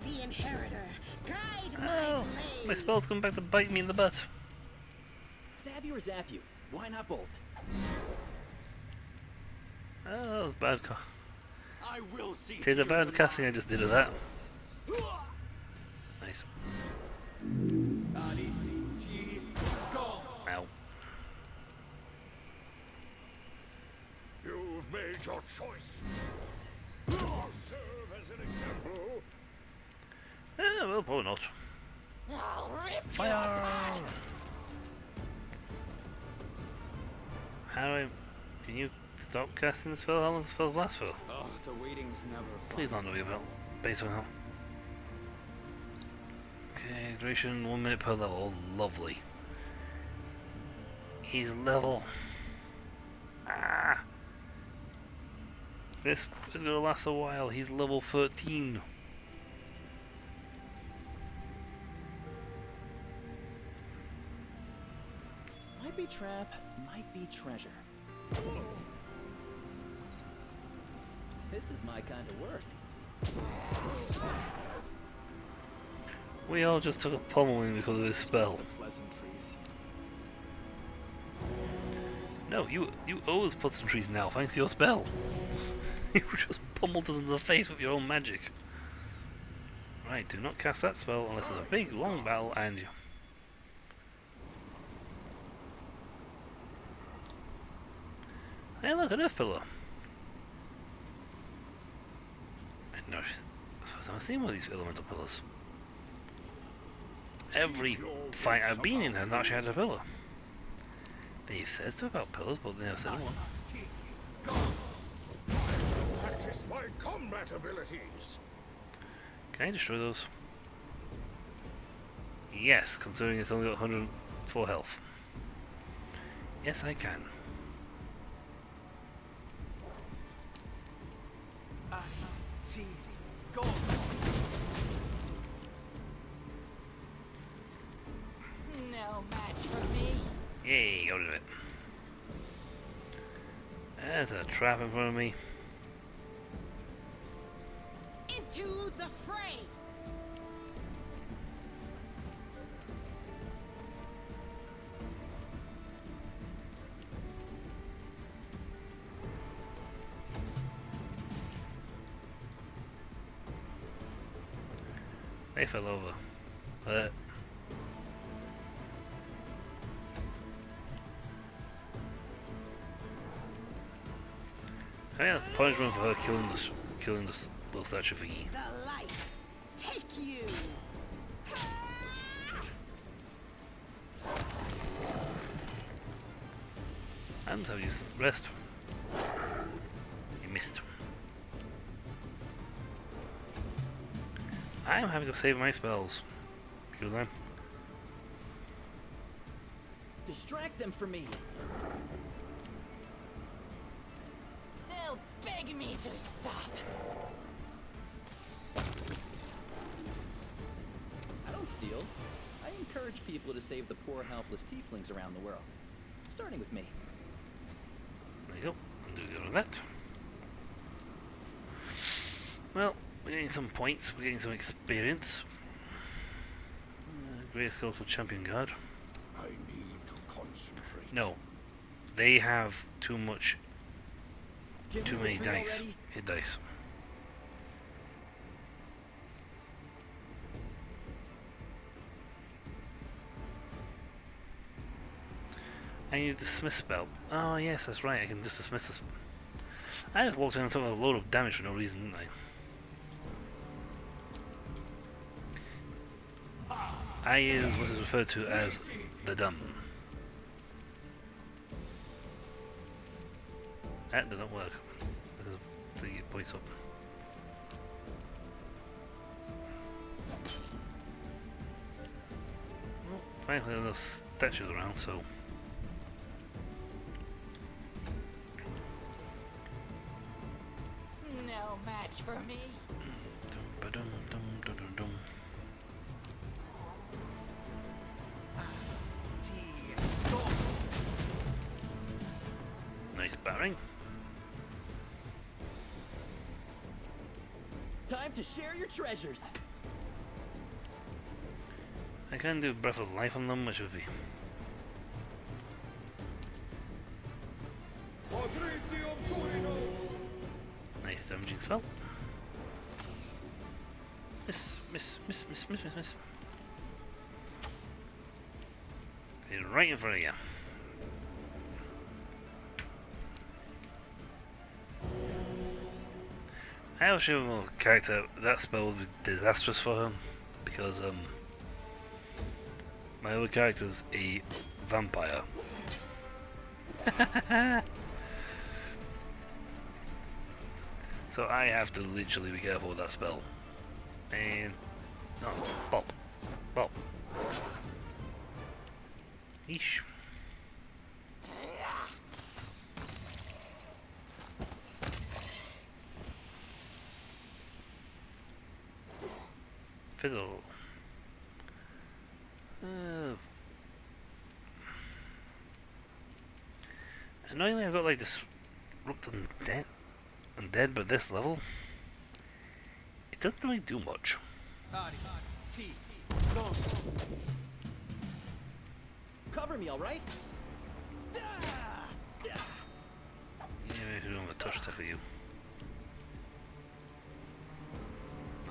S8: The Inheritor, guide my
S1: Oh, my
S8: blade.
S1: spell's come back to bite me in the butt.
S9: Stab you or zap you? Why not both?
S1: Oh, that was bad.
S7: I will see.
S1: Take the bad casting I just did of that. Nice. Ow.
S3: You've made your choice. I'll serve as an example.
S1: Well, probably not.
S4: I'll rip
S1: Fire!
S4: you apart.
S1: How can you stop casting the spell? How long the spells last for?
S2: Oh, the waiting's never fun.
S1: Please don't know about base on how. Okay, duration 1 minute per level. Oh, lovely. He's level. Ah! This is gonna last a while. He's level 13.
S9: Might be trap, might be treasure. This is my kind of work.
S1: We all just took a pummeling because of this spell.
S2: The pleasantries.
S1: No, you always put some trees now, thanks to your spell. You just pummeled us in the face with your own magic. Right, do not cast that spell unless it's a big, long battle and you. Hey, look, an earth pillar. And no, that's the first time I've seen one of these elemental pillars. Every fight I've been in has actually had a pillar. They've said stuff about pillars, but they never said one.
S3: Practice my combat abilities.
S1: Can I destroy those? Yes, considering it's only got 104 health. Yes, I can.
S4: No match for me.
S1: Yay, got rid of it. There's a trap in front of me.
S8: Into the fray.
S1: They fell over. I got a punishment for her killing this little statue thingy.
S8: The light. Take you.
S1: And have used rest. You missed. I'm having to save my spells. Because I'm...
S9: Distract them for me.
S4: They'll beg me to stop.
S9: I don't steal. I encourage people to save the poor, helpless tieflings around the world. Starting with me.
S1: There you go. I'll do good with that. Well, we're getting some points, we're getting some experience. Great skillful champion guard.
S3: I need to concentrate.
S1: No. They have too much,
S9: Give
S1: too
S9: me
S1: many
S9: the tree
S1: dice.
S9: already?
S1: Hit dice. I need a dismiss spell. Oh yes, that's right, I can just dismiss this. I just walked in and took a load of damage for no reason, didn't I? I is what is referred to as the dumb. That didn't work. There's the voice up. Well, finally there's statues around, so...
S4: No match for me.
S1: Dum-ba-dum-dum-dum-dum-dum. Nice barring.
S9: Time to share your treasures.
S1: I can do Breath of Life on them, which would be nice damaging spell. Miss. He's right in front of you. I was sure my character that spell would be disastrous for him because my other character's a vampire. So I have to literally be careful with that spell. And bop. Eesh. Fizzle. Annoyingly, I've got like this Disrupt Undead, but this level, it doesn't really do much.
S9: Cover me, all right?
S1: Yeah, maybe we don't have a touch attack for you.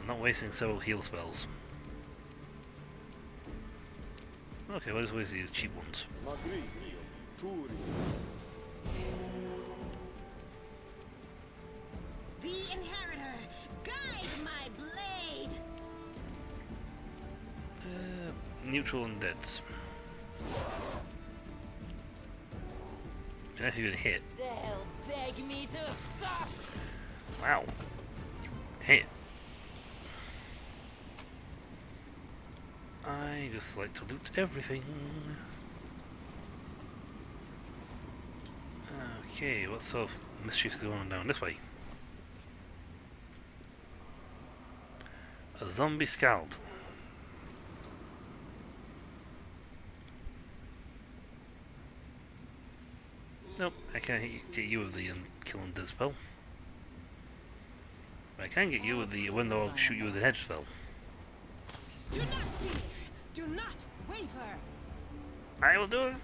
S1: I'm not wasting several heal spells. Okay, well, let's waste these cheap ones.
S8: The Inheritor, guide my blade.
S1: Neutral Undeads. Unless you can hit.
S4: They'll beg me to stop.
S1: Wow. Hit. I just like to loot everything. Okay, what sort of mischief's going on down this way? A zombie scald. Nope, I can't get you with the kill undead spell. But I can get you with the window. I'll shoot you with the hedge spell.
S8: Do not fear. Do not waver.
S1: I will do it.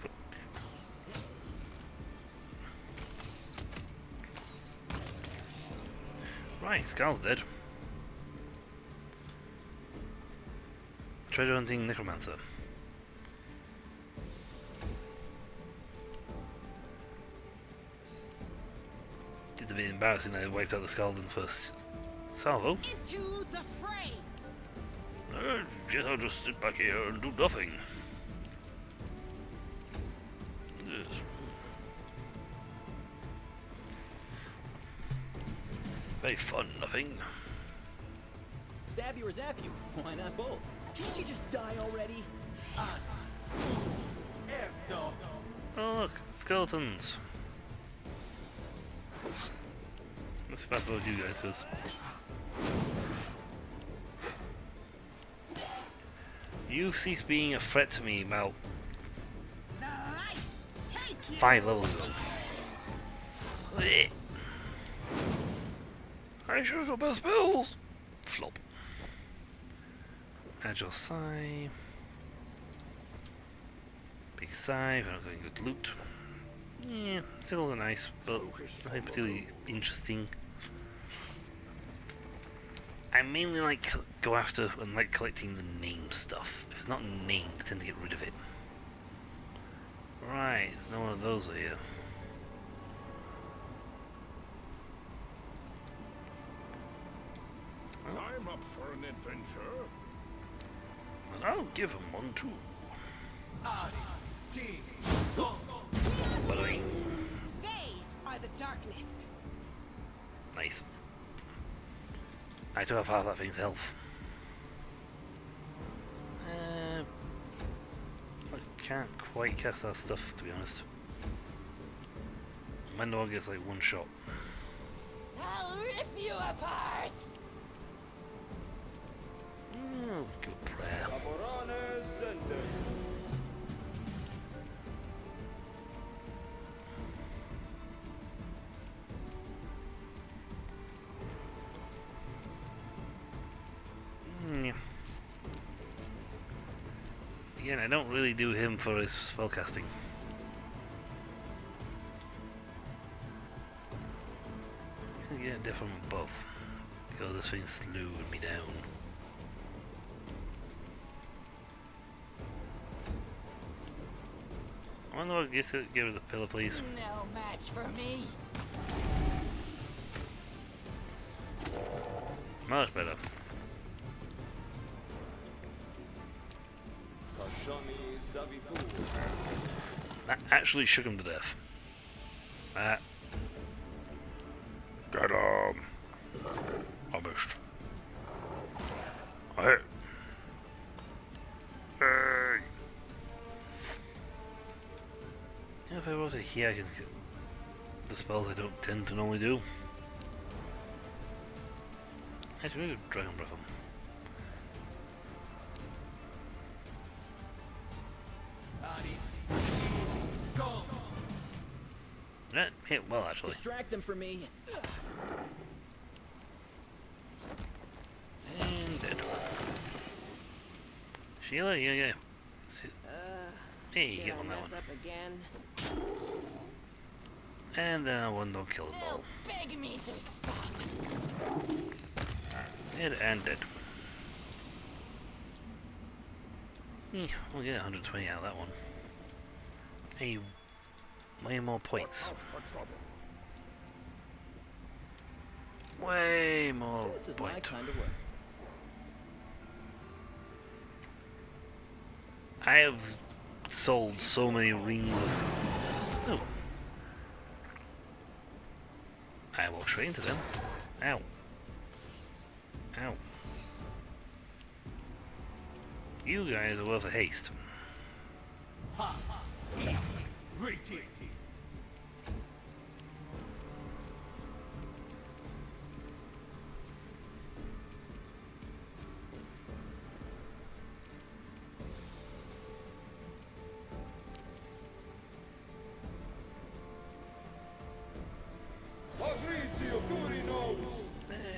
S1: Right, Scald's dead. Treasure hunting necromancer. It's a bit embarrassing that I wiped out the Scald in the first salvo.
S8: Into the fray.
S1: I'll just sit back here and do nothing. Yes. Very fun, nothing.
S9: Stab you or zap you? Why not both? Can't you just die already?
S3: No.
S1: Oh look, skeletons. Let's fast forward you guys, because you've ceased being a threat to me about 5 levels ago. I should have got better spells! Flop. Agile Sigh. Big Sigh, we're not getting good loot. Yeah, sigils are nice, but nothing particularly interesting. I mainly like go after and like collecting the name stuff. If it's not named, I tend to get rid of it. Right, there's no one of those here.
S3: I'm up for an adventure.
S1: And I'll give him one too.
S8: They are the darkness.
S1: I took off half that thing's health. I can't quite cast that stuff, to be honest. Wendwag gets like one shot.
S4: I'll rip you apart!
S1: Oh, good prayer. Yeah. Again, I don't really do him for his spellcasting. I get a different above because this thing's slowing me down. I wonder what gets it. Give her the pillar, please.
S4: No match for me.
S1: Much better. That actually shook him to death. That. Get him! I missed. I hit. Hey! Yeah, if I wrote it here, I can get the spells I don't tend to normally do. Actually, maybe Dragon Breath him. That hit well, actually.
S9: Distract them from me.
S1: And dead. Sheila, yeah. Hey, you get on that one.
S8: Again.
S1: And then one don't kill the ball.
S4: Beg me to stop.
S1: Dead and dead. We'll get 120 out of that one. Hey, way more points. Way more
S9: This is my
S1: points.
S9: kind of work.
S1: I have sold so many rings of... Oh. I walked straight into them. Ow. Ow. You guys are worth a haste.
S3: Rated.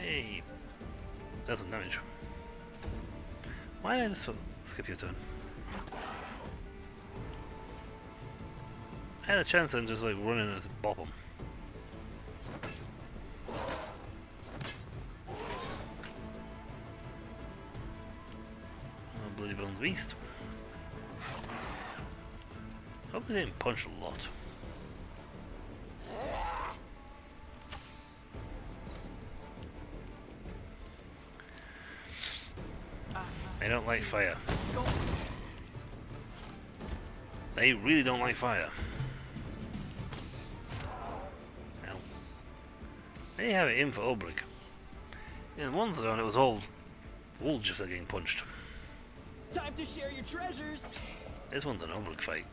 S1: Hey. That's some damage. Why did I just skip your turn? I had a chance and just like running at the bottom. Bloody Bones Beast. Hope I didn't punch a lot. They don't like fire. They really don't like fire. Ow. They have it in for Ulbrich. In one zone it was all wolves just getting punched.
S9: Time to share your treasures.
S1: This one's an Ulbrich fight.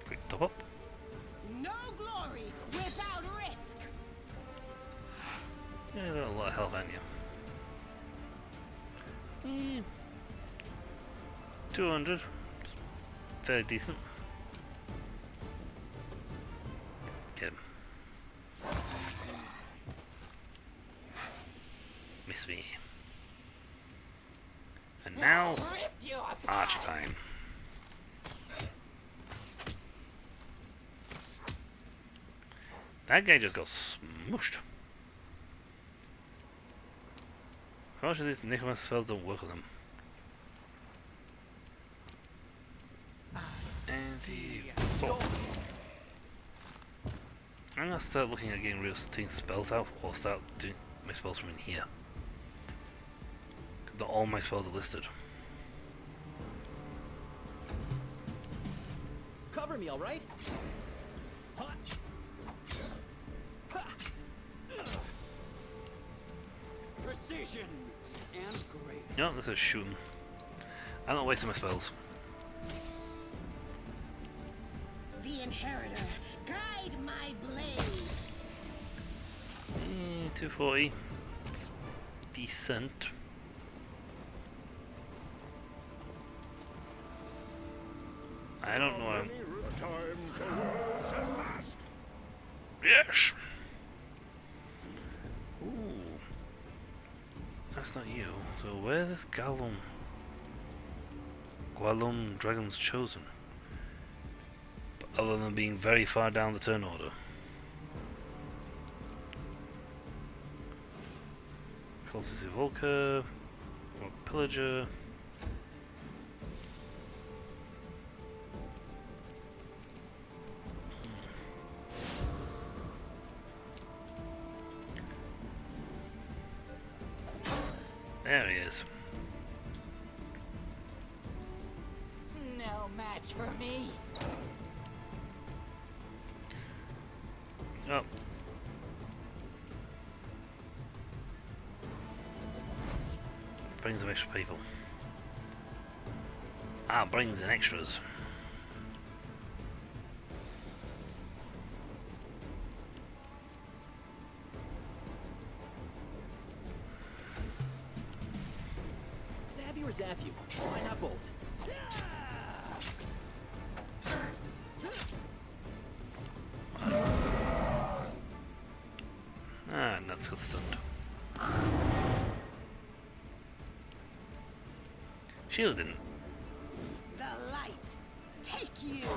S1: Quick top up.
S8: No glory without risk.
S1: Yeah, you got a lot of health, haven't you? 200. It's fairly decent. Get him. Miss me. And now,
S4: Rip you apart.
S1: Archer time. That guy just got smushed. How much of these Nicholas spells don't work on them? Anti-fall. I'm gonna start looking at getting real spells out, or start doing my spells from in here. Not all my spells are listed.
S9: Cover me, all right?
S2: Precision and grace.
S1: No, let's just shoot him. I'm not wasting my spells.
S8: The Inheritor, guide my blade.
S1: 240. It's decent. I don't know.
S3: The time for words has passed.
S1: Yes. Ooh. That's not you. So where's this Gwalum Dragon's Chosen? Other than being very far down the turn order. Cultist Evoker, or Pillager. There he is.
S4: No match for me.
S1: Oh. Brings some extra people. Brings in extras.
S9: Stab you or zap you? Why not both?
S1: Nuts got stunned. Shield didn't.
S8: The light, take you.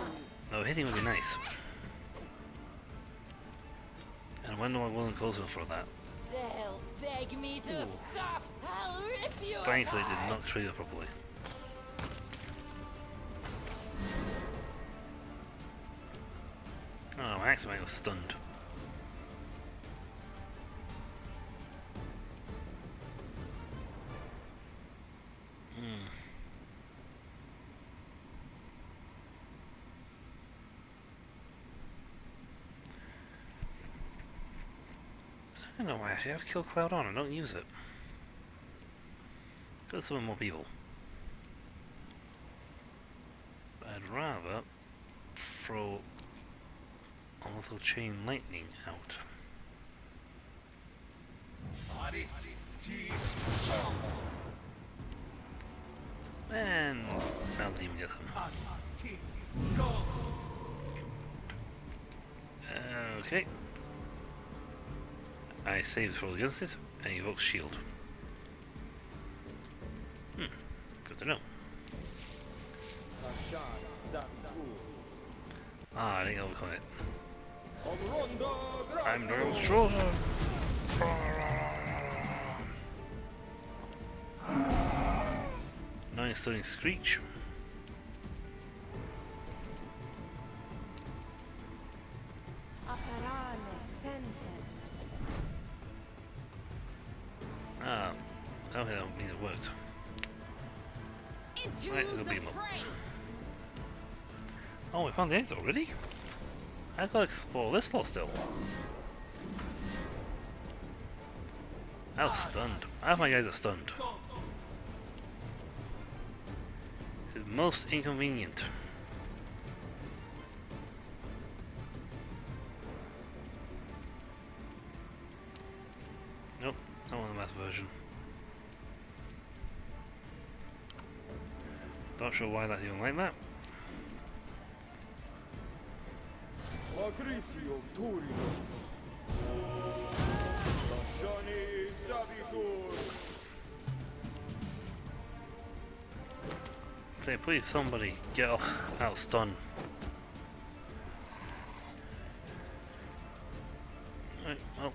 S1: No, hitting would be nice. And when do I wasn't close enough for that?
S4: They'll beg me to stop. I'll rip you
S1: Thankfully, it
S4: apart.
S1: did not trigger properly. Oh, my accident was stunned. I don't know why I actually have Kill Cloud on. I don't use it. Could summon more people. But I'd rather throw a little chain lightning out. And now the demon gets him. Okay. I save throw against it and evoke shield. Good to know. I didn't overcome it. I'm the Earl's Chosen! Nine stunning Screech. Okay, that means it worked.
S8: Into
S1: Right, it'll
S8: the
S1: beat him up.
S8: fray.
S1: Oh, we found the eggs already? I've got to explore this floor still. I was stunned. Half my guys are stunned. This is most inconvenient. Nope, I want the mass version. Not sure why that's even like that. Say, please, somebody get off out stun. Right, well,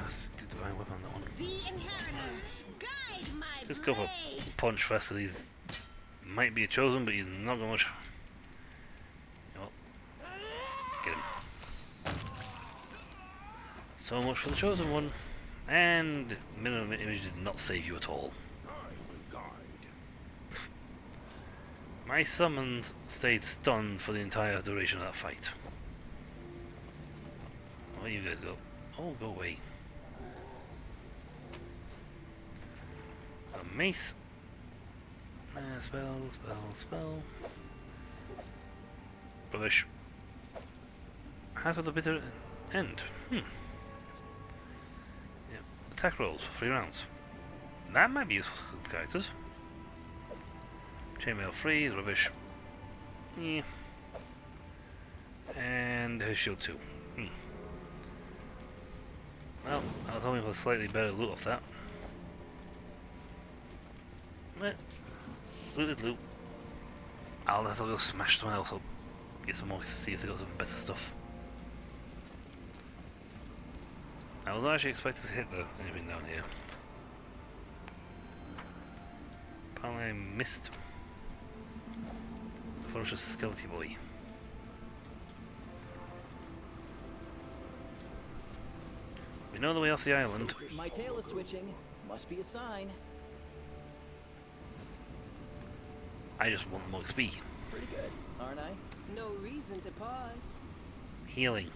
S1: let's do divine whip on that one.
S8: The Inheritor, guide my
S1: Just go for
S8: blade.
S1: punch fast. He's might be a chosen, but he's not going much. Well, get him. So much for the chosen one, and minimum image did not save you at all. My summons stayed stunned for the entire duration of that fight. Where you guys go? Oh, go away. A mace. Spell. Rubbish. Half of the bitter end. Yep. Attack rolls for 3 rounds. That might be useful for characters. Chainmail freeze, rubbish. Yeah. And her shield too. Well, I was hoping for slightly better loot off that. But loot is loot. I'll have to go smash someone else up. Get some more, see if they got some better stuff. I was actually expected to hit anything down here. Apparently I missed. Ferocious Skeleton Boy. We know the way off the island.
S9: My tail is twitching. Must be a sign.
S1: I just want more XP.
S9: Pretty good, aren't I?
S8: No reason to pause.
S1: Healing.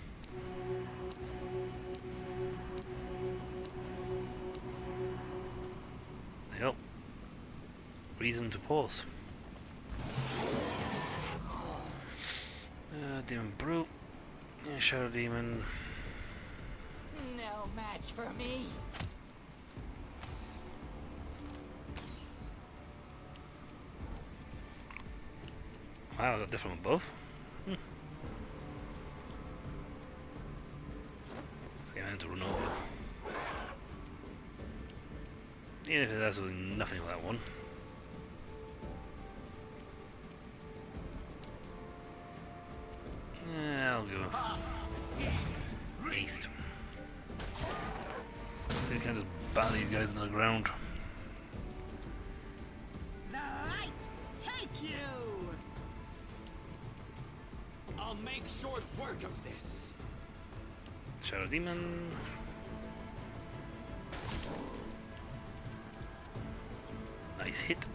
S1: Yep. Reason to pause. Demon Brute. Shadow Demon.
S4: No match for me.
S1: Wow, I got different with both. This game had to run over. Even if there's absolutely nothing with that one. Yeah, I'll go. East. They can just bat these guys into the ground.
S8: The light take you.
S7: I'll make short work of this.
S1: Shadow Demon. Nice hit.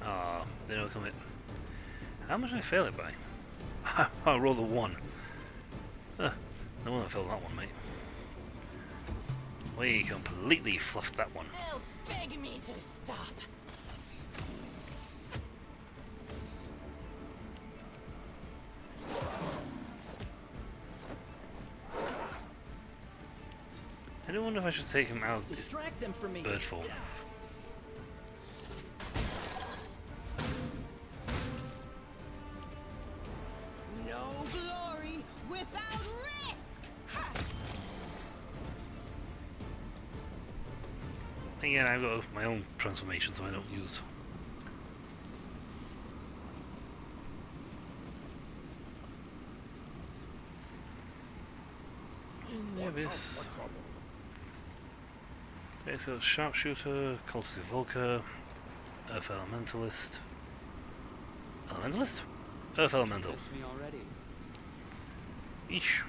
S1: Ah, they don't come in. How much did I fail it by? I rolled a 1. No one failed that one, mate. We completely fluffed that one.
S4: They'll beg me to stop.
S1: I do wonder if I should take him out
S9: Distract them from me.
S1: bird form.
S8: No glory without risk. Ha!
S1: Again, I've got my own transformation, so I don't use. In the abyss. Okay, so sharpshooter, cultist evoker, earth elementalist. Elementalist? Earth elemental.
S2: Missed me already.
S1: Eesh.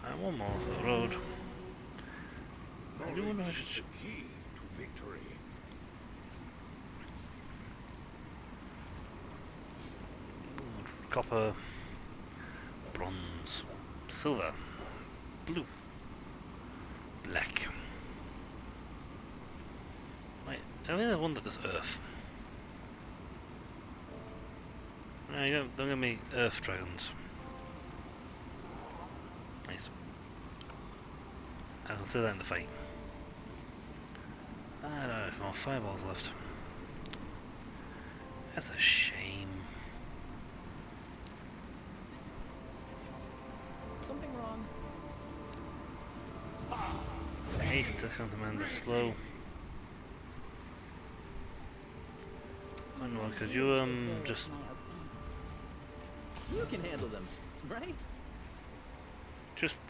S1: And one more for the road. I do wonder if I should.
S3: The key to victory.
S1: Copper, bronze, silver, blue, black. Wait, I really want that does earth. No, you don't give me earth dragons. Nice. I'll consider that in the fight. I don't know if more fireballs left. That's a shame.
S9: Something wrong.
S1: Haste to countermand the slow. Wonder what could you just
S9: You can handle them, right?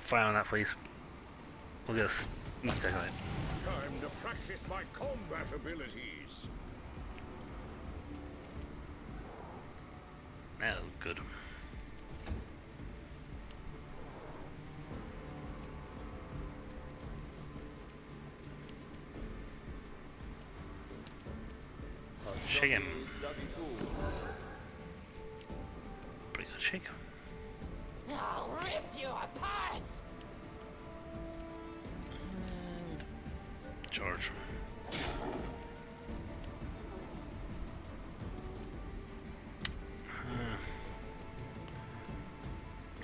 S1: fire on that, please. We'll get a sneak attack on it.
S3: time to practice my combat abilities.
S1: That was good. Shake him. Pretty good shake.
S8: I'll rip you apart!
S1: And charge.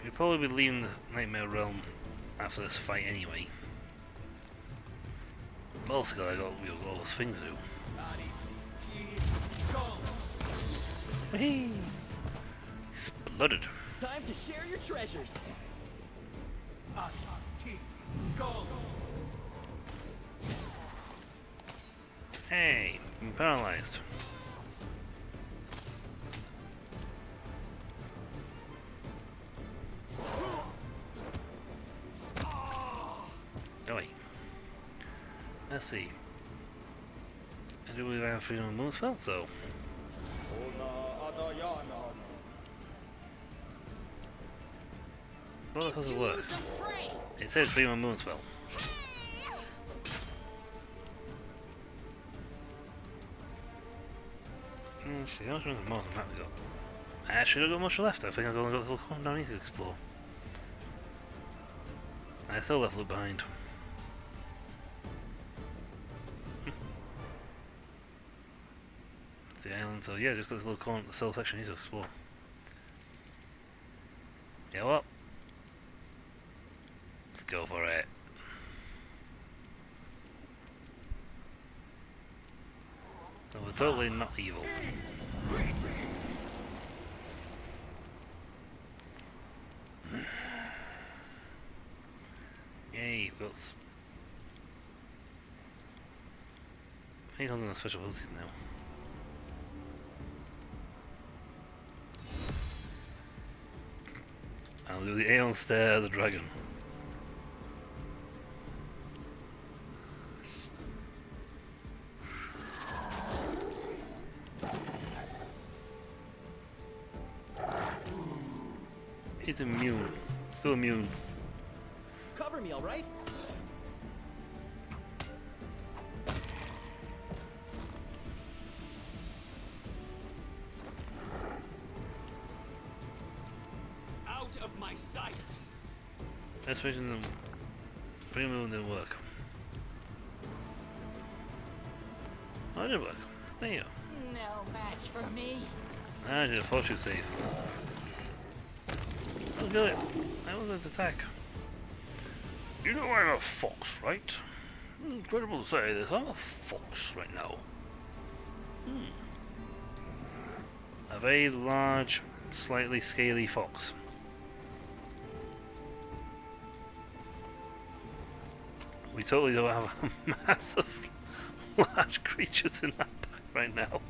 S1: We'll probably be leaving the Nightmare Realm after this fight anyway. But also, we got all those things to do. Whee! Exploded.
S9: Time to share your treasures.
S1: Hey, I'm paralyzed. Oh wait. Let's see. I do believe I have freedom of movement spell, so. Well, how does it work? It says freedom of movement spell. Let's see, how much more than that we got? I actually don't got much left. I think I've only got a little corner down here to explore. I still left a little behind. It's the island, so yeah, just got this little corner, the cell section here to explore. Yeah, what? Let's go for it. So we're totally not evil. Yay, we've got 800 special abilities now. I'll do the Aeon Stare of the Dragon. It's immune. Still immune.
S9: Cover me, all right?
S7: Out of my sight.
S1: Let's vision them. Bring them didn't work. Oh, it did work. There you go.
S8: No match for me.
S1: I did a fortune save. Oh, good. That was an attack. You know I'm a fox, right? Incredible to say this. I'm a fox right now. A very large, slightly scaly fox. We totally don't have a massive, large creatures in that pack right now.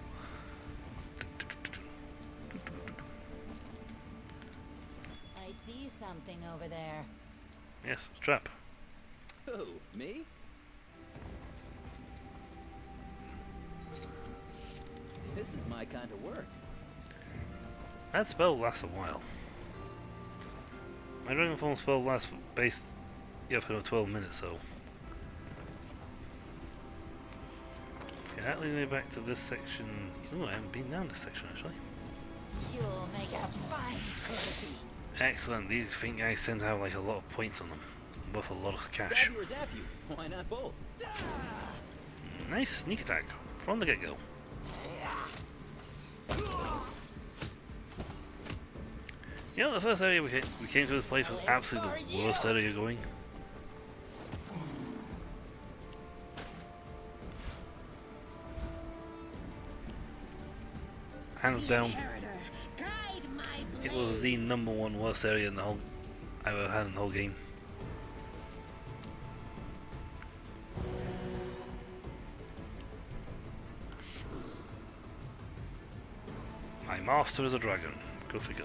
S4: I see something over there.
S1: Yes, trap.
S9: Who, me? This is my kind of work.
S1: That spell lasts a while. My Dragonform spell lasts based for 12 minutes, so. Okay, that leads me back to this section. Oh, I haven't been down this section actually.
S4: You'll make a fine trophy.
S1: Excellent. These think guys tend to have like a lot of points on them, worth a lot of cash.
S9: Stab you or zap you? Why not both?
S1: Nice sneak attack from the get-go. You know, the first area we came to this place was absolutely the worst area going. Hands down, it was the #1 worst area in the whole I've ever had in the whole game. My master is a dragon. Go figure.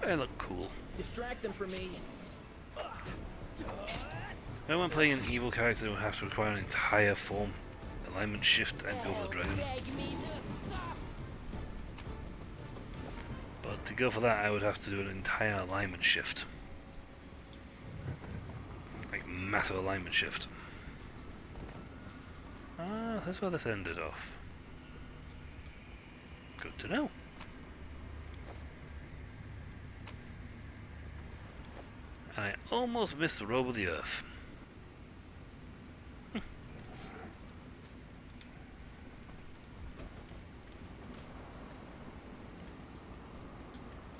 S1: I look cool.
S9: Distract them from me.
S1: When playing an evil character, it would have to require an entire form alignment shift and go for the dragon. But to go for that, I would have to do an entire alignment shift. Like, massive alignment shift. Ah, that's where this ended off. Good to know. And I almost missed the robe of the earth.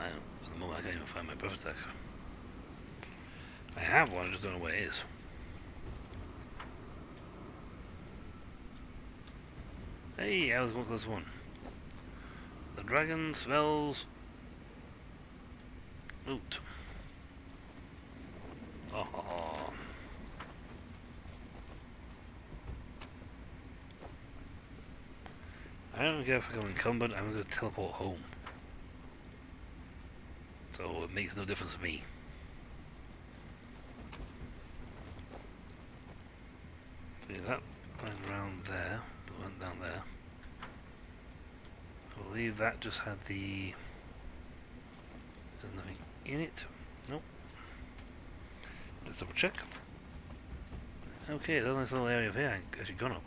S1: At the moment I can't even find my breath attack. I have one, I just don't know where it is. Hey, I was one close one. The dragon smells loot. Oh. I don't care if I become incumbent, I'm going to teleport home. So it makes no difference to me. See, that went around there, but went down there. I believe that just had the... There's nothing in it. Nope. Let's double check. Okay, there's a nice little area of here I've actually gone up.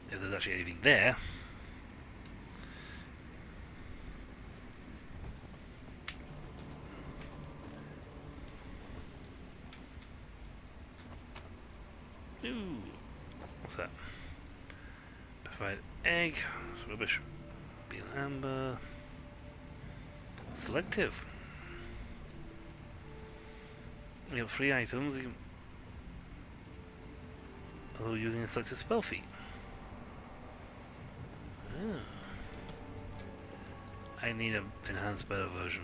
S1: If there's actually anything there. Ooh, what's that? Provide egg, it's rubbish. Be an amber. Selective. You have 3 items, you can... although using a selected spell feat. Oh. I need an enhanced better version.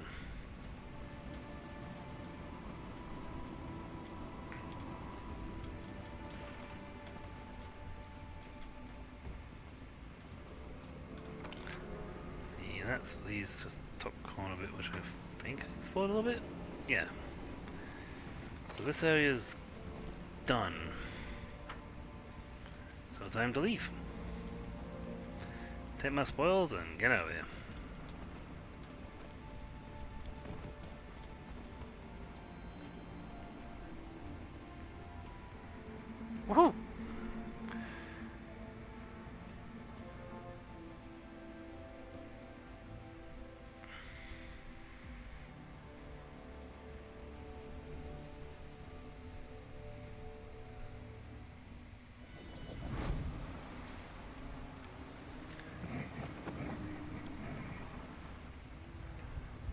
S1: See, that's these just top corner bit, which I think I explored a little bit. Yeah. So this area's done. So time to leave. Take my spoils and get out of here. Woohoo!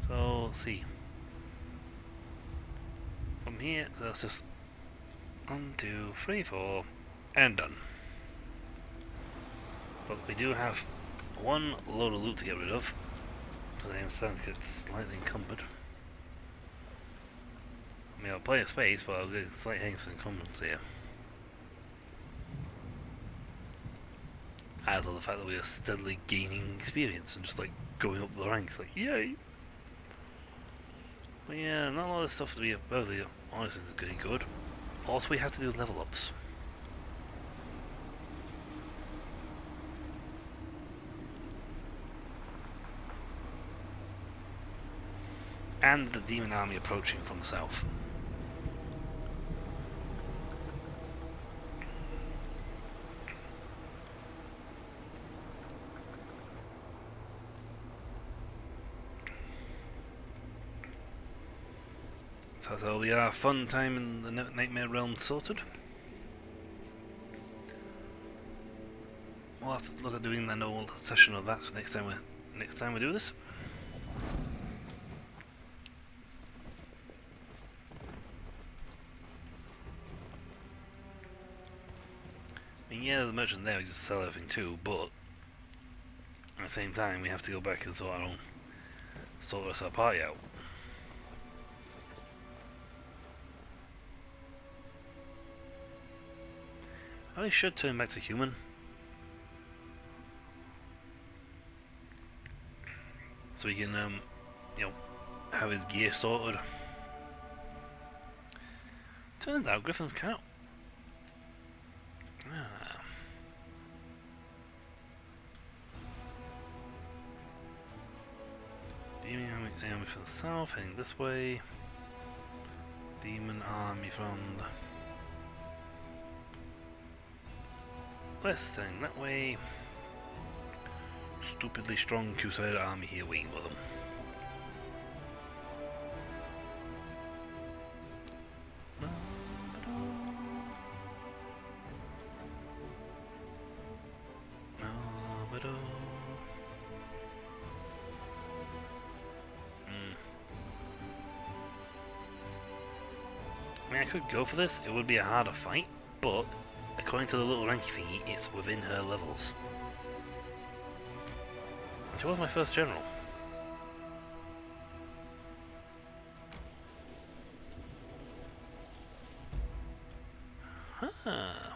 S1: So, let's see. From here, so it's just 1, 2, 3, 4, and done. But we do have one load of loot to get rid of, because I am starting to get slightly encumbered. I mean, I'll play a space, but I'll get a slight hang for encumbrance here. Add to the fact that we are steadily gaining experience and just like going up the ranks, like yay! But yeah, not a lot of this stuff to be perfectly honest is getting good. Also, we have to do level ups. And the demon army approaching from the south. So that'll be our fun time in the Nightmare Realm sorted. We'll have to look at doing an old session of that next time we do this. I mean, yeah, the merchant there we just sell everything too, but at the same time we have to go back and sort our party out. I should turn back to human. So we can, you know, have his gear sorted. Turns out Griffins count. Ah. Demon army from the south, heading this way. Demon army from the west, heading that way. Stupidly strong Crusader army here waiting for them. I mean, I could go for this, it would be a harder fight, but according to the little ranky thingy, it's within her levels. She was my first general. Huh.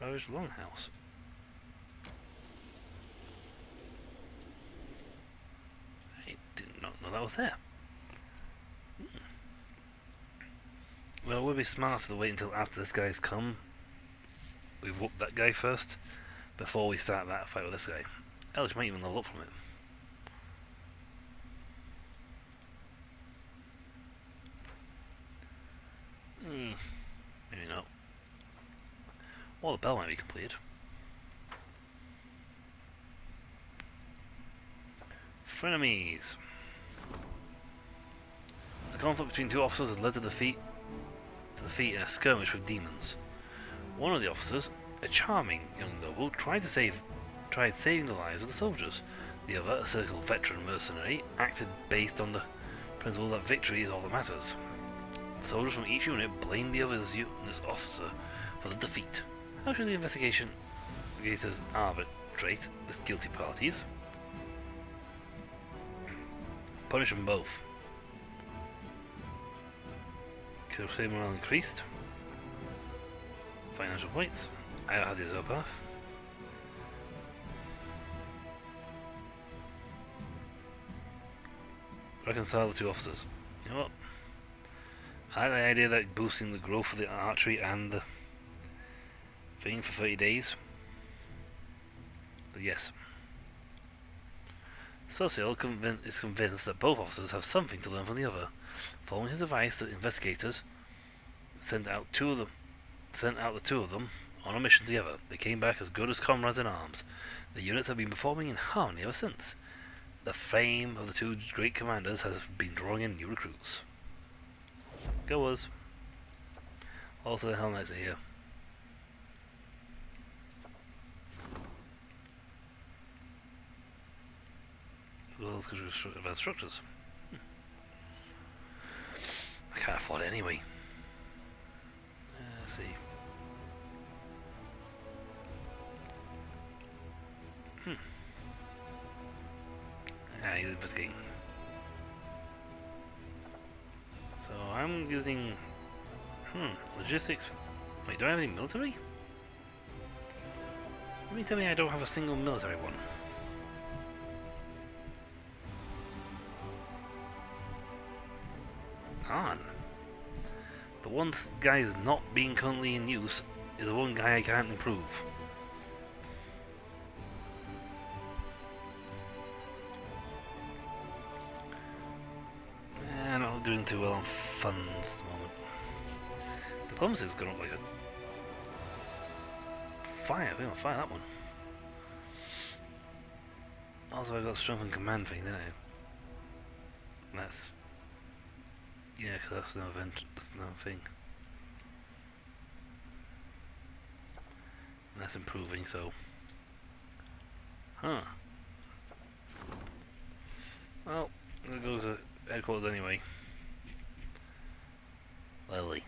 S1: Rose Longhouse. I did not know that was there. Well, it would be smarter to wait until after this guy's come. We whoop that guy first, before we start that fight with this guy. Else might even level up from it. Maybe not. Well, the bell might be completed. Frenemies. A conflict between two officers has led to defeat in a skirmish with demons. One of the officers, a charming young noble, tried saving the lives of the soldiers. The other, a cynical veteran mercenary, acted based on the principle that victory is all that matters. The soldiers from each unit blamed the other's unit's officer for the defeat. How should the investigators arbitrate the guilty parties? Punish them both. Crusade morale increased. Financial points. I don't have the Azure path. Reconcile the two officers. You know what? I like the idea that boosting the growth of the archery and the thing for 30 days. But yes. Social is convinced that both officers have something to learn from the other. Following his advice, the investigators sent out the two of them on a mission together. They came back as good as comrades in arms. The units have been performing in harmony ever since. The fame of the two great commanders has been drawing in new recruits. Go us. Also, the Hell Knights are here. As well as advanced structures. I can't afford it anyway. Let's see. He's investigating. So I'm using logistics. Wait, do I have any military? Let me tell me I don't have a single military one. On. The one guy is not being currently in use is the one guy I can't improve. I'm not doing too well on funds at the moment. Diplomacy is going to look like a fire. I think I'll fire that one. Also, I got strength and command thing, didn't I? That's yeah, because that's no event. That's no thing. And that's improving. So, Well, I'm gonna go to headquarters anyway. Lily.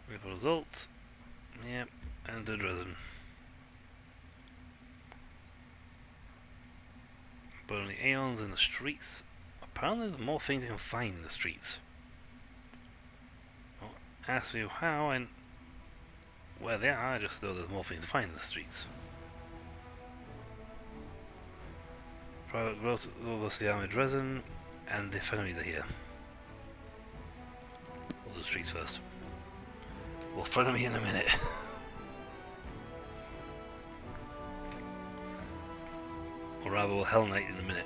S1: Wait for results. Yep, and to Dresden. But only Aeons in the streets. Apparently there's more things you can find in the streets. I'll ask you how and where they are, I just know there's more things to find in the streets. Private velocity armored resin, and the enemies are here. We'll do the streets first. We'll frenemy in a minute. Or rather, we'll Hell Knight in a minute.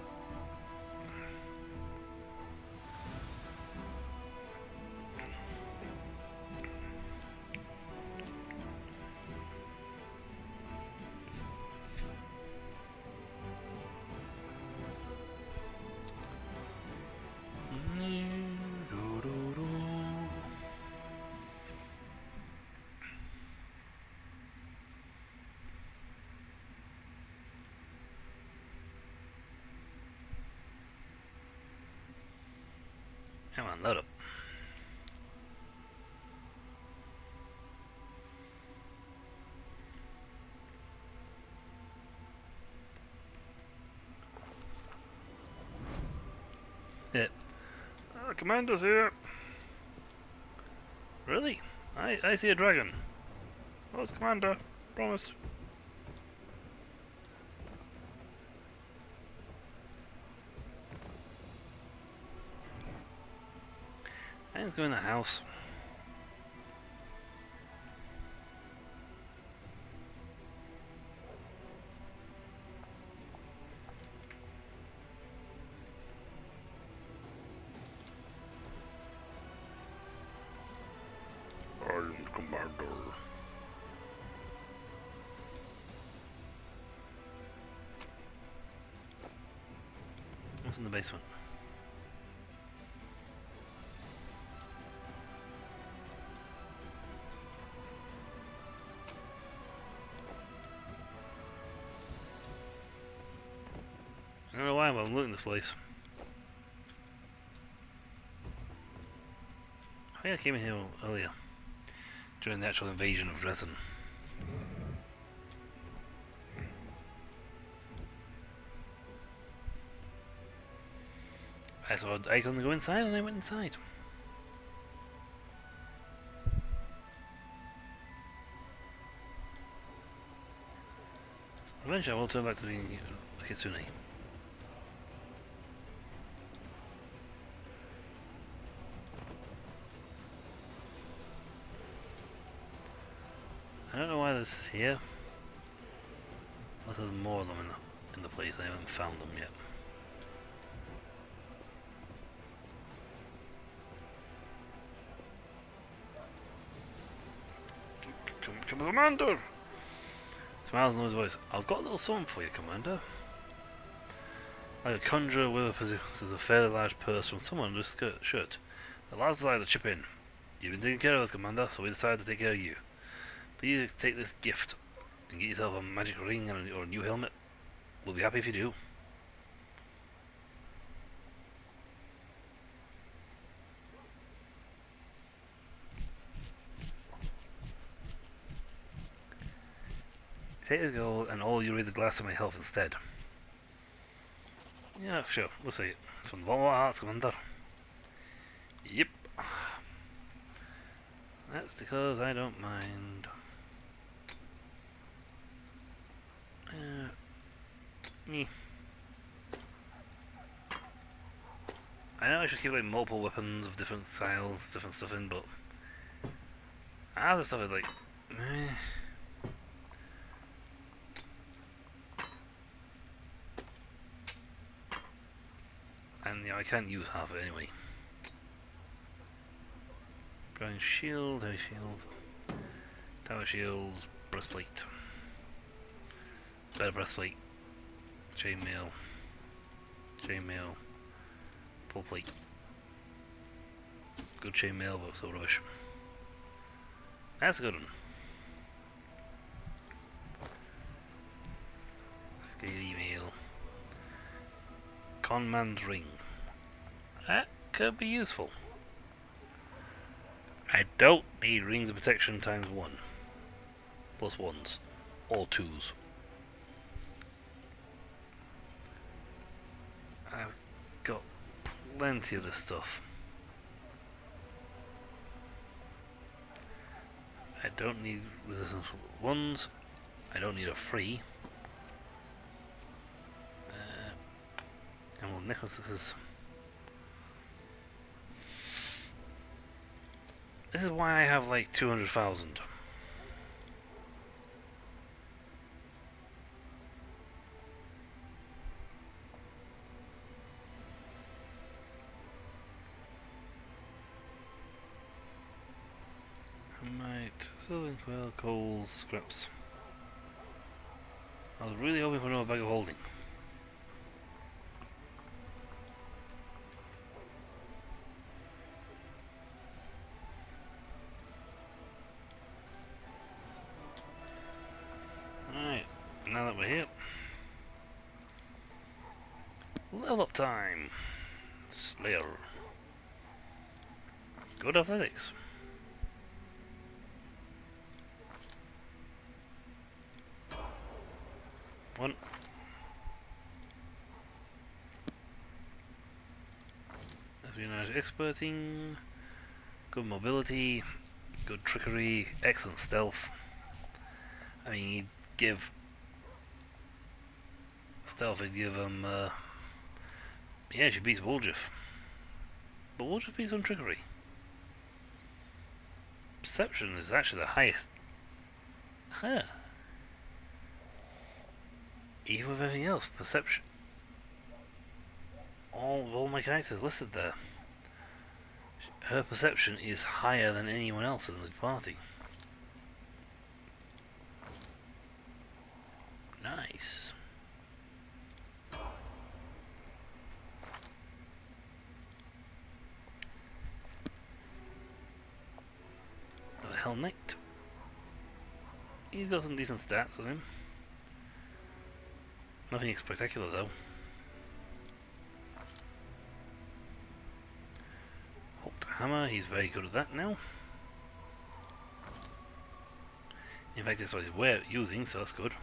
S1: Come on, load up. Yeah. Commander's here. Really? I see a dragon. Oh, it's Commander. Promise. Let's go in the house. I am Commander. What's in the basement? I don't know why, but I'm looting this place. I think I came in here earlier, during the actual invasion of Dresden. I saw an icon to go inside and I went inside. Eventually I will turn back to being a Kitsune. I don't know why this is here. Unless there's more of them in the place. I haven't found them yet. Commander! Smiles in his voice. I've got a little something for you, Commander. Like a conjurer with possesses a fairly large purse from someone under his shirt. The lads decided to chip in. You've been taking care of us, Commander, so we decided to take care of you. Please take this gift and get yourself a magic ring or a new helmet. We'll be happy if you do. Take the gold and all you raise a glass of my health instead. Yeah, sure, we'll see. It's from the bottom of our hearts, Commander. Yep. That's because I don't mind. Me. I know I should keep like multiple weapons of different styles, different stuff in, but other stuff is like, and I can't use half of it anyway. Going shield, heavy shield, tower shields, breastplate, better breastplate, chainmail, full plate, good chainmail, but so rubbish. That's a good one. Scaly mail, Conman's ring. That could be useful. I don't need rings of protection times 1. Plus 1s. Or 2s. I've got plenty of this stuff. I don't need resistance 1s. I don't need a free. And well, necklaces. This is why I have like 200,000. Right, silver, quail, coals, scraps. I was really hoping for another bag of holding. Alright, now that we're here. Level up time! Slayer. Good athletics. One. Espionage experting. Good mobility. Good trickery. Excellent stealth. I mean, he'd give stealth, he'd give him, yeah, she beats Woljif. But Woljif beats on trickery. Perception is actually the highest. Huh. Even with everything else, perception. All my characters listed there. Her perception is higher than anyone else in the party. Nice. The Hell Knight. He's got some decent stats on him. Nothing spectacular though. Holt Hammer, he's very good at that now. In fact, that's what he's using, so that's good.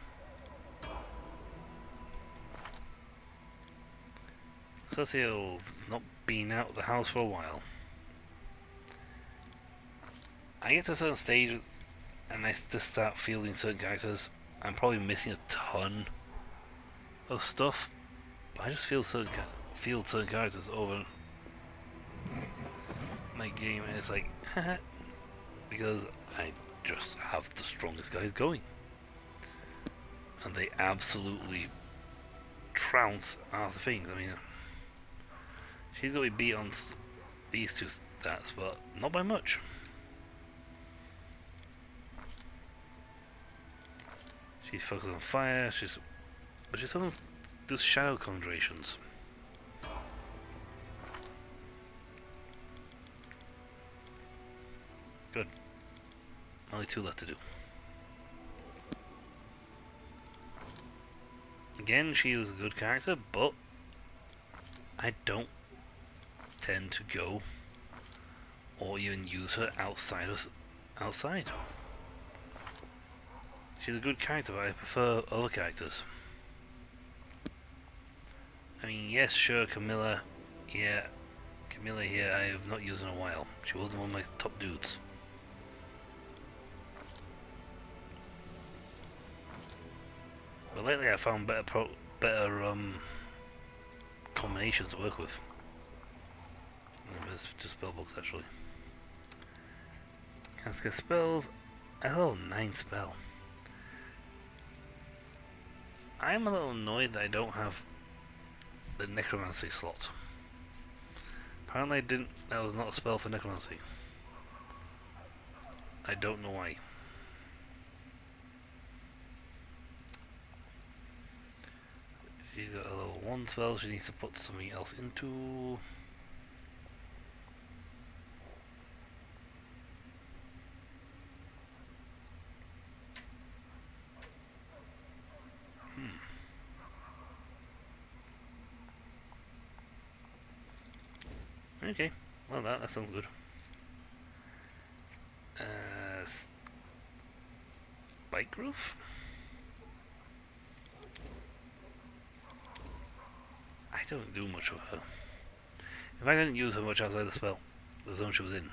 S1: Cecil's not been out of the house for a while. I get to a certain stage and I just start fielding certain characters. I'm probably missing a ton of stuff, but I just field certain characters over my game, and it's like, because I just have the strongest guys going, and they absolutely trounce other things. I mean, she's going to be beat on these two stats, but not by much. She's focused on fire. But she doesn't do shadow conjurations. Good. Only 2 left to do. Again, she is a good character, but I don't tend to go or even use her outside. She's a good character, but I prefer other characters. I mean, yes, sure, Camilla. Yeah, Camilla here I have not used in a while. She wasn't one of my top dudes. But lately I found better combinations to work with. There's just spellbooks actually. Cast spells. Oh, 9 spell. I'm a little annoyed that I don't have the necromancy slot. Apparently that was not a spell for necromancy. I don't know why. She's got a level 1 spell she needs to put something else into. Okay, well that sounds good. Spike roof? I don't do much with her. In fact, I didn't use her much outside the spell, the zone she was in.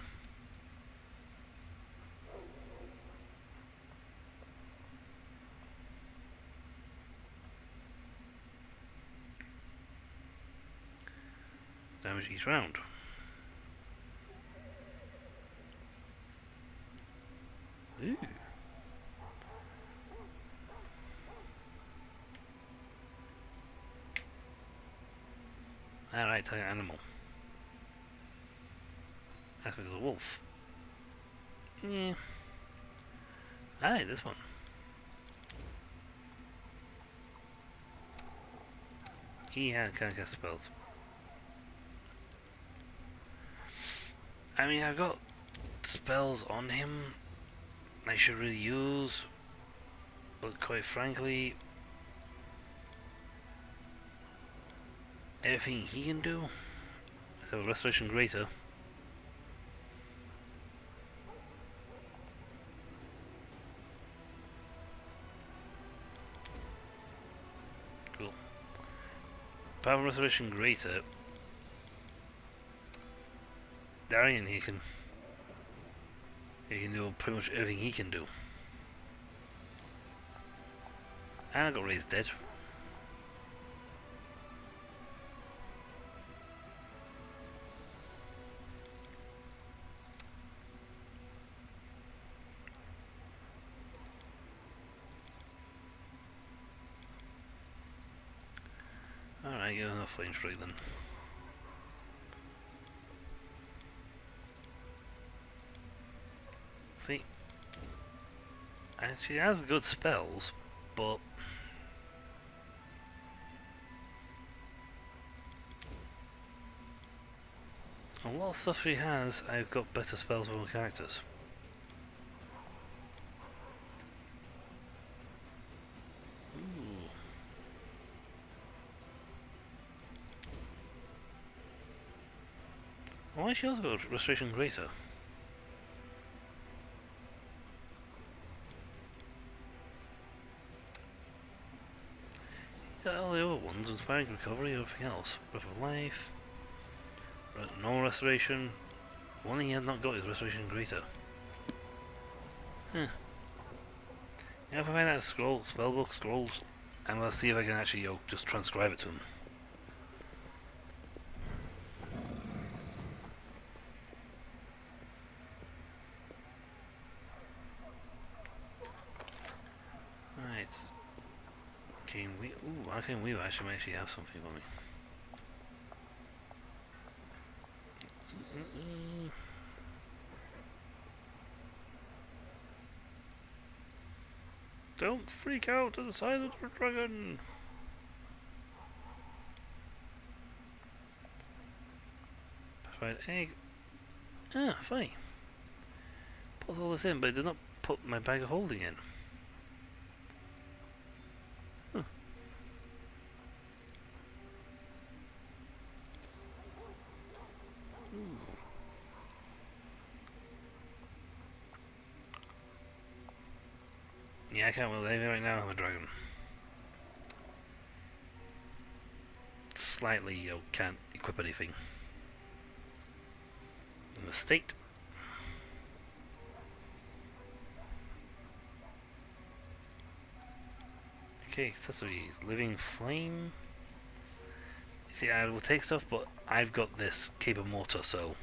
S1: damage each round. Ooh. Alright, target animal. That's with the wolf. Yeah. I like this one. He can't cast spells. I mean, I've got spells on him I should really use, but quite frankly, everything he can do, so Restoration Greater. Cool. Apart from Restoration Greater, Darian, he can do pretty much everything he can do. And I got raised dead. Alright, give him a flame strike then. See? And she has good spells, but a lot of stuff she has, I've got better spells for my characters. Ooh. Why she also got Restoration Greater? All the other ones, Inspiring Recovery, everything else. Breath of Life, normal Restoration. The one thing he has not got is Restoration Greater. Huh. Yeah, if I find that spellbook, scrolls, and let's see if I can actually just transcribe it to him. Right. Arcane Weaver actually might have something for me. Don't freak out to the side of the dragon! Petrified egg. Ah, funny. Put all this in, but I did not put my bag of holding in. Huh. Yeah, I can't wield anything right now, I'm a dragon. Slightly, can't equip anything. In the state. Okay, accessories. Living Flame. See, I will take stuff, but I've got this Cape of Mortar, so...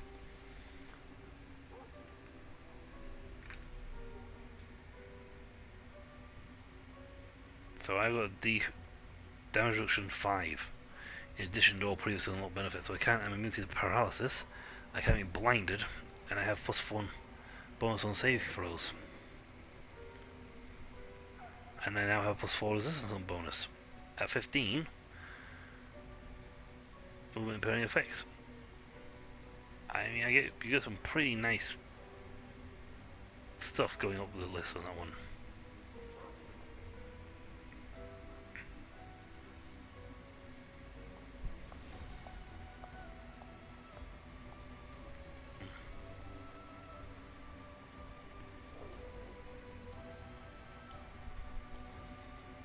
S1: So I've got damage reduction 5, in addition to all previously unlocked benefits. So I'm immune to paralysis, I can't be blinded, and I have +1 bonus on save throws. And I now have +4 resistance on bonus. At 15, movement impairing effects. I mean, you get some pretty nice stuff going up the list on that one.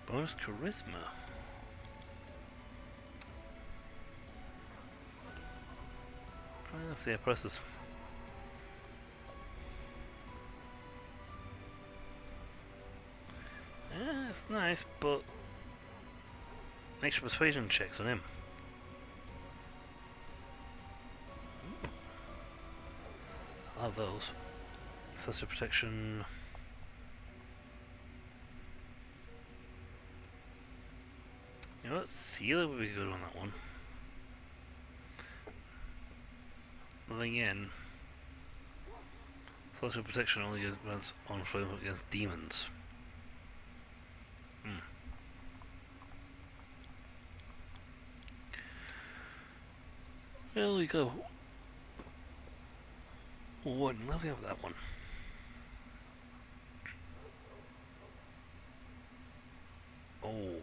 S1: Bonus charisma. Let's see, I press this. Yeah, it's nice, but extra persuasion checks on him. of those. Celestial protection. You know what? Sealer would be good on that one. Then again, Celestial protection only runs on flame against demons. There we go. One, let me have that one. Oh,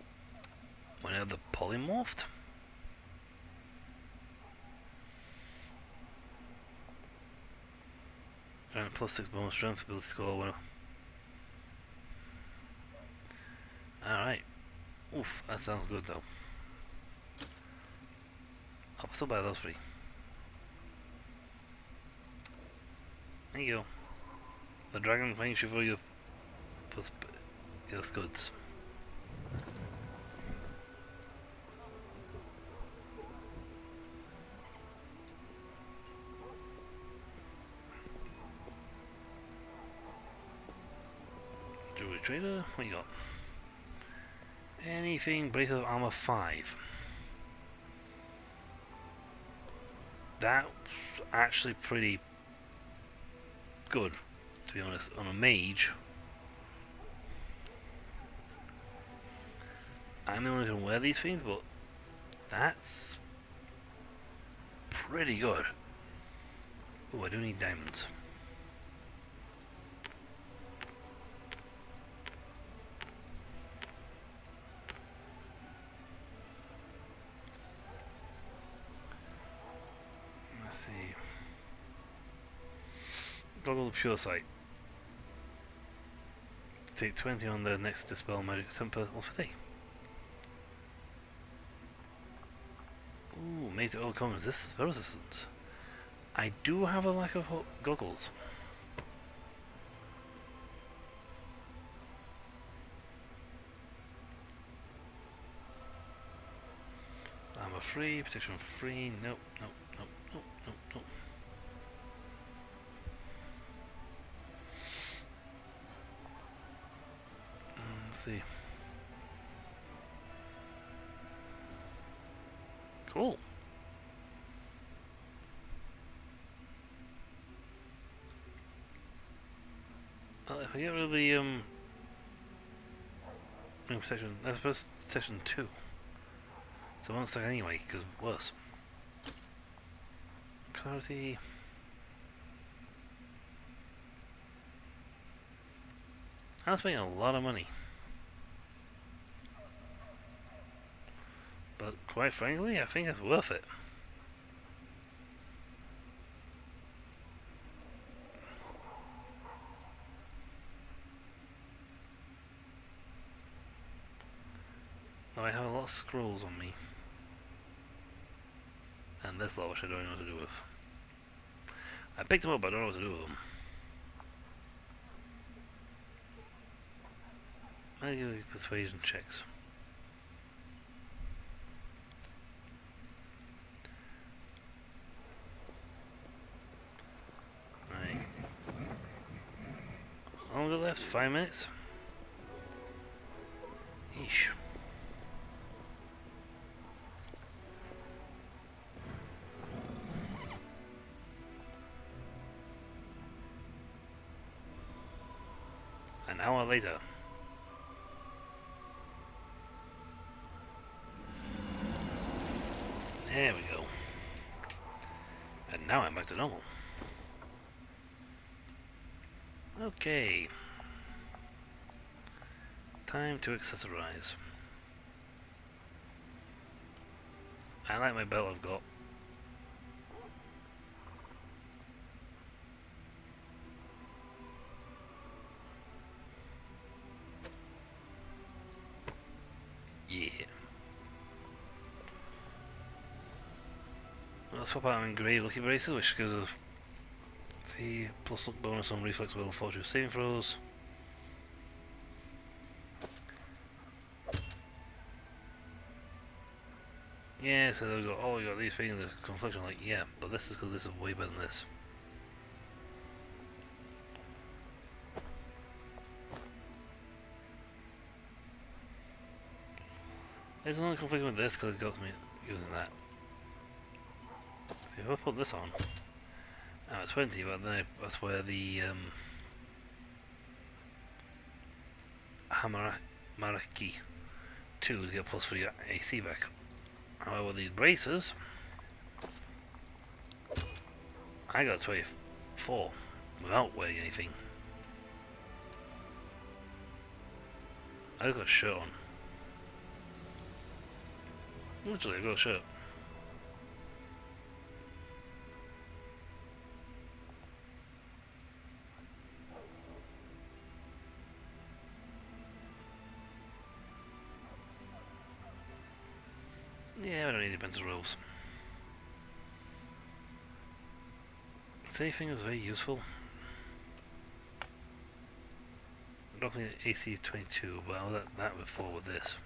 S1: when I have the polymorphed? And +6 bonus strength, ability score winner. Alright. Oof, that sounds good though. I'll still buy those 3. There you go. The dragon finds you for your goods. Jewelry trader, what you got? Anything Brace of Armor 5. That's actually pretty good, to be honest, on a mage. I'm the only one who can wear these things, but that's pretty good. Oh, I do need diamonds. Let's see. Goggles of Pure Sight. Take 20 on the next Dispel Magic Temper for day. Ooh, made to overcome spell resistance. I do have a lack of goggles. Armor free, protection free. Nope, nope, nope, nope, nope, nope. Let's see. Cool. Well, if I get rid of the protection, that's protection 2. So I won't stack anyway, because worse. Clarity. I'm spending a lot of money. But quite frankly, I think it's worth it. Though I have a lot of scrolls on me. And this lot which I don't know what to do with. I picked them up, but I don't know what to do with them. I do persuasion checks. Right. How long left? 5 minutes? Yeesh. An hour later. There we go. And now I'm back to normal. Okay. Time to accessorize. I like my belt I've got. Yeah. Let's swap out engraved lucky braces, which gives us the plus luck bonus on reflex, will, fortune saving throws. Yeah, so they've got, oh, you got these things, the confliction, like, yeah, but this is because this is way better than this. It's only conflicting with this because it got me using that. See, if I put this on, I'm at 20, but then that's where the Hamaraki 2 to get plus 3 AC back. However, these braces, I got 24 without wearing anything. I got a shirt on. Literally, I got a shirt. Yeah, I don't need the pencil rolls. If anything is very useful, I don't think AC 22, but I was at that before with this.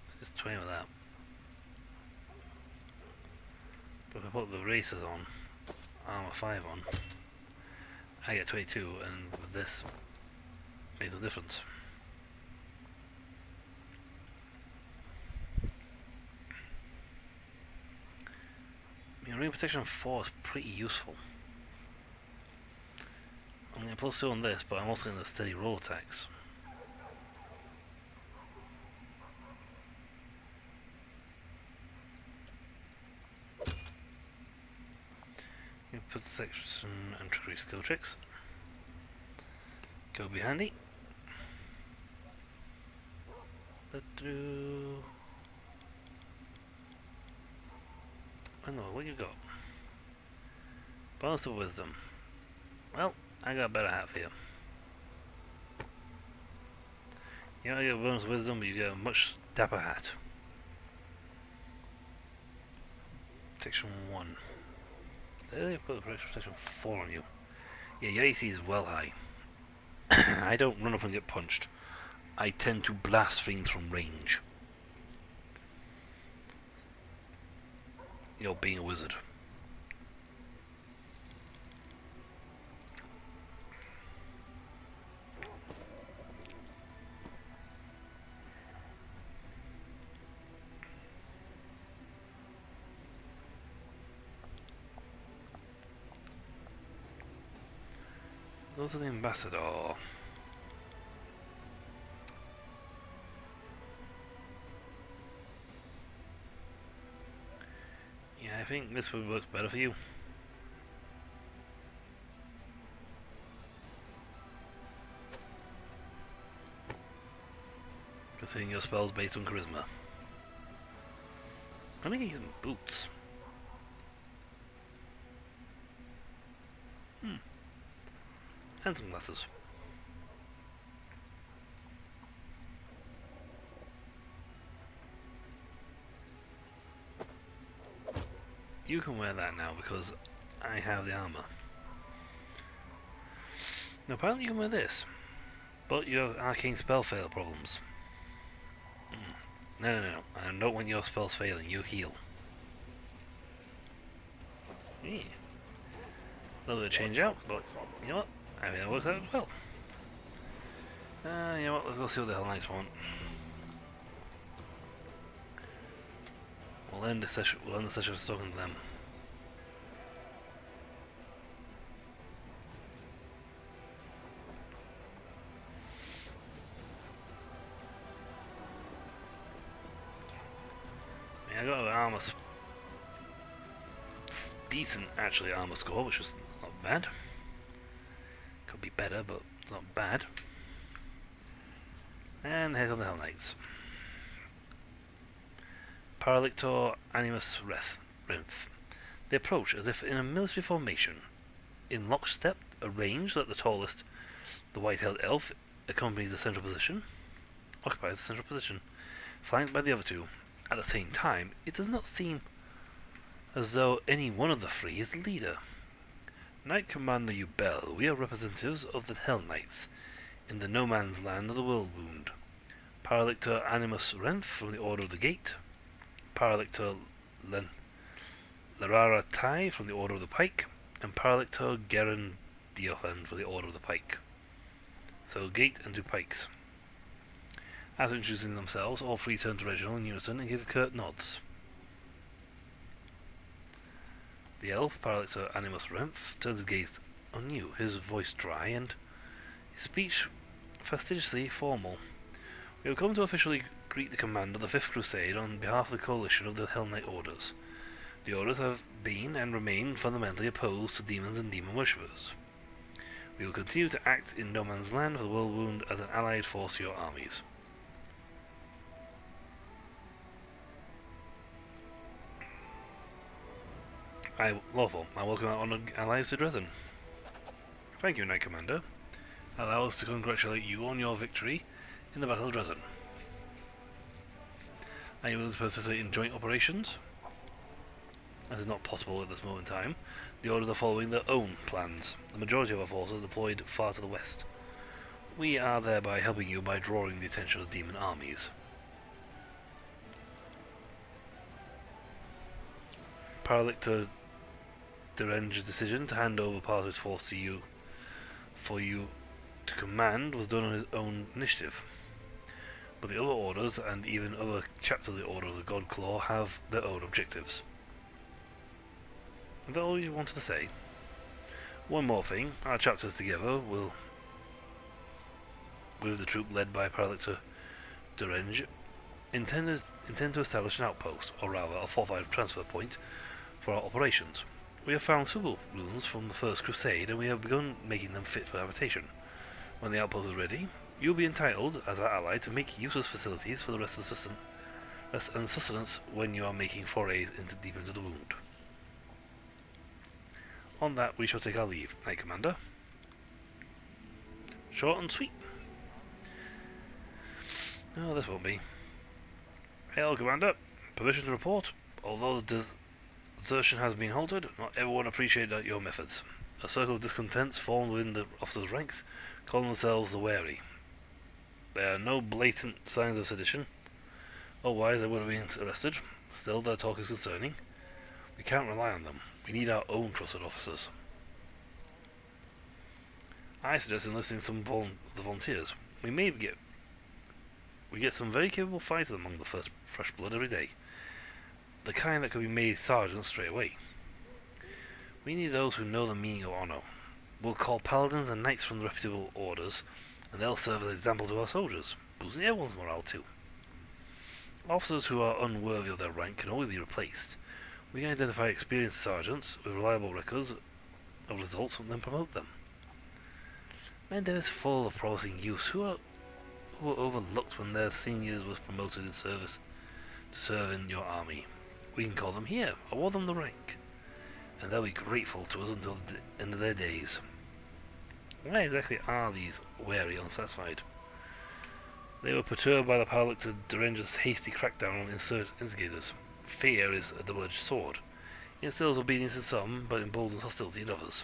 S1: So just 20 with that. But if I put the racers on, armor 5 on, I get 22, and with this, makes a difference. I mean, ring protection 4 is pretty useful. I'm going to plus 2 on this, but I'm also getting the steady roll attacks. You put section and trickery skill tricks. Go be handy. Let's do. I know what you got. Bonus of wisdom. Well, I got a better hat for you. You don't get a bonus of wisdom, but you get a much dapper hat. Protection 1. There you put protection 4 on you. Yeah, your AC is well high. I don't run up and get punched. I tend to blast things from range. You're being a wizard. Go to the ambassador. Yeah, I think this would work better for you. Considering your spells based on charisma. I'm gonna get some boots. And some glasses. You can wear that now because I have the armor. Now apparently you can wear this, but you have arcane spell fail problems. No, I don't want your spells failing, you heal. Yeah. A little bit of change out, but you know what? I mean, it works out as well. You know what? Let's go see what the Hell Knights want. We'll end the session. We'll end the session with talking to them. I mean, I got an armor. Decent, actually, armor score, which is not bad. Could be better, but it's not bad. And here's on the Hell Knights. Paralictor Animus Rinth. They approach as if in a military formation. In lockstep, arranged that the tallest, the white-haired elf, occupies the central position, flanked by the other two. At the same time, it does not seem as though any one of the three is the leader. Knight Commander Ubel, we are representatives of the Hell Knights, in the no man's land of the Whirlwound. Paralictor Animus Renth from the Order of the Gate. Paralictor Larara Tai from the Order of the Pike. And Paralictor Geren the upper hand for the Order of the Pike. So Gate and 2 pikes. After introducing themselves, all 3 turn to Reginald in unison and give curt nods. The elf, Paralictor Animus Remph, turns his gaze on you, his voice dry and his speech fastidiously formal. We have come to officially greet the command of the 5th Crusade on behalf of the coalition of the Hell Knight Orders. The Orders have been and remain fundamentally opposed to demons and demon worshippers. We will continue to act in no man's land for the world wound as an allied force to your armies. Lawful, I welcome our honoured allies to Dresden. Thank you, Knight Commander. Allow us to congratulate you on your victory in the Battle of Dresden. Are you willing to participate in joint operations? That is not possible at this moment in time. The Orders are following their own plans. The majority of our forces are deployed far to the west. We are thereby helping you by drawing the attention of demon armies. Paralictor Derenge's decision to hand over part of his force to you for you to command was done on his own initiative. But the other orders and even other chapters of the Order of the Godclaw have their own objectives. Is that all you wanted to say? One more thing, our chapters together will, with the troop led by Paralictor Derenge, intend to establish an outpost, or rather a fortified transfer point, for our operations. We have found suitable ruins from the First Crusade and we have begun making them fit for habitation. When the outpost is ready, you will be entitled, as our ally, to make useless facilities for the rest and sustenance when you are making forays deep into the wound. On that, we shall take our leave, Knight Commander. Short and sweet. No, this won't be. Hail, Commander. Permission to report. Although the desertion has been halted, not everyone appreciated your methods. A circle of discontents formed within the officers' ranks, calling themselves the Wary. There are no blatant signs of sedition, otherwise they would have been arrested. Still, their talk is concerning. We can't rely on them. We need our own trusted officers. I suggest enlisting some of the volunteers. We get some very capable fighters among the first fresh blood every day. The kind that could be made sergeants straight away. We need those who know the meaning of honor. We'll call paladins and knights from the reputable orders, and they'll serve as an example to our soldiers, boosting everyone's morale too. Officers who are unworthy of their rank can always be replaced. We can identify experienced sergeants with reliable records of results and then promote them. Mendev is full of promising youths who were overlooked when their seniors was promoted in service to serve in your army. We can call them here, award them the rank, and they'll be grateful to us until the end of their days. Why exactly are these wary unsatisfied? They were perturbed by the Paralictor Derenge's hasty crackdown on instigators. Fear is a double-edged sword. It instills obedience in some, but emboldens hostility in others.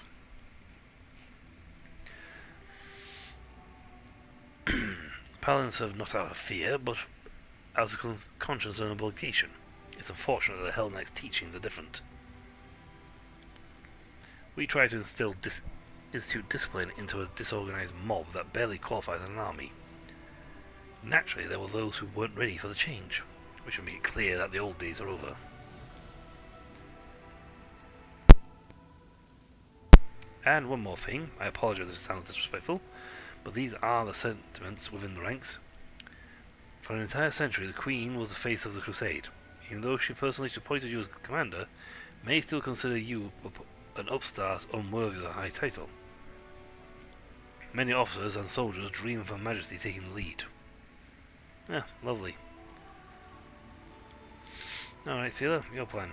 S1: Paladins serve not out of fear, but out of conscience and obligation. It's unfortunate that the Hell Knight's teachings are different. We try to institute discipline into a disorganized mob that barely qualifies as an army. Naturally, there were those who weren't ready for the change. We should make it clear that the old days are over. And one more thing, I apologize if it sounds disrespectful, but these are the sentiments within the ranks. For an entire century, the Queen was the face of the Crusade. Even though she personally appointed you as commander, may still consider you an upstart unworthy of the high title. Many officers and soldiers dream of Her Majesty taking the lead. Ah, lovely. Alright, Sealer, your plan.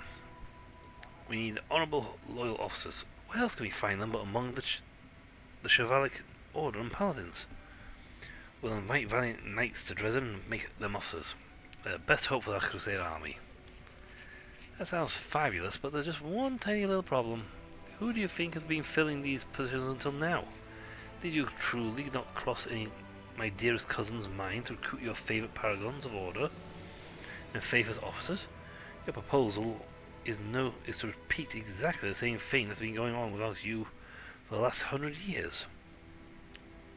S1: We need honourable, loyal officers. Where else can we find them but among the chivalric order and paladins? We'll invite valiant knights to Dresden and make them officers. They're the best hope for our Crusade army. That sounds fabulous, but there's just one tiny little problem. Who do you think has been filling these positions until now? Did you truly not cross any my dearest cousin's mind to recruit your favourite paragons of order and faith as officers? Your proposal is to repeat exactly the same thing that's been going on without you for the last 100 years.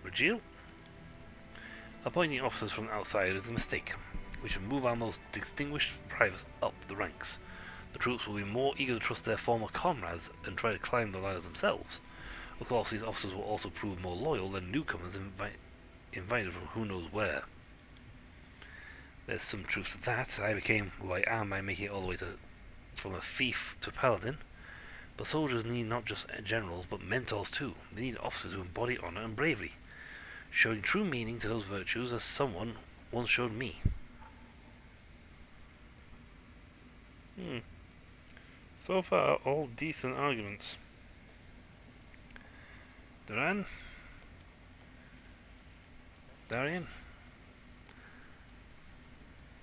S1: Regil? Appointing officers from outside is a mistake. We should move our most distinguished privates up the ranks. The troops will be more eager to trust their former comrades and try to climb the ladder themselves. Of course, these officers will also prove more loyal than newcomers invited from who knows where. There's some truth to that. I became who I am by making it all the way from a thief to paladin. But soldiers need not just generals, but mentors too. They need officers who embody honor and bravery, showing true meaning to those virtues as someone once showed me. So far, all decent arguments. Duran? Darian?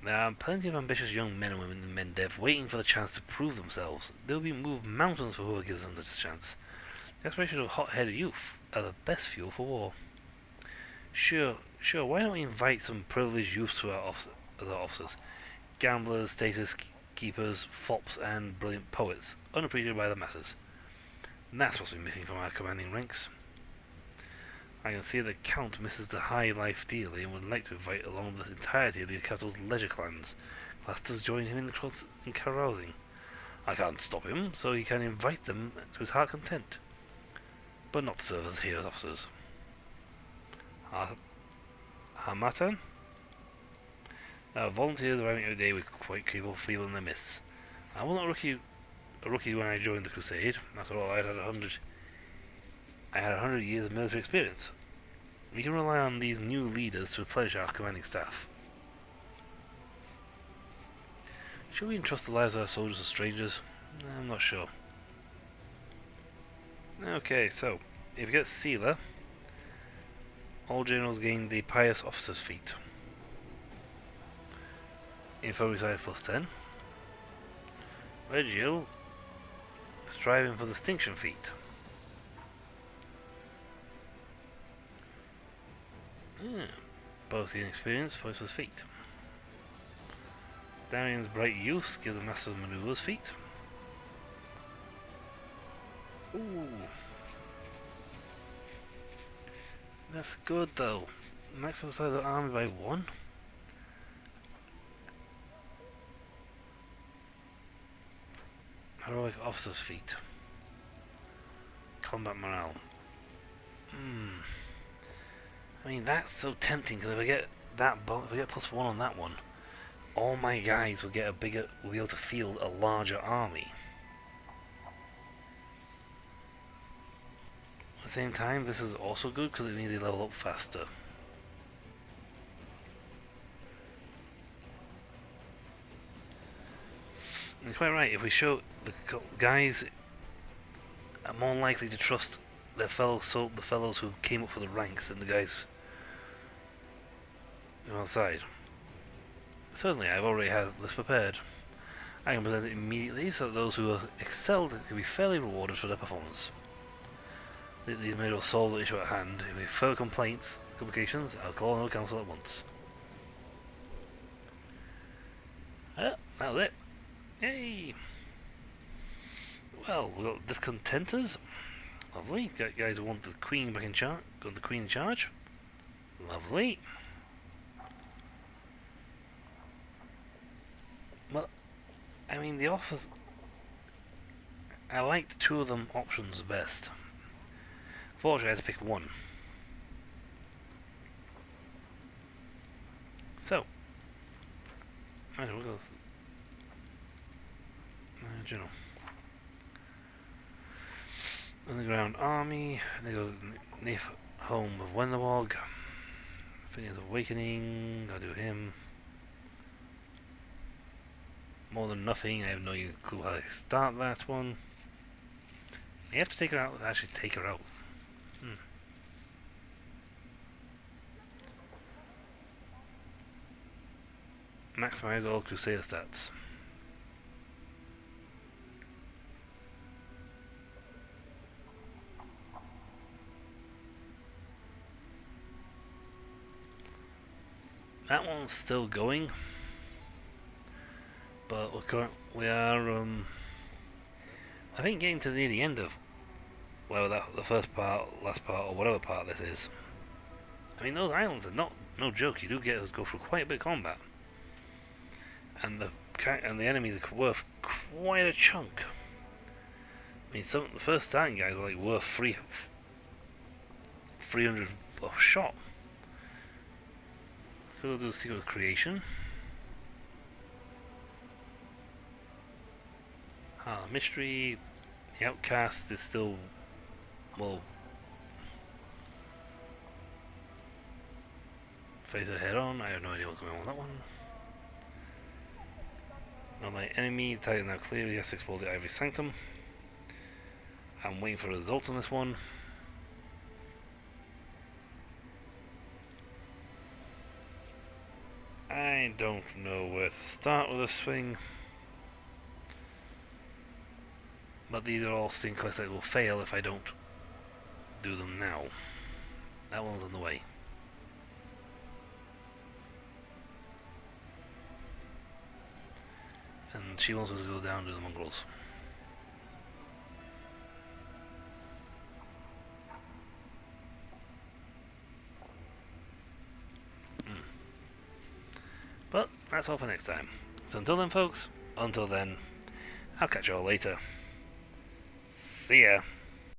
S1: There are plenty of ambitious young men and women in Mendev waiting for the chance to prove themselves. They'll be moved mountains for whoever gives them the chance. The aspiration of hot-headed youth are the best fuel for war. Sure, why don't we invite some privileged youths to our officers? Gamblers, status keepers, fops, and brilliant poets, unappreciated by the masses. And that's what's been missing from our commanding ranks. I can see that Count misses the high life dearly and would like to invite along the entirety of the capital's leisure clans to join him in carousing. I can't stop him, so he can invite them to his heart content, but not serve as heroes officers. Hamatan? Volunteers arriving every day with quite people feeling their myths. I was not a rookie when I joined the Crusade. After all, I had 100 years of military experience. We can rely on these new leaders to replenish our commanding staff. Should we entrust the lives of our soldiers to strangers? I'm not sure. Okay, so if you get Sealer, all generals gain the Pious Officer's feat. Info reside +10. Regil, striving for distinction feat. Both gain experience, points for his feat. Darian's bright youth give the Master of Maneuvers feat. Ooh. That's good though. Maximum size of the army by 1. Heroic officer's feat. Combat morale. I mean, that's so tempting because if I get that, if I get +1 on that one, all my guys will be able to field a larger army. At the same time, this is also good because it means they level up faster. And you're quite right, if we show the guys are more likely to trust the fellows who came up for the ranks than the guys outside. Certainly, I've already had this prepared. I can present it immediately so that those who have excelled can be fairly rewarded for their performance. These may well solve the issue at hand. If we have further complications, I'll call another council at once. That was it. Yay! Well, we've got discontenters. Lovely. Got guys who want the Queen back in charge. Got the Queen in charge. Lovely. Well, I mean, the offers. I liked 2 of them options best. Fortunately, I had to pick 1. So, we'll go. General. Underground Army. They go Nath Home of Wenderwog. Phineas Awakening. I'll do him. More Than Nothing. I have no clue how to start that one. You have to take her out. Actually, take her out. Maximize all Crusader stats. That one's still going, but we are I think getting to near the end of whether that the first part, last part, or whatever part this is. I mean, those islands are no joke. You do get to go through quite a bit of combat, and the enemies are worth quite a chunk. I mean, the first starting guys were like worth 300 a shot. So we'll do Secret Creation. Mystery. The Outcast is still, well, face it head on. I have no idea what's going on with that one. On my enemy, Titan now clear. He has to explore the Ivory Sanctum. I'm waiting for a result on this one. I don't know where to start with this thing. But these are all sting quests that will fail if I don't do them now. That one's on the way. And she wants us to go down to the Mongrels. But that's all for next time. So until then, folks, I'll catch you all later. See ya.